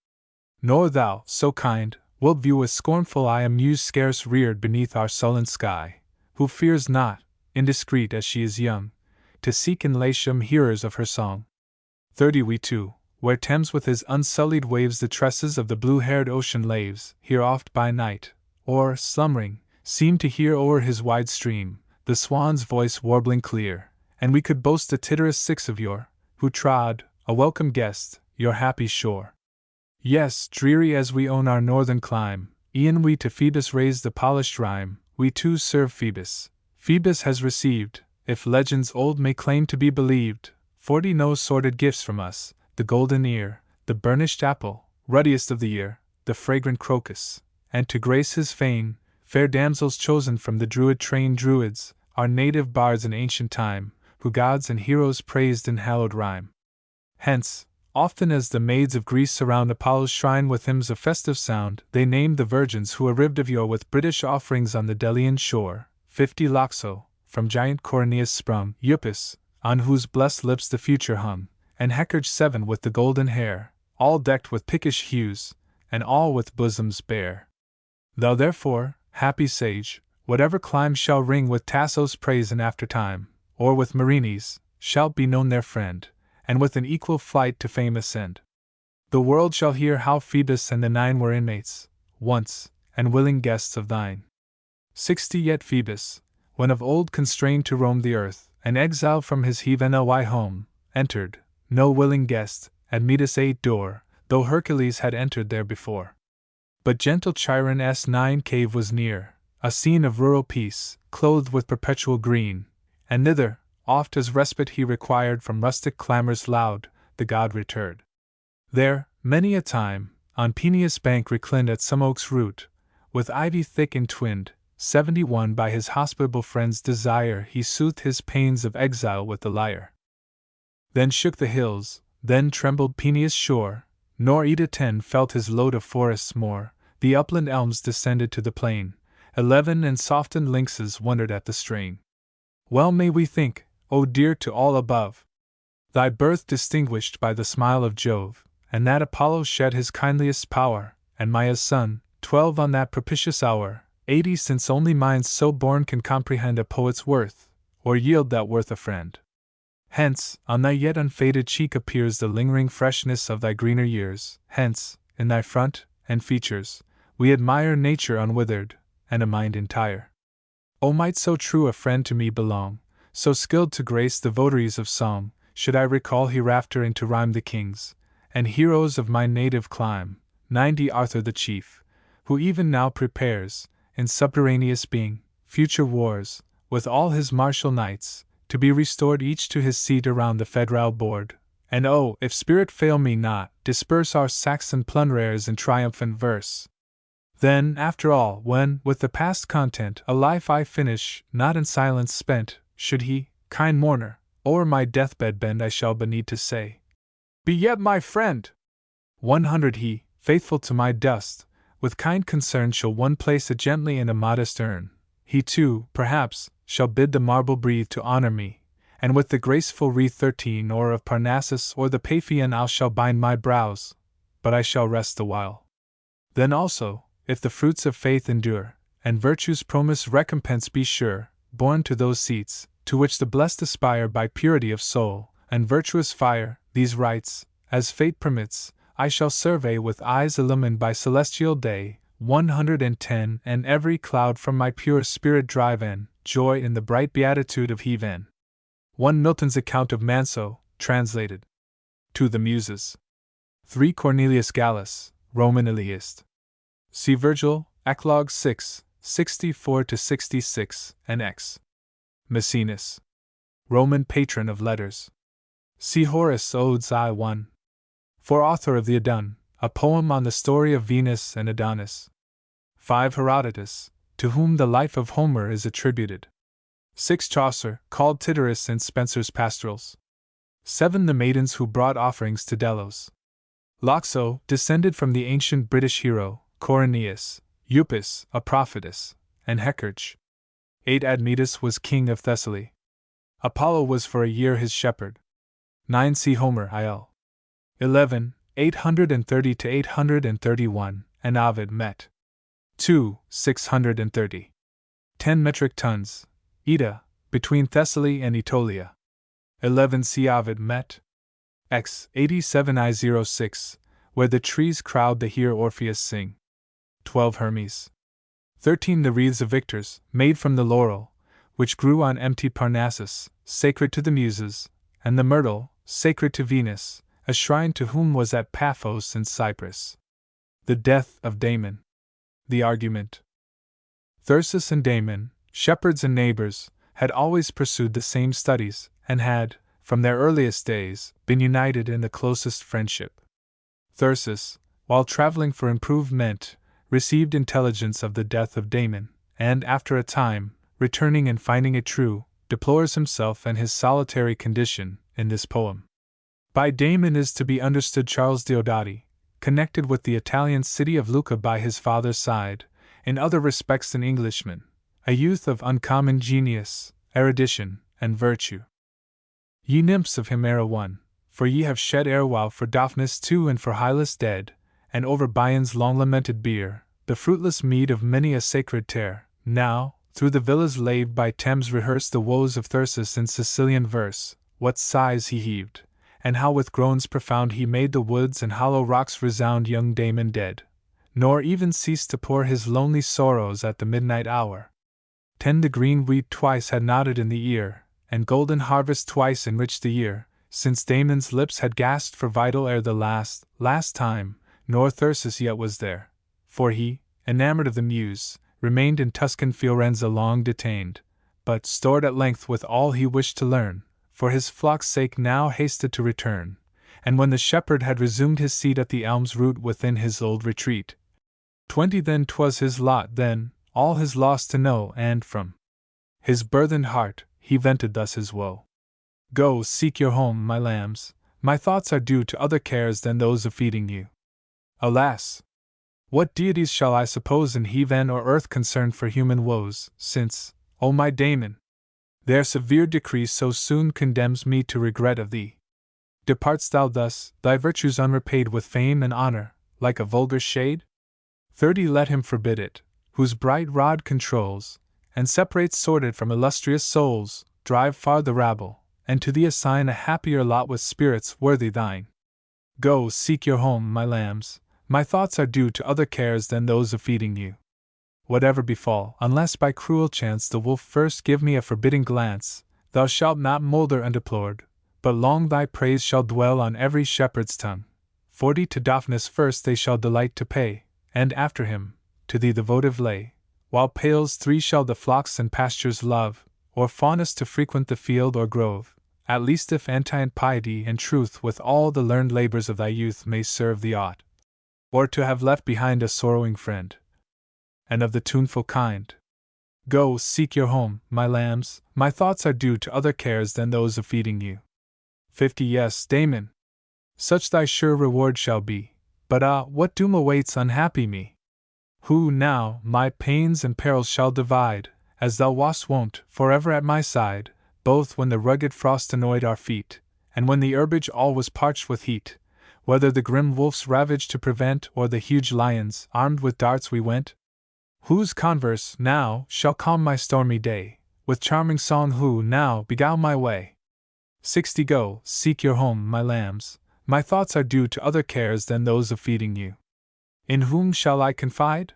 Nor thou, so kind, wilt view with scornful eye a muse scarce reared beneath our sullen sky, who fears not, indiscreet as she is young, to seek in Latium hearers of her song. 30 we too, where Thames with his unsullied waves the tresses of the blue-haired ocean laves, hear oft by night, or, slumbering, seem to hear o'er his wide stream, the swan's voice warbling clear, and we could boast the titterous 6 of yore, who trod, a welcome guest, your happy shore. Yes, dreary as we own our northern clime, e'en we to Phoebus raise the polished rhyme, we too serve Phoebus. Phoebus has received, if legends old may claim to be believed, 40 no sordid gifts from us, the golden ear, the burnished apple, ruddiest of the year, the fragrant crocus, and to grace his fane, fair damsels chosen from the Druid train Druids, our native bards in ancient time, who gods and heroes praised in hallowed rhyme. Hence, often as the maids of Greece surround Apollo's shrine with hymns of festive sound, they name the virgins who arrived of yore with British offerings on the Delian shore, 50 Loxo, from giant Coryneus sprung, Euppus, on whose blessed lips the future hung, and Hecate 7 with the golden hair, all decked with pickish hues, and all with bosoms bare. Thou therefore, happy sage, whatever clime shall ring with Tasso's praise in after time, or with Marini's, shalt be known their friend, and with an equal flight to fame ascend. The world shall hear how Phoebus and the 9 were inmates, once, and willing guests of thine. 60 Yet Phoebus, when of old constrained to roam the earth, an exile from his Hellenae home, entered, no willing guest, at Medas' 8 door, though Hercules had entered there before. But gentle Chiron's 9 cave was near, a scene of rural peace, clothed with perpetual green, and thither, oft as respite he required from rustic clamors loud, the god returned. There, many a time, on Peneus' bank reclined at some oak's root, with ivy thick entwined, 71 by his hospitable friend's desire he soothed his pains of exile with the lyre. Then shook the hills, then trembled Peneus' shore, nor Ida 10 felt his load of forests more, the upland elms descended to the plain, 11 and softened lynxes wondered at the strain. Well may we think, O dear to all above, thy birth distinguished by the smile of Jove, and that Apollo shed his kindliest power, and Maia's son, 12 on that propitious hour, 80 since only minds so born can comprehend a poet's worth, or yield that worth a friend. Hence, on thy yet unfaded cheek appears the lingering freshness of thy greener years, hence, in thy front and features, we admire nature unwithered, and a mind entire. O might so true a friend to me belong, so skilled to grace the votaries of song, should I recall hereafter into rhyme the kings and heroes of my native clime, 90 Arthur the chief, who even now prepares, in subterraneous being, future wars, with all his martial knights, to be restored each to his seat around the federal board, and oh, if spirit fail me not, disperse our Saxon plunderers in triumphant verse. Then, after all, when, with the past content, a life I finish, not in silence spent, should he, kind mourner, o'er my deathbed bend, I shall but need to say, "Be yet my friend!" 100 He, faithful to my dust, with kind concern shall one place it gently in a modest urn. He too, perhaps, shall bid the marble breathe to honor me, and with the graceful wreath 13 or of Parnassus or the Paphian I shall bind my brows, but I shall rest awhile. Then also, if the fruits of faith endure, and virtue's promised recompense be sure, borne to those seats, to which the blessed aspire by purity of soul, and virtuous fire, these rites, as fate permits, I shall survey with eyes illumined by celestial day. 110 And every cloud from my pure spirit drive in, joy in the bright beatitude of heaven. 1 Milton's account of Manso, translated. 2 The Muses. 3 Cornelius Gallus, Roman Iliist. See Virgil, Eclogue 6, 64-66, and X. Maecenas, Roman patron of letters. See Horace Odes I-1. For author of the Adon, a poem on the story of Venus and Adonis. 5 Herodotus, to whom the life of Homer is attributed. 6 Chaucer, called Tityrus in Spenser's Pastorals. 7 The maidens who brought offerings to Delos. Loxo, descended from the ancient British hero, Coroneus, Eupas, a prophetess, and Hecate. 8 Admetus was king of Thessaly. Apollo was for a year his shepherd. 9 See Homer Il. 11, 830-831, and Ovid met. 2, 630. 10 metric tons, Ida, between Thessaly and Aetolia. 11 See Ovid met. X. 87I06, where the trees crowd to hear Orpheus sing. 12 Hermes. 13 The wreaths of victors, made from the laurel, which grew on empty Parnassus, sacred to the Muses, and the myrtle, sacred to Venus, a shrine to whom was at Paphos in Cyprus. The death of Damon. The argument. Thyrsis and Damon, shepherds and neighbors, had always pursued the same studies, and had, from their earliest days, been united in the closest friendship. Thyrsis, while traveling for improvement, received intelligence of the death of Damon, and after a time, returning and finding it true, deplores himself and his solitary condition in this poem. By Damon is to be understood Charles Diodati, connected with the Italian city of Lucca by his father's side, in other respects an Englishman, a youth of uncommon genius, erudition, and virtue. Ye nymphs of Himera 1, for ye have shed erewhile for Daphnis 2 and for Hylas dead, and over Bion's long-lamented bier, the fruitless mead of many a sacred tare, now, through the villas laved by Thames rehearse the woes of Thyrsis in Sicilian verse, what sighs he heaved, and how with groans profound he made the woods and hollow rocks resound young Damon dead, nor even ceased to pour his lonely sorrows at the midnight hour. 10 The green wheat twice had nodded in the ear, and golden harvest twice enriched the year, since Damon's lips had gasped for vital air the last time, nor Thyrsis yet was there, for he, enamored of the muse, remained in Tuscan Fiorenza long detained, but, stored at length with all he wished to learn, for his flock's sake now hasted to return, and when the shepherd had resumed his seat at the elm's root within his old retreat. 20 Then 'twas his lot then, all his loss to know, and from his burthened heart, he vented thus his woe. Go, seek your home, my lambs, my thoughts are due to other cares than those of feeding you. Alas! What deities shall I suppose in heaven or earth concerned for human woes, since, O my Damon, their severe decree so soon condemns me to regret of thee? Depart'st thou thus, thy virtues unrepaid with fame and honor, like a vulgar shade? 30 Let him forbid it, whose bright rod controls, and separates sordid from illustrious souls, drive far the rabble, and to thee assign a happier lot with spirits worthy thine. Go, seek your home, my lambs, my thoughts are due to other cares than those of feeding you. Whatever befall, unless by cruel chance the wolf first give me a forbidding glance, thou shalt not moulder undeplored, but long thy praise shall dwell on every shepherd's tongue. 40 To Daphnis first they shall delight to pay, and after him, to thee the votive lay, while Pales 3 shall the flocks and pastures love, or Faunus to frequent the field or grove, at least if antient piety and truth with all the learned labors of thy youth may serve thee aught. Or to have left behind a sorrowing friend, and of the tuneful kind. Go, seek your home, my lambs, my thoughts are due to other cares than those of feeding you. 50 Yes, Damon. Such thy sure reward shall be, but what doom awaits unhappy me? Who now my pains and perils shall divide, as thou wast wont, forever at my side, both when the rugged frost annoyed our feet, and when the herbage all was parched with heat, whether the grim wolves ravaged to prevent, or the huge lions, armed with darts we went? Whose converse, now, shall calm my stormy day, with charming song who, now, beguile my way? 60 Go, seek your home, my lambs, my thoughts are due to other cares than those of feeding you. In whom shall I confide?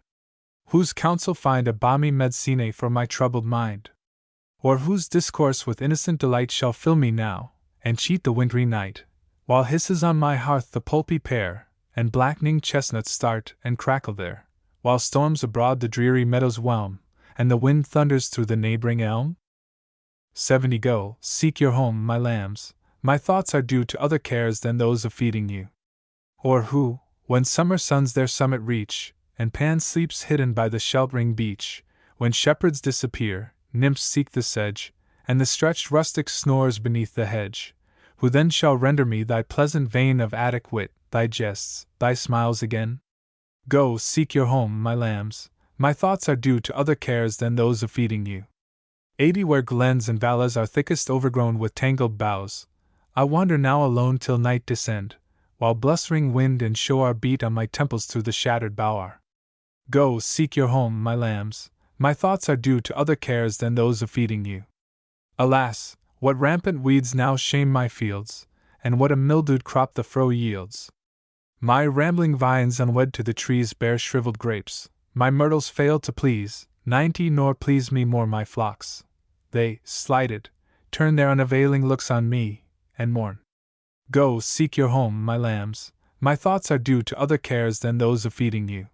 Whose counsel find a balmy medicine for my troubled mind? Or whose discourse with innocent delight shall fill me now, and cheat the wintry night, while hisses on my hearth the pulpy pear, and blackening chestnuts start and crackle there, while storms abroad the dreary meadows whelm, and the wind thunders through the neighboring elm? 70 Go, seek your home, my lambs, my thoughts are due to other cares than those of feeding you. Or who, when summer suns their summit reach, and Pan sleeps hidden by the sheltering beach, when shepherds disappear, nymphs seek the sedge, and the stretched rustic snores beneath the hedge, who then shall render me thy pleasant vein of Attic wit, thy jests, thy smiles again? Go, seek your home, my lambs, my thoughts are due to other cares than those of feeding you. 80 Where glens and valleys are thickest overgrown with tangled boughs, I wander now alone till night descend, while blustering wind and shore beat on my temples through the shattered bower. Go, seek your home, my lambs, my thoughts are due to other cares than those of feeding you. Alas, what rampant weeds now shame my fields, and what a mildewed crop the furrow yields! My rambling vines unwed to the trees bear shriveled grapes, my myrtles fail to please 90 nor please me more my flocks. They, slighted, turn their unavailing looks on me, and mourn. Go, seek your home, my lambs, my thoughts are due to other cares than those of feeding you.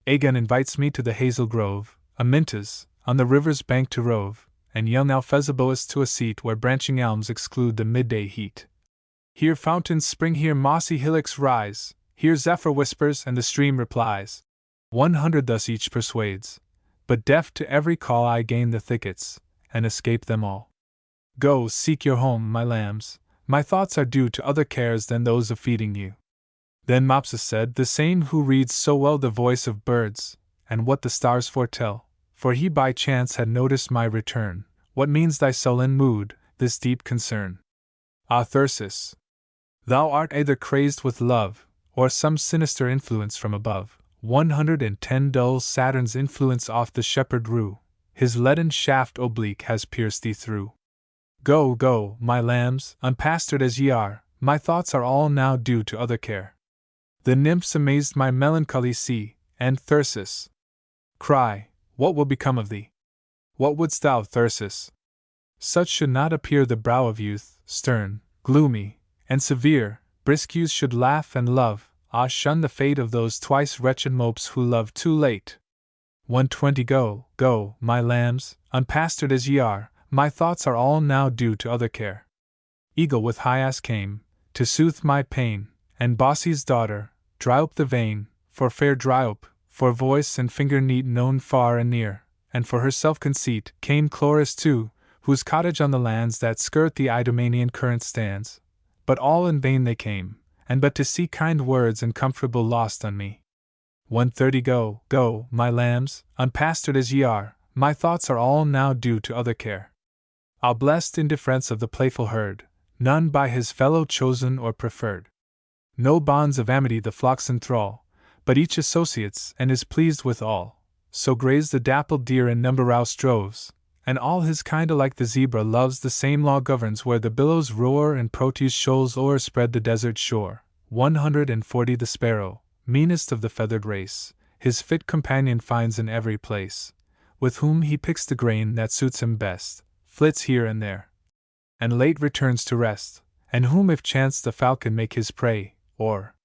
Aegon invites me to the hazel grove, Amintas, on the river's bank to rove, and young Alpheziboas to a seat where branching elms exclude the midday heat. Here fountains spring, here mossy hillocks rise, here zephyr whispers and the stream replies. 100 Thus each persuades, but deaf to every call I gain the thickets, and escape them all. Go, seek your home, my lambs, my thoughts are due to other cares than those of feeding you. Then Mopsus said, the same who reads so well the voice of birds, and what the stars foretell, for he by chance had noticed my return, what means thy sullen mood, this deep concern? Ah, Thyrsis! Thou art either crazed with love, or some sinister influence from above. 110 Dull Saturn's influence off the shepherd rue, his leaden shaft oblique has pierced thee through. Go, go, my lambs, unpastured as ye are, my thoughts are all now due to other care. The nymphs amazed my melancholy see, and Thyrsis cry, what will become of thee? What wouldst thou, Thyrsis? Such should not appear the brow of youth, stern, gloomy, and severe. Brisk youths should laugh and love. Ah, shun the fate of those twice wretched mopes who love too late. 120 Go, go, my lambs, unpastured as ye are, my thoughts are all now due to other care. Eagle with Hyas came, to soothe my pain, and Baucis' daughter, Dryope the vain, for fair Dryope, for voice and finger neat known far and near, and for her self-conceit, came Chloris too, whose cottage on the lands that skirt the Idomenian current stands. But all in vain they came, and but to see kind words and comfortable lost on me. 130 Go, go, my lambs, unpastured as ye are, my thoughts are all now due to other care. I'll blessed indifference of the playful herd, none by his fellow chosen or preferred. No bonds of amity the flocks enthrall, but each associates and is pleased with all. So graze the dappled deer in number-roused droves, and all his kind alike the zebra loves. The same law governs where the billows roar and Proteus shoals o'erspread the desert shore. 140 The sparrow, meanest of the feathered race, his fit companion finds in every place, with whom he picks the grain that suits him best, flits here and there, and late returns to rest, and whom if chance the falcon make his prey, or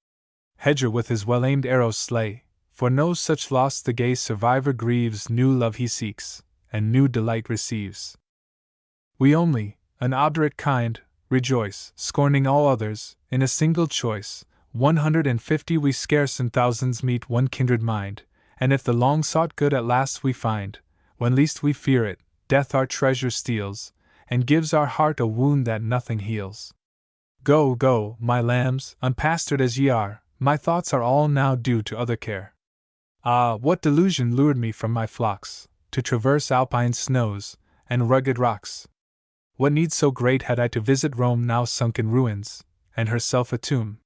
hedger with his well-aimed arrows slay, for no such loss the gay survivor grieves. New love he seeks, and new delight receives. We only, an obdurate kind, rejoice, scorning all others, in a single choice. 150 We scarce in thousands meet one kindred mind, And if the long-sought good at last we find, when least we fear it, death our treasure steals, and gives our heart a wound that nothing heals. Go, go, my lambs, unpastured as ye are, my thoughts are all now due to other care. Ah, what delusion lured me from my flocks, to traverse alpine snows, and rugged rocks? What need so great had I to visit Rome now sunk in ruins, and herself a tomb?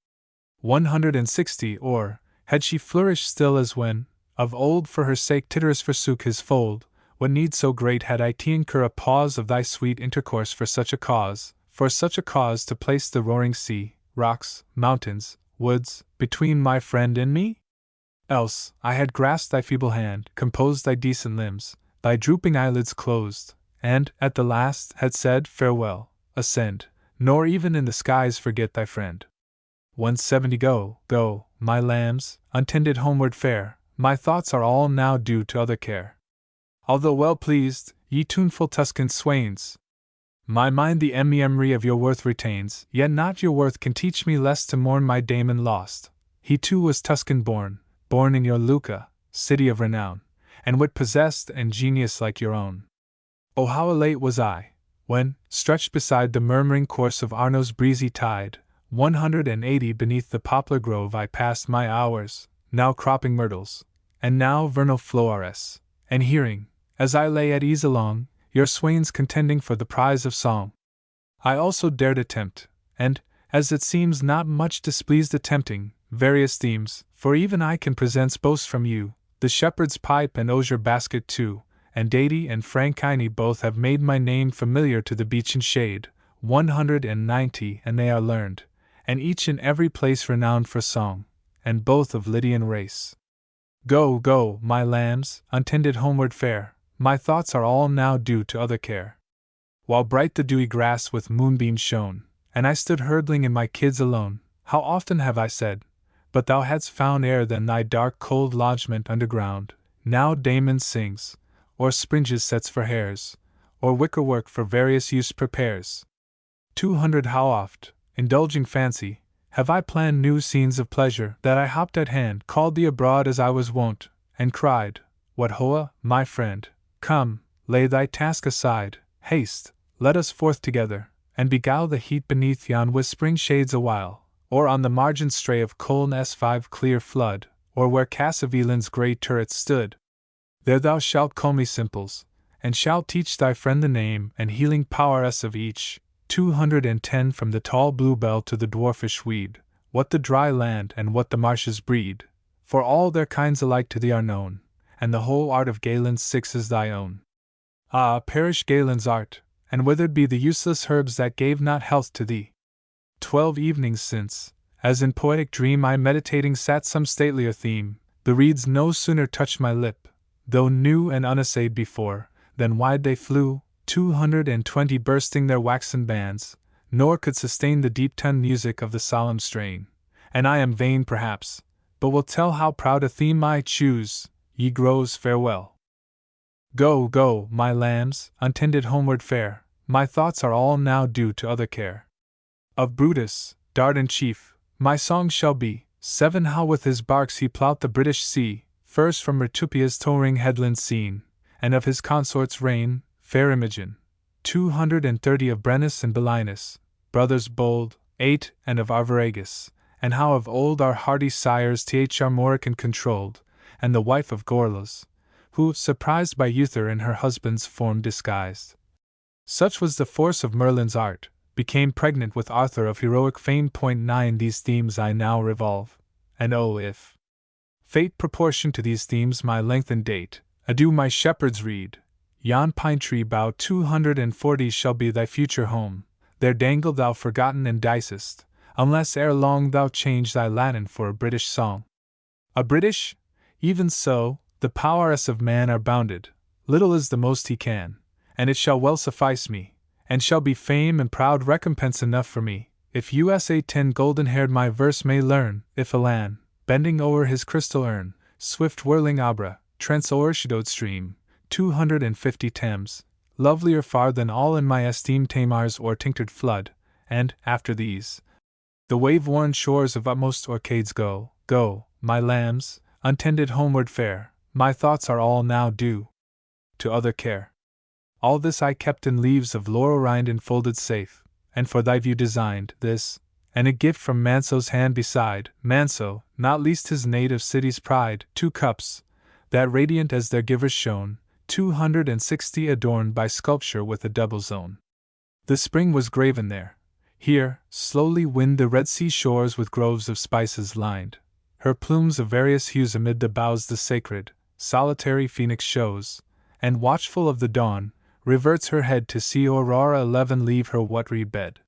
160 or, had she flourished still as when, of old for her sake Tityrus forsook his fold, what need so great had I to incur a pause of thy sweet intercourse for such a cause to place the roaring sea, rocks, mountains, woods, between my friend and me? Else, I had grasped thy feeble hand, composed thy decent limbs, thy drooping eyelids closed, and, at the last, had said, farewell, ascend, nor even in the skies forget thy friend. 170 Go, go, my lambs, untended homeward fare, my thoughts are all now due to other care. Although well pleased, ye tuneful Tuscan swains, my mind the memory of your worth retains, yet not your worth can teach me less to mourn my Damon lost. He too was Tuscan born in your Lucca, city of renown, and wit possessed and genius like your own. Oh, how elate was I, when, stretched beside the murmuring course of Arno's breezy tide, 180 beneath the poplar grove I passed my hours, now cropping myrtles, and now vernal flowers, and hearing, as I lay at ease along, your swains contending for the prize of song. I also dared attempt, and, as it seems not much displeased attempting, various themes, for even I can present boasts from you, the shepherd's pipe and osier basket too, and Deity and Frankini both have made my name familiar to the beechen shade, 190 and they are learned, and each in every place renowned for song, and both of Lydian race. Go, go, my lambs, untended homeward fare, my thoughts are all now due to other care. While bright the dewy grass with moonbeams shone, and I stood hurdling in my kids alone, how often have I said, but thou hadst found ere then thy dark cold lodgment underground, now Damon sings, or springes sets for hares, or wickerwork for various use prepares. 200 How oft, indulging fancy, have I planned new scenes of pleasure, that I hopped at hand, called thee abroad as I was wont, and cried, what hoa, my friend, come, lay thy task aside, haste, let us forth together, and beguile the heat beneath yon whispering shades awhile, or on the margin stray of Colne S5 clear flood, or where Cassavelin's grey turrets stood. There thou shalt call me simples, and shalt teach thy friend the name and healing powers of each, 210 from the tall bluebell to the dwarfish weed, what the dry land and what the marshes breed, for all their kinds alike to thee are known, and the whole art of Galen's 6 is thy own. Ah, perish Galen's art, and withered be the useless herbs that gave not health to thee. 12 evenings since, as in poetic dream I meditating sat some statelier theme, the reeds no sooner touched my lip, though new and unassayed before, than wide they flew, 220 bursting their waxen bands, nor could sustain the deep-toned music of the solemn strain. And I am vain perhaps, but will tell how proud a theme I choose, ye groves farewell. Go, go, my lambs, untended homeward fare, my thoughts are all now due to other care. Of Brutus, Dardan chief, my song shall be, 7 How with his barks he ploughed the British sea, first from Rutupia's towering headland seen, and of his consort's reign, fair Imogen. 230 of Brennus and Belinus, brothers bold, 8, and of Arviragus, and how of old our hardy sires Armorican controlled, and the wife of Gorlas, who, surprised by Uther in her husband's form disguised. Such was the force of Merlin's art, became pregnant with Arthur of heroic fame. 9 These themes I now revolve, and oh, if fate proportion to these themes my length and date, adieu my shepherds reed, yon pine tree bough 240 shall be thy future home, there dangle thou forgotten and dicest, unless ere long thou change thy Latin for a British song. A British? Even so, the powers of man are bounded, little is the most he can, and it shall well suffice me, and shall be fame and proud recompense enough for me, if USA 10 golden-haired my verse may learn, if Elan, bending o'er his crystal urn, swift whirling Abra, Trent's o'ershadowed stream, 250 Thames, lovelier far than all in my esteem Tamar's or tinctured flood, and, after these, the wave-worn shores of utmost orcades go, go, my lambs, untended homeward fare, my thoughts are all now due to other care. All this I kept in leaves of laurel rind enfolded safe, and for thy view designed this, and a gift from Manso's hand beside, Manso, not least his native city's pride, 2 cups, that radiant as their givers shone, 260 adorned by sculpture with a double zone. The spring was graven there. Here, slowly wind the Red Sea shores with groves of spices lined. Her plumes of various hues amid the boughs the sacred, solitary phoenix shows, and watchful of the dawn, reverts her head to see Aurora 11 leave her watery bed.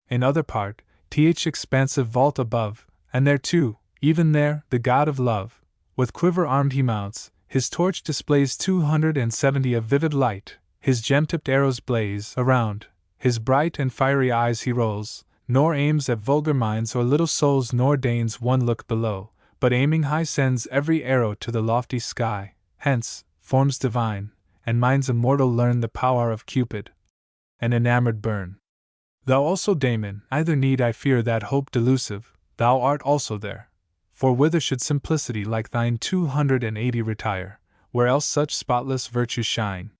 In other part, expansive vault above, and there too, even there, the god of love, with quiver armed he mounts, his torch displays 270 of vivid light, his gem-tipped arrows blaze around, his bright and fiery eyes he rolls, nor aims at vulgar minds or little souls nor deigns one look below, but aiming high sends every arrow to the lofty sky, hence, forms divine, and minds immortal learn the power of Cupid, and enamored burn. Thou also, Damon, neither need I fear that hope delusive, thou art also there. For whither should simplicity like thine 280 retire, where else such spotless virtues shine?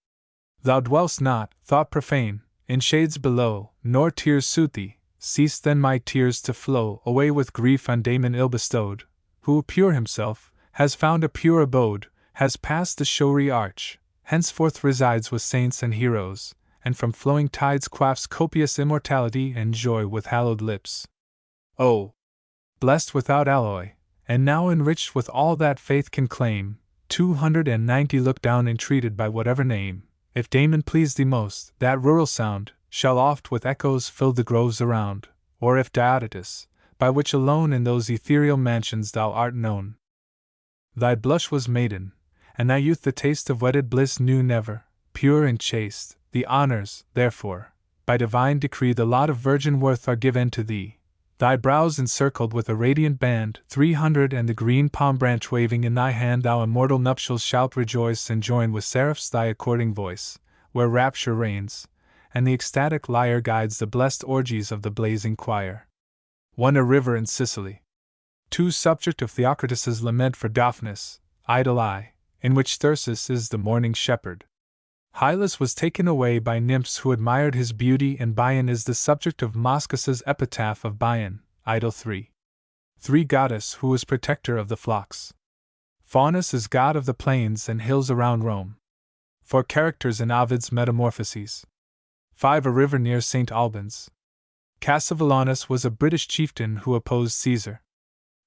Thou dwell'st not, thought profane, in shades below, nor tears suit thee, cease then my tears to flow away with grief on Damon ill bestowed, who, pure himself, has found a pure abode, has passed the showy arch, henceforth resides with saints and heroes, and from flowing tides quaffs copious immortality and joy with hallowed lips. Oh! Blessed without alloy, and now enriched with all that faith can claim, 290 look down entreated by whatever name, if Damon please thee most, that rural sound shall oft with echoes fill the groves around, or if Diodotus, by which alone in those ethereal mansions thou art known. Thy blush was maiden, and thy youth the taste of wedded bliss knew never, pure and chaste, the honors, therefore, by divine decree the lot of virgin worth are given to thee. Thy brows encircled with a radiant band, 300 and the green palm branch waving in thy hand thou immortal nuptials shalt rejoice and join with seraphs thy according voice, where rapture reigns, and the ecstatic lyre guides the blessed orgies of the blazing choir. 1 A river in Sicily. 2 Subject of Theocritus's lament for Daphnis, idle eye, in which Thyrsis is the mourning shepherd. Hylas was taken away by nymphs who admired his beauty, and Bion is the subject of Moschus's epitaph of Bion, Idyll 3. 3 Goddess who was protector of the flocks. Faunus is god of the plains and hills around Rome. 4 Characters in Ovid's Metamorphoses. 5 A river near St. Albans. Cassivellaunus was a British chieftain who opposed Caesar.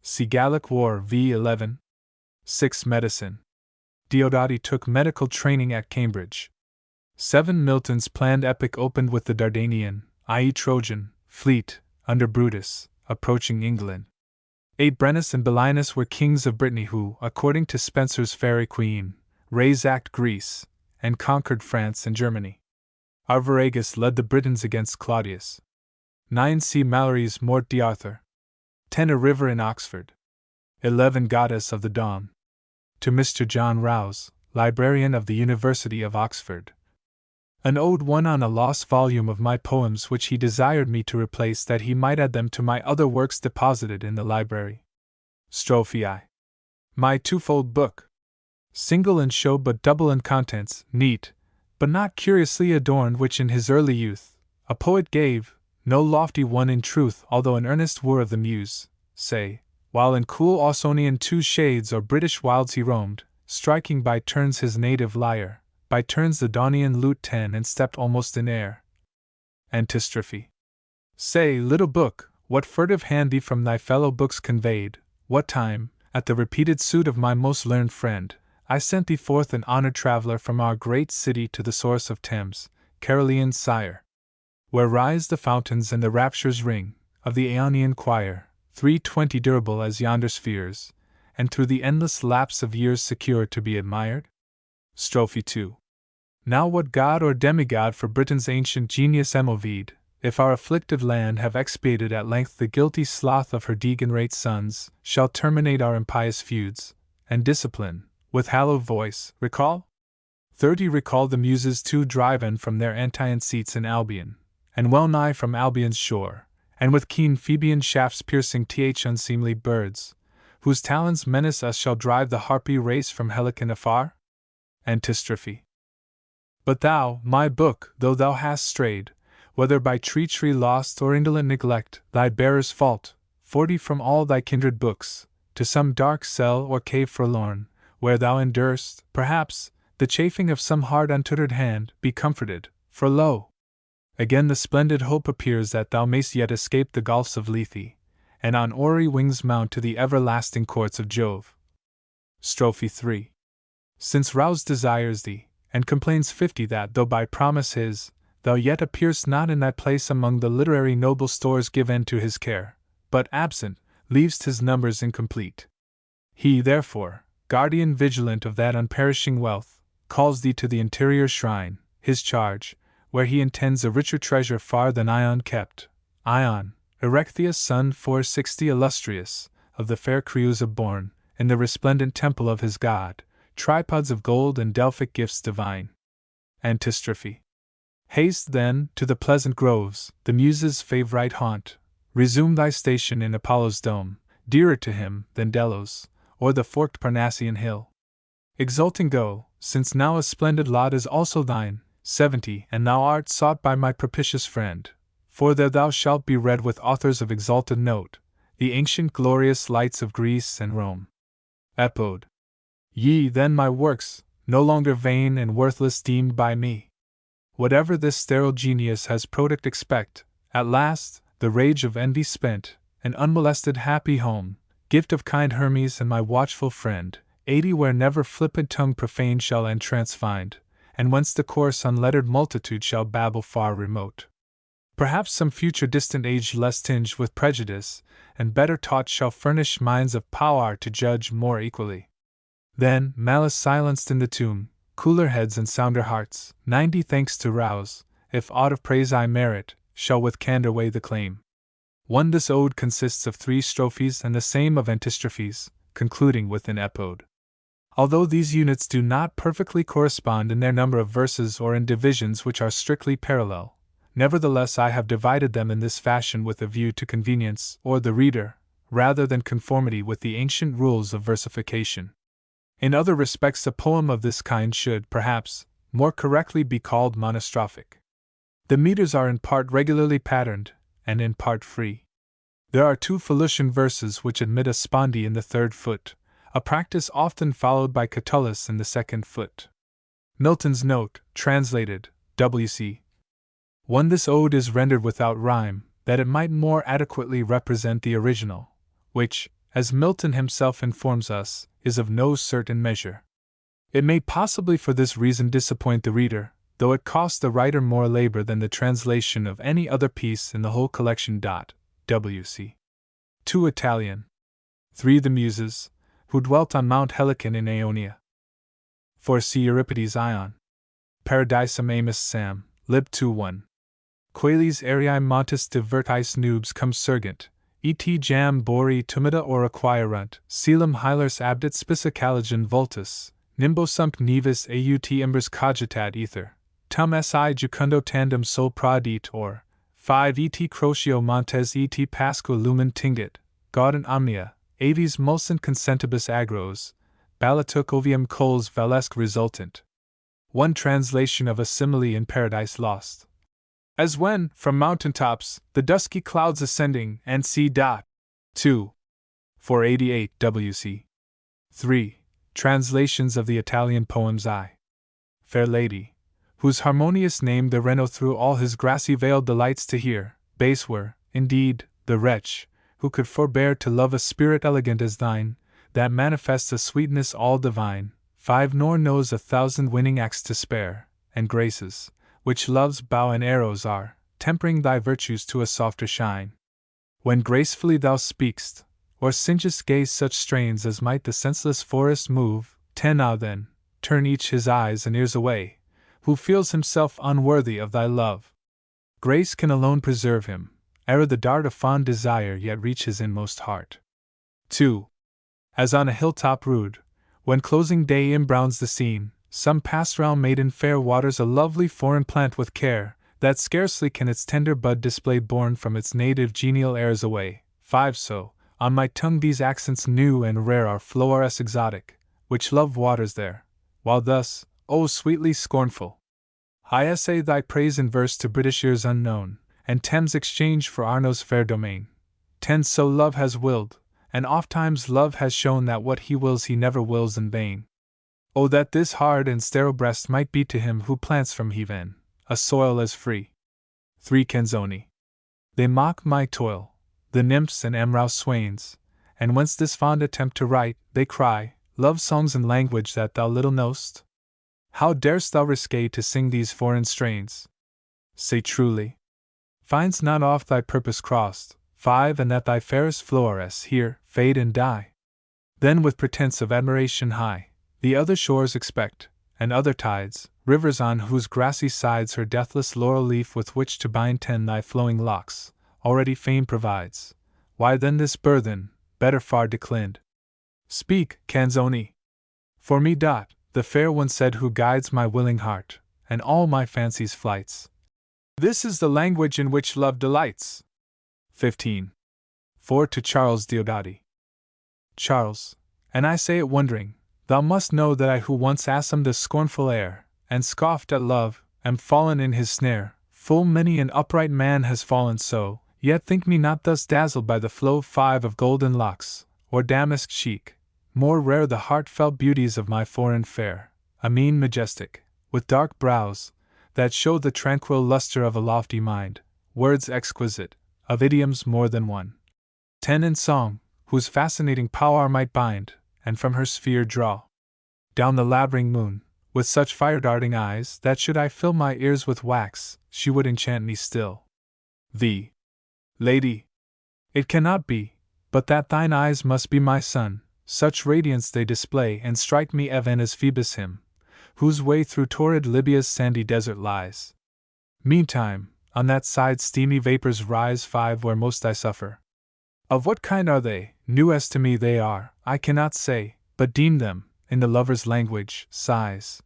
See Gallic War v. 11. 6 Medicine. Diodati took medical training at Cambridge. 7 Milton's planned epic opened with the Dardanian, i.e. Trojan, fleet, under Brutus, approaching England. 8 Brennus and Belinus were kings of Brittany who, according to Spenser's Faerie Queene, razed Greece, and conquered France and Germany. Arviragus led the Britons against Claudius. 9 C. Mallory's Morte d'Arthur. 10 A river in Oxford. 11 Goddess of the Dawn. To Mr. John Rouse, librarian of the University of Oxford. An ode won on a lost volume of my poems which he desired me to replace that he might add them to my other works deposited in the library. Strophe I. My twofold book. Single in show but double in contents, neat, but not curiously adorned, which in his early youth a poet gave, no lofty one in truth, although an earnest wooer of the muse, say, while in cool Ausonian 2 shades or British wilds he roamed, striking by turns his native lyre, by turns the Daunian lute 10 and stepped almost in air. Antistrophe. Say, little book, what furtive hand thee from thy fellow books conveyed, what time, at the repeated suit of my most learned friend, I sent thee forth an honored traveller from our great city to the source of Thames, Carolean sire, where rise the fountains and the raptures ring, of the Aeonian choir, 320 durable as yonder spheres, and through the endless lapse of years secure to be admired? Strophe 2. Now what god or demigod for Britain's ancient genius Emovede, if our afflicted land have expiated at length the guilty sloth of her degenerate sons, shall terminate our impious feuds, and discipline, with hallowed voice, recall? 30 Recall the Muses too driven from their Anteian seats in Albion, and well nigh from Albion's shore, and with keen Phoebean shafts piercing unseemly birds, whose talons menace us shall drive the harpy race from Helicon afar? Antistrophe. But thou, my book, though thou hast strayed, whether by treachery lost or indolent neglect, thy bearer's fault, 40 from all thy kindred books, to some dark cell or cave forlorn, where thou endurest, perhaps, the chafing of some hard untutored hand, be comforted, for lo! Again the splendid hope appears that thou mayst yet escape the gulfs of Lethe, and on hoary wings mount to the everlasting courts of Jove. Strophe 3. Since roused desires thee, and complains 50 that though by promise his, thou yet appear'st not in thy place among the literary noble stores given to his care, but absent, leav'st his numbers incomplete. He, therefore, guardian vigilant of that unperishing wealth, calls thee to the interior shrine, his charge, where he intends a richer treasure far than Ion kept. Ion, Erechtheus' son 460 illustrious, of the fair Creusa born, in the resplendent temple of his god, tripods of gold and Delphic gifts divine. Antistrophe. Haste, then, to the pleasant groves, the Muses' favourite haunt, resume thy station in Apollo's dome, dearer to him than Delos, or the forked Parnassian hill. Exulting go, since now a splendid lot is also thine, 70, and thou art sought by my propitious friend, for there thou shalt be read with authors of exalted note, the ancient glorious lights of Greece and Rome. Epode. Ye, then, my works, no longer vain and worthless deemed by me. Whatever this sterile genius has product expect, at last, the rage of envy spent, an unmolested happy home, gift of kind Hermes and my watchful friend, 80 where never flippant tongue profane shall entrance find, and whence the coarse unlettered multitude shall babble far remote. Perhaps some future distant age less tinged with prejudice, and better taught shall furnish minds of power to judge more equally. Then, malice silenced in the tomb, cooler heads and sounder hearts, 90 thanks to rouse, if aught of praise I merit, shall with candour weigh the claim. 1. This ode consists of 3 strophes and the same of antistrophes, concluding with an epode. Although these units do not perfectly correspond in their number of verses or in divisions which are strictly parallel, nevertheless I have divided them in this fashion with a view to convenience or the reader, rather than conformity with the ancient rules of versification. In other respects a poem of this kind should, perhaps, more correctly be called monostrophic. The meters are in part regularly patterned, and in part free. There are 2 Philutian verses which admit a spondee in the 3rd foot, a practice often followed by Catullus in the 2nd foot. Milton's note, translated, W.C. 1. This ode is rendered without rhyme, that it might more adequately represent the original, which, as Milton himself informs us, is of no certain measure. It may possibly for this reason disappoint the reader, though it costs the writer more labor than the translation of any other piece in the whole collection. W.C. 2. Italian. 3. The Muses, who dwelt on Mount Helicon in Aeonia. 4. See Euripides Ion. Paradisum Amos Sam, Lib 2-1. Qualis aerei montis divertis nubes cum surgent, et jam bori tumida ora quaerunt, coelum hilers abdit spica caligen vultus, nimbosump nivis aut imbers cogitat ether, tum si jucundo tandem sol prodit or, 5 et crotio montes et pasqua lumen tingit, gaudent omnia, aves mulsent consentibus agros, balatuc ovium cols valesque resultant. 1. Translation of a simile in Paradise Lost. As when, from mountain tops, the dusky clouds ascending, and see. 2. 488 W.C. 3. Translations of the Italian poems I. Fair Lady, whose harmonious name the Reno through all his grassy vale delights to hear, base were, indeed, the wretch, who could forbear to love a spirit elegant as thine, that manifests a sweetness all divine, 5. Nor knows 1,000 winning acts to spare, and graces, which love's bow and arrows are, tempering thy virtues to a softer shine. When gracefully thou speak'st, or singest gay such strains as might the senseless forest move, 10. Now then, turn each his eyes and ears away, who feels himself unworthy of thy love. Grace can alone preserve him, ere the dart of fond desire yet reach his inmost heart. 2. As on a hilltop rude, when closing day embrowns the scene, some pastoral maiden fair waters a lovely foreign plant with care, that scarcely can its tender bud display borne from its native genial airs away. 5. So, On my tongue these accents new and rare are flowers exotic, which love waters there, while thus, oh sweetly scornful, I essay thy praise in verse to British ears unknown, and Thames exchange for Arno's fair domain. 'Tis so love has willed, and ofttimes love has shown that what he wills he never wills in vain. Oh, that this hard and sterile breast might be to him who plants from heaven a soil as free. 3 Canzoni. They mock my toil, the nymphs and amorous swains, and whence this fond attempt to write, they cry, love songs in language that thou little know'st? How darest thou risque to sing these foreign strains? Say truly, finds not oft thy purpose crossed, 5 and that thy fairest flowers here fade and die? Then with pretense of admiration high, the other shores expect, and other tides, rivers on whose grassy sides her deathless laurel leaf with which to bind 10 thy flowing locks, already fame provides. Why then this burthen, better far declined? Speak, Canzoni! For me, the fair one said who guides my willing heart, and all my fancy's flights. This is the language in which love delights. 15. 4 to Charles Diodati. Charles, and I say it wondering, thou must know that I who once assumed a scornful air, and scoffed at love, am fallen in his snare. Full many an upright man has fallen so, yet think me not thus dazzled by the flow 5 of golden locks, or damask cheek. More rare the heartfelt beauties of my foreign fair, a mien majestic, with dark brows, that show the tranquil luster of a lofty mind, words exquisite, of idioms more than one. 10 in song, whose fascinating power might bind, and from her sphere draw down the labyrinth moon, with such fire-darting eyes that should I fill my ears with wax, she would enchant me still. The Lady, it cannot be, but that thine eyes must be my sun, such radiance they display and strike me even as Phoebus him, whose way through torrid Libya's sandy desert lies. Meantime, on that side steamy vapors rise 5 where most I suffer. Of what kind are they? New as to me they are, I cannot say, but deem them, in the lover's language, sighs.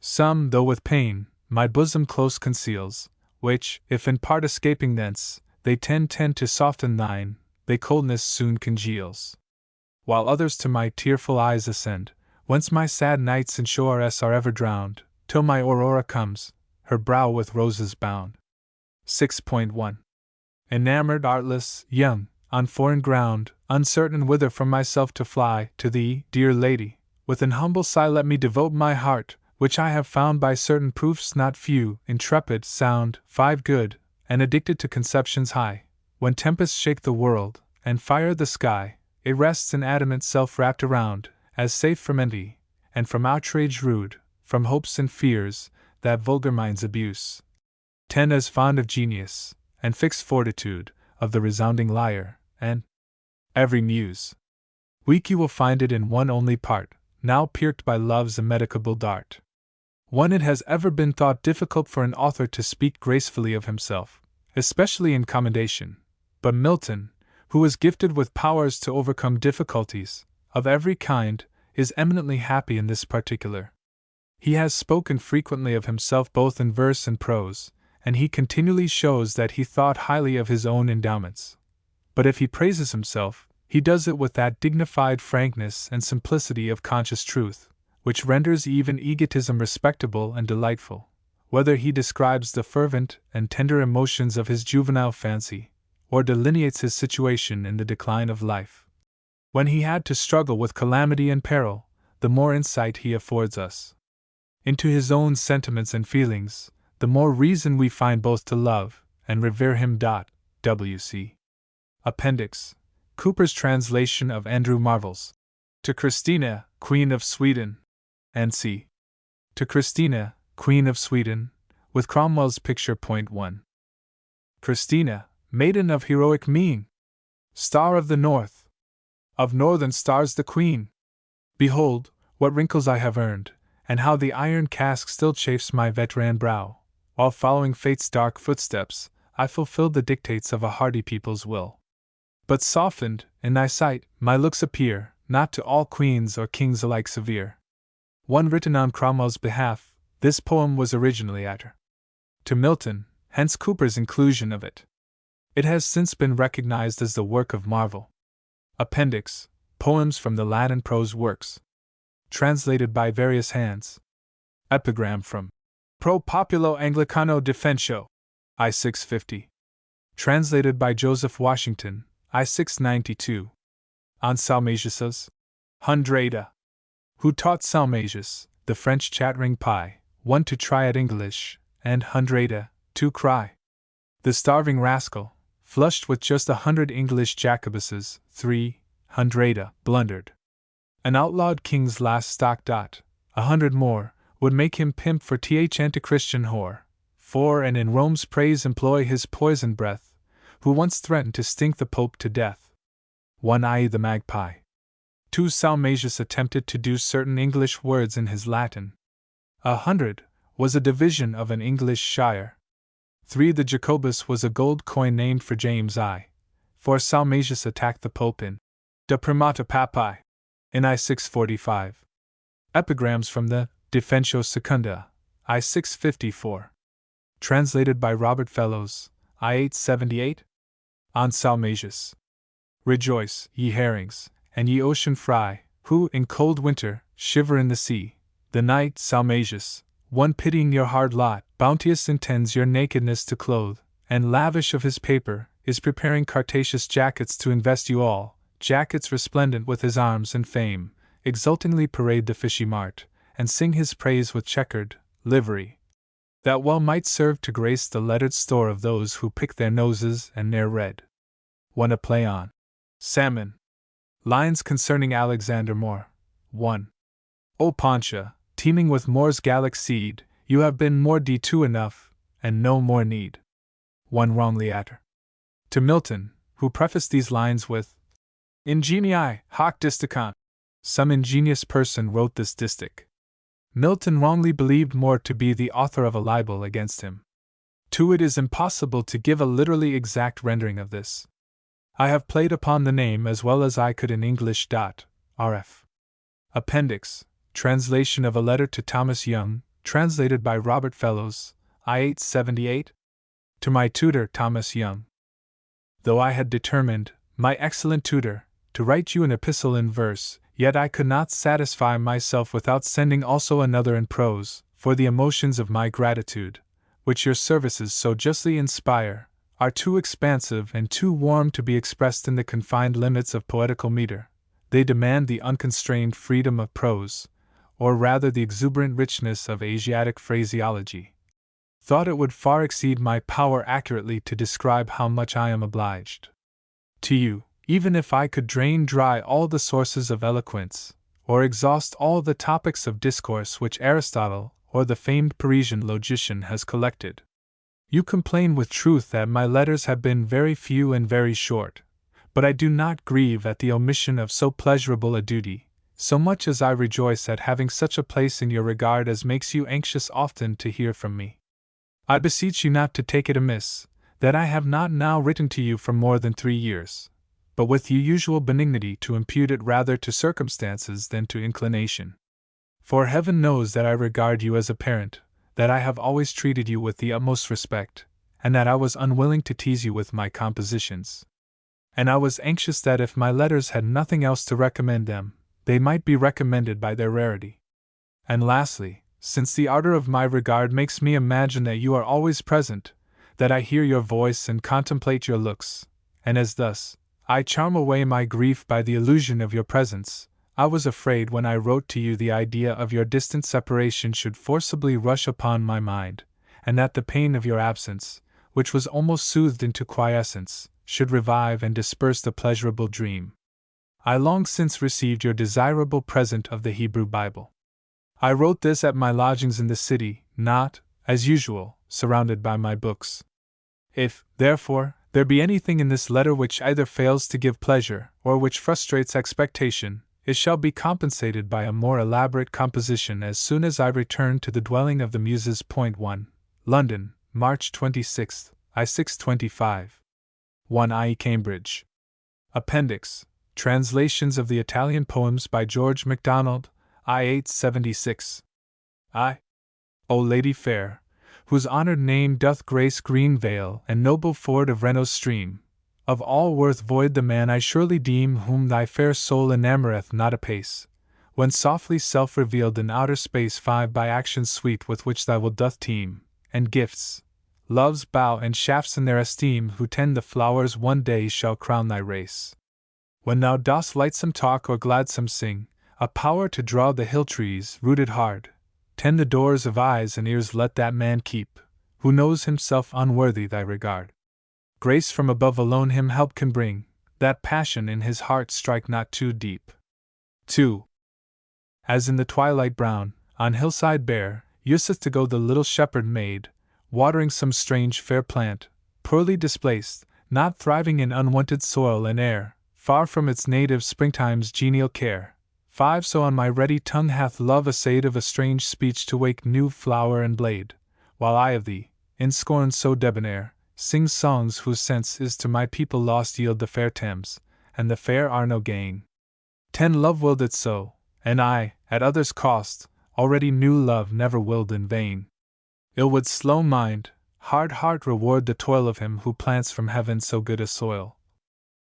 Some, though with pain, my bosom close conceals, which, if in part escaping thence, they tend to soften thine, they coldness soon congeals. While others to my tearful eyes ascend, whence my sad nights and shores are ever drowned, till my Aurora comes, her brow with roses bound. 6.1. Enamored, artless, young, on foreign ground, uncertain whither from myself to fly, to thee, dear lady, with an humble sigh let me devote my heart, which I have found by certain proofs not few, intrepid, sound, 5 good, and addicted to conceptions high. When tempests shake the world, and fire the sky, it rests in adamant self wrapped around, as safe from envy, and from outrage rude, from hopes and fears, that vulgar minds abuse. 10 as fond of genius, and fixed fortitude, of the resounding lyre, and every muse. Weak you will find it in one only part, now pierced by love's immedicable dart. One it has ever been thought difficult for an author to speak gracefully of himself, especially in commendation, but Milton, who is gifted with powers to overcome difficulties, of every kind, is eminently happy in this particular. He has spoken frequently of himself both in verse and prose, and he continually shows that he thought highly of his own endowments. But if he praises himself, he does it with that dignified frankness and simplicity of conscious truth, which renders even egotism respectable and delightful, whether he describes the fervent and tender emotions of his juvenile fancy, or delineates his situation in the decline of life. When he had to struggle with calamity and peril, the more insight he affords us into his own sentiments and feelings, the more reason we find both to love and revere him. W.C. Appendix: Cooper's translation of Andrew Marvell's To Christina, Queen of Sweden, N.C. To Christina, Queen of Sweden, with Cromwell's picture. Point 1. Christina, maiden of heroic mien, star of the north, of northern stars the queen. Behold, what wrinkles I have earned, and how the iron cask still chafes my veteran brow, while following fate's dark footsteps, I fulfilled the dictates of a hardy people's will. But softened, in thy sight, my looks appear, not to all queens or kings alike severe. One written on Cromwell's behalf, this poem was originally addressed to Milton, hence Cooper's inclusion of it. It has since been recognized as the work of Marvell. Appendix: Poems from the Latin prose works. Translated by various hands. Epigram from Pro Populo Anglicano Defensio, I 650. Translated by Joseph Washington, I 692. On Salmasius's Hundrada. Who taught Salmasius, the French chattering pie, one to try at English, and Hundrada, to cry. The starving rascal, flushed with just 100 English Jacobuses, 300, blundered. An outlawed king's last stock dot, 100 more, would make him pimp for th antichristian whore, 4 and in Rome's praise employ his poison breath, who once threatened to stink the Pope to death. 1 I. the magpie. 2 Salmasius attempted to do certain English words in his Latin. 100 was a division of an English shire. 3 The Jacobus was a gold coin named for James I. 4 Salmasius attacked the Pope in De Primata Papae, in I 645. Epigrams from the Defensio Secunda, I 654. Translated by Robert Fellows, I 878. On Salmasius. Rejoice, ye herrings, and ye ocean fry, who, in cold winter, shiver in the sea. The night, Salmasius, one pitying your hard lot, bounteous intends your nakedness to clothe, and lavish of his paper, is preparing Cartasius jackets to invest you all, jackets resplendent with his arms and fame, exultingly parade the fishy mart, and sing his praise with checkered livery, that well might serve to grace the lettered store of those who pick their noses and ne'er read. 1 A play on Salmon. Lines concerning Alexander More. 1. O Pontia, teeming with More's Gallic seed, you have been more D2 enough, and no more need. 1 Wrongly Atter. To Milton, who prefaced these lines with Ingenii hoc disticant. Some ingenious person wrote this distich. Milton wrongly believed More to be the author of a libel against him. 2 It is impossible to give a literally exact rendering of this. I have played upon the name as well as I could in English. Rf. Appendix: Translation of a letter to Thomas Young, translated by Robert Fellows, I 878. To my tutor, Thomas Young. Though I had determined, my excellent tutor, to write you an epistle in verse, yet I could not satisfy myself without sending also another in prose, for the emotions of my gratitude, which your services so justly inspire, are too expansive and too warm to be expressed in the confined limits of poetical meter. They demand the unconstrained freedom of prose, or rather the exuberant richness of Asiatic phraseology. Thought it would far exceed my power accurately to describe how much I am obliged to you, even if I could drain dry all the sources of eloquence, or exhaust all the topics of discourse which Aristotle or the famed Parisian logician has collected. You complain with truth that my letters have been very few and very short, but I do not grieve at the omission of so pleasurable a duty, so much as I rejoice at having such a place in your regard as makes you anxious often to hear from me. I beseech you not to take it amiss, that I have not now written to you for more than 3 years, but with your usual benignity to impute it rather to circumstances than to inclination. For heaven knows that I regard you as a parent, that I have always treated you with the utmost respect, and that I was unwilling to tease you with my compositions. And I was anxious that if my letters had nothing else to recommend them, they might be recommended by their rarity. And lastly, since the ardor of my regard makes me imagine that you are always present, that I hear your voice and contemplate your looks, and as thus, I charm away my grief by the illusion of your presence, I was afraid when I wrote to you the idea of your distant separation should forcibly rush upon my mind, and that the pain of your absence, which was almost soothed into quiescence, should revive and disperse the pleasurable dream. I long since received your desirable present of the Hebrew Bible. I wrote this at my lodgings in the city, not, as usual, surrounded by my books. If, therefore, there be anything in this letter which either fails to give pleasure, or which frustrates expectation, it shall be compensated by a more elaborate composition as soon as I return to the dwelling of the Muses. 1. London, March 26, I 625. 1 I. Cambridge. Appendix: Translations of the Italian poems by George MacDonald, I 876. I. O Lady fair, whose honored name doth grace green vale and noble ford of Renault's stream, Of all worth void the man I surely deem whom thy fair soul enamoreth not apace, when softly self-revealed in outer space 5 by actions sweet with which thy will doth teem, and gifts, love's bow and shafts in their esteem who tend the flowers one day shall crown thy race. When thou dost lightsome talk or gladsome sing, a power to draw the hill trees rooted hard, tend the doors of eyes and ears let that man keep, who knows himself unworthy thy regard. Grace from above alone him help can bring, that passion in his heart strike not too deep. 2. As in the twilight brown, on hillside bare, useth to go the little shepherd maid, watering some strange fair plant, poorly displaced, not thriving in unwonted soil and air, far from its native springtime's genial care. 5 So on my ready tongue hath love essayed of a strange speech to wake new flower and blade, while I of thee, in scorn so debonair, sing songs whose sense is to my people lost yield the fair Thames, and the fair Arno gain. 10 Love willed it so, and I, at others' cost, already knew love never willed in vain. Ill would slow mind, hard heart reward the toil of him who plants from heaven so good a soil.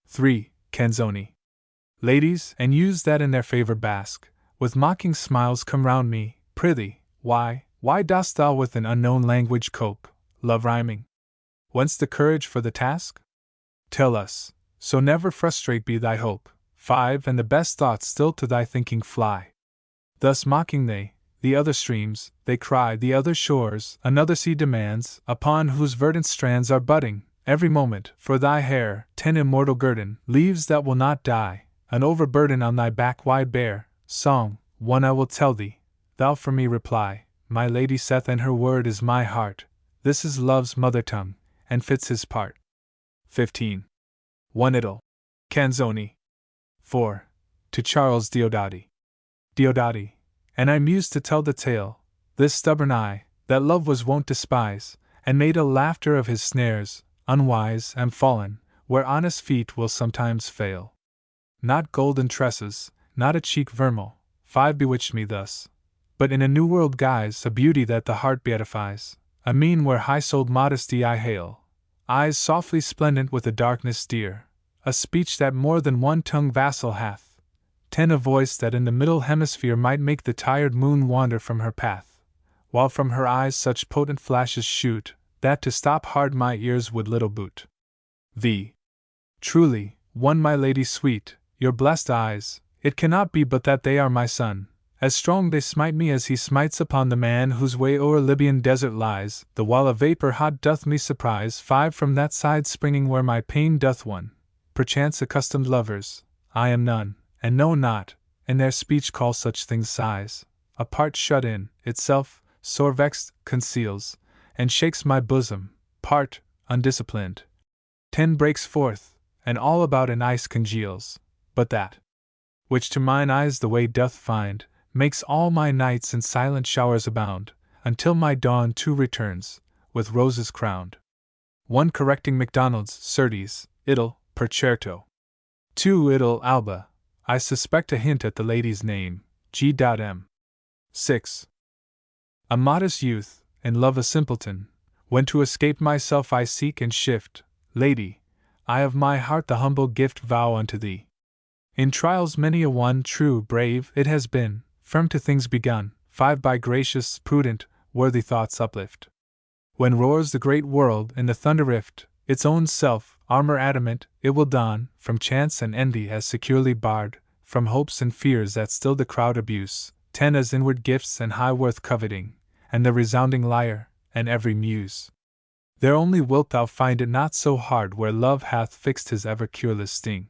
3. Canzoni. Ladies and youths that in their favour bask, with mocking smiles come round me, prithee, why dost thou with an unknown language cope, love rhyming? Whence the courage for the task? Tell us, so never frustrate be thy hope. 5 And the best thoughts still to thy thinking fly. Thus mocking they, the other streams, they cry, the other shores, another sea demands, upon whose verdant strands are budding, every moment, for thy hair, 10 Immortal guerdon, leaves that will not die, an overburden on thy back wide bare. Song 1 I will tell thee, thou for me reply, my lady saith and her word is my heart, this is love's mother tongue, and fits his part. 15. 1 Idle. Canzoni. 4. To Charles Diodati. Diodati. And I mused to tell the tale, this stubborn eye, that love was wont despise, and made a laughter of his snares, unwise, am fallen, where honest feet will sometimes fail. Not golden tresses, not a cheek vermeil, 5 bewitched me thus, but in a new world guise, a beauty that the heart beatifies, a mien where high-souled modesty I hail, eyes softly splendent with a darkness dear, a speech that more than one tongue vassal hath, 10 A voice that in the middle hemisphere might make the tired moon wander from her path, while from her eyes such potent flashes shoot, that to stop hard my ears would little boot. V. Truly, one my lady sweet, your blessed eyes, it cannot be but that they are my son, as strong they smite me as he smites upon the man whose way o'er Libyan desert lies, the while a vapour hot doth me surprise. 5 From that side springing where my pain doth won, perchance accustomed lovers, I am none, and know not, in their speech call such things sighs, a part shut in, itself, sore vexed, conceals, and shakes my bosom, part, undisciplined. 10 Breaks forth, and all about in ice congeals, but that, which to mine eyes the way doth find, makes all my nights in silent showers abound, until my dawn too returns, with roses crowned. 1 Correcting Macdonald's, certes, idle, per certo. 2 Idle, alba. I suspect a hint at the lady's name, G.M. 6. A modest youth, in love a simpleton, when to escape myself I seek and shift, lady, I of my heart the humble gift vow unto thee. In trials many a one, true, brave, it has been, firm to things begun, 5 By gracious, prudent, worthy thoughts uplift. When roars the great world in the thunder rift, its own self, armor adamant, it will don, from chance and envy as securely barred, from hopes and fears that still the crowd abuse, 10 As inward gifts and high worth coveting, and the resounding lyre, and every muse. There only wilt thou find it not so hard where love hath fixed his ever cureless sting.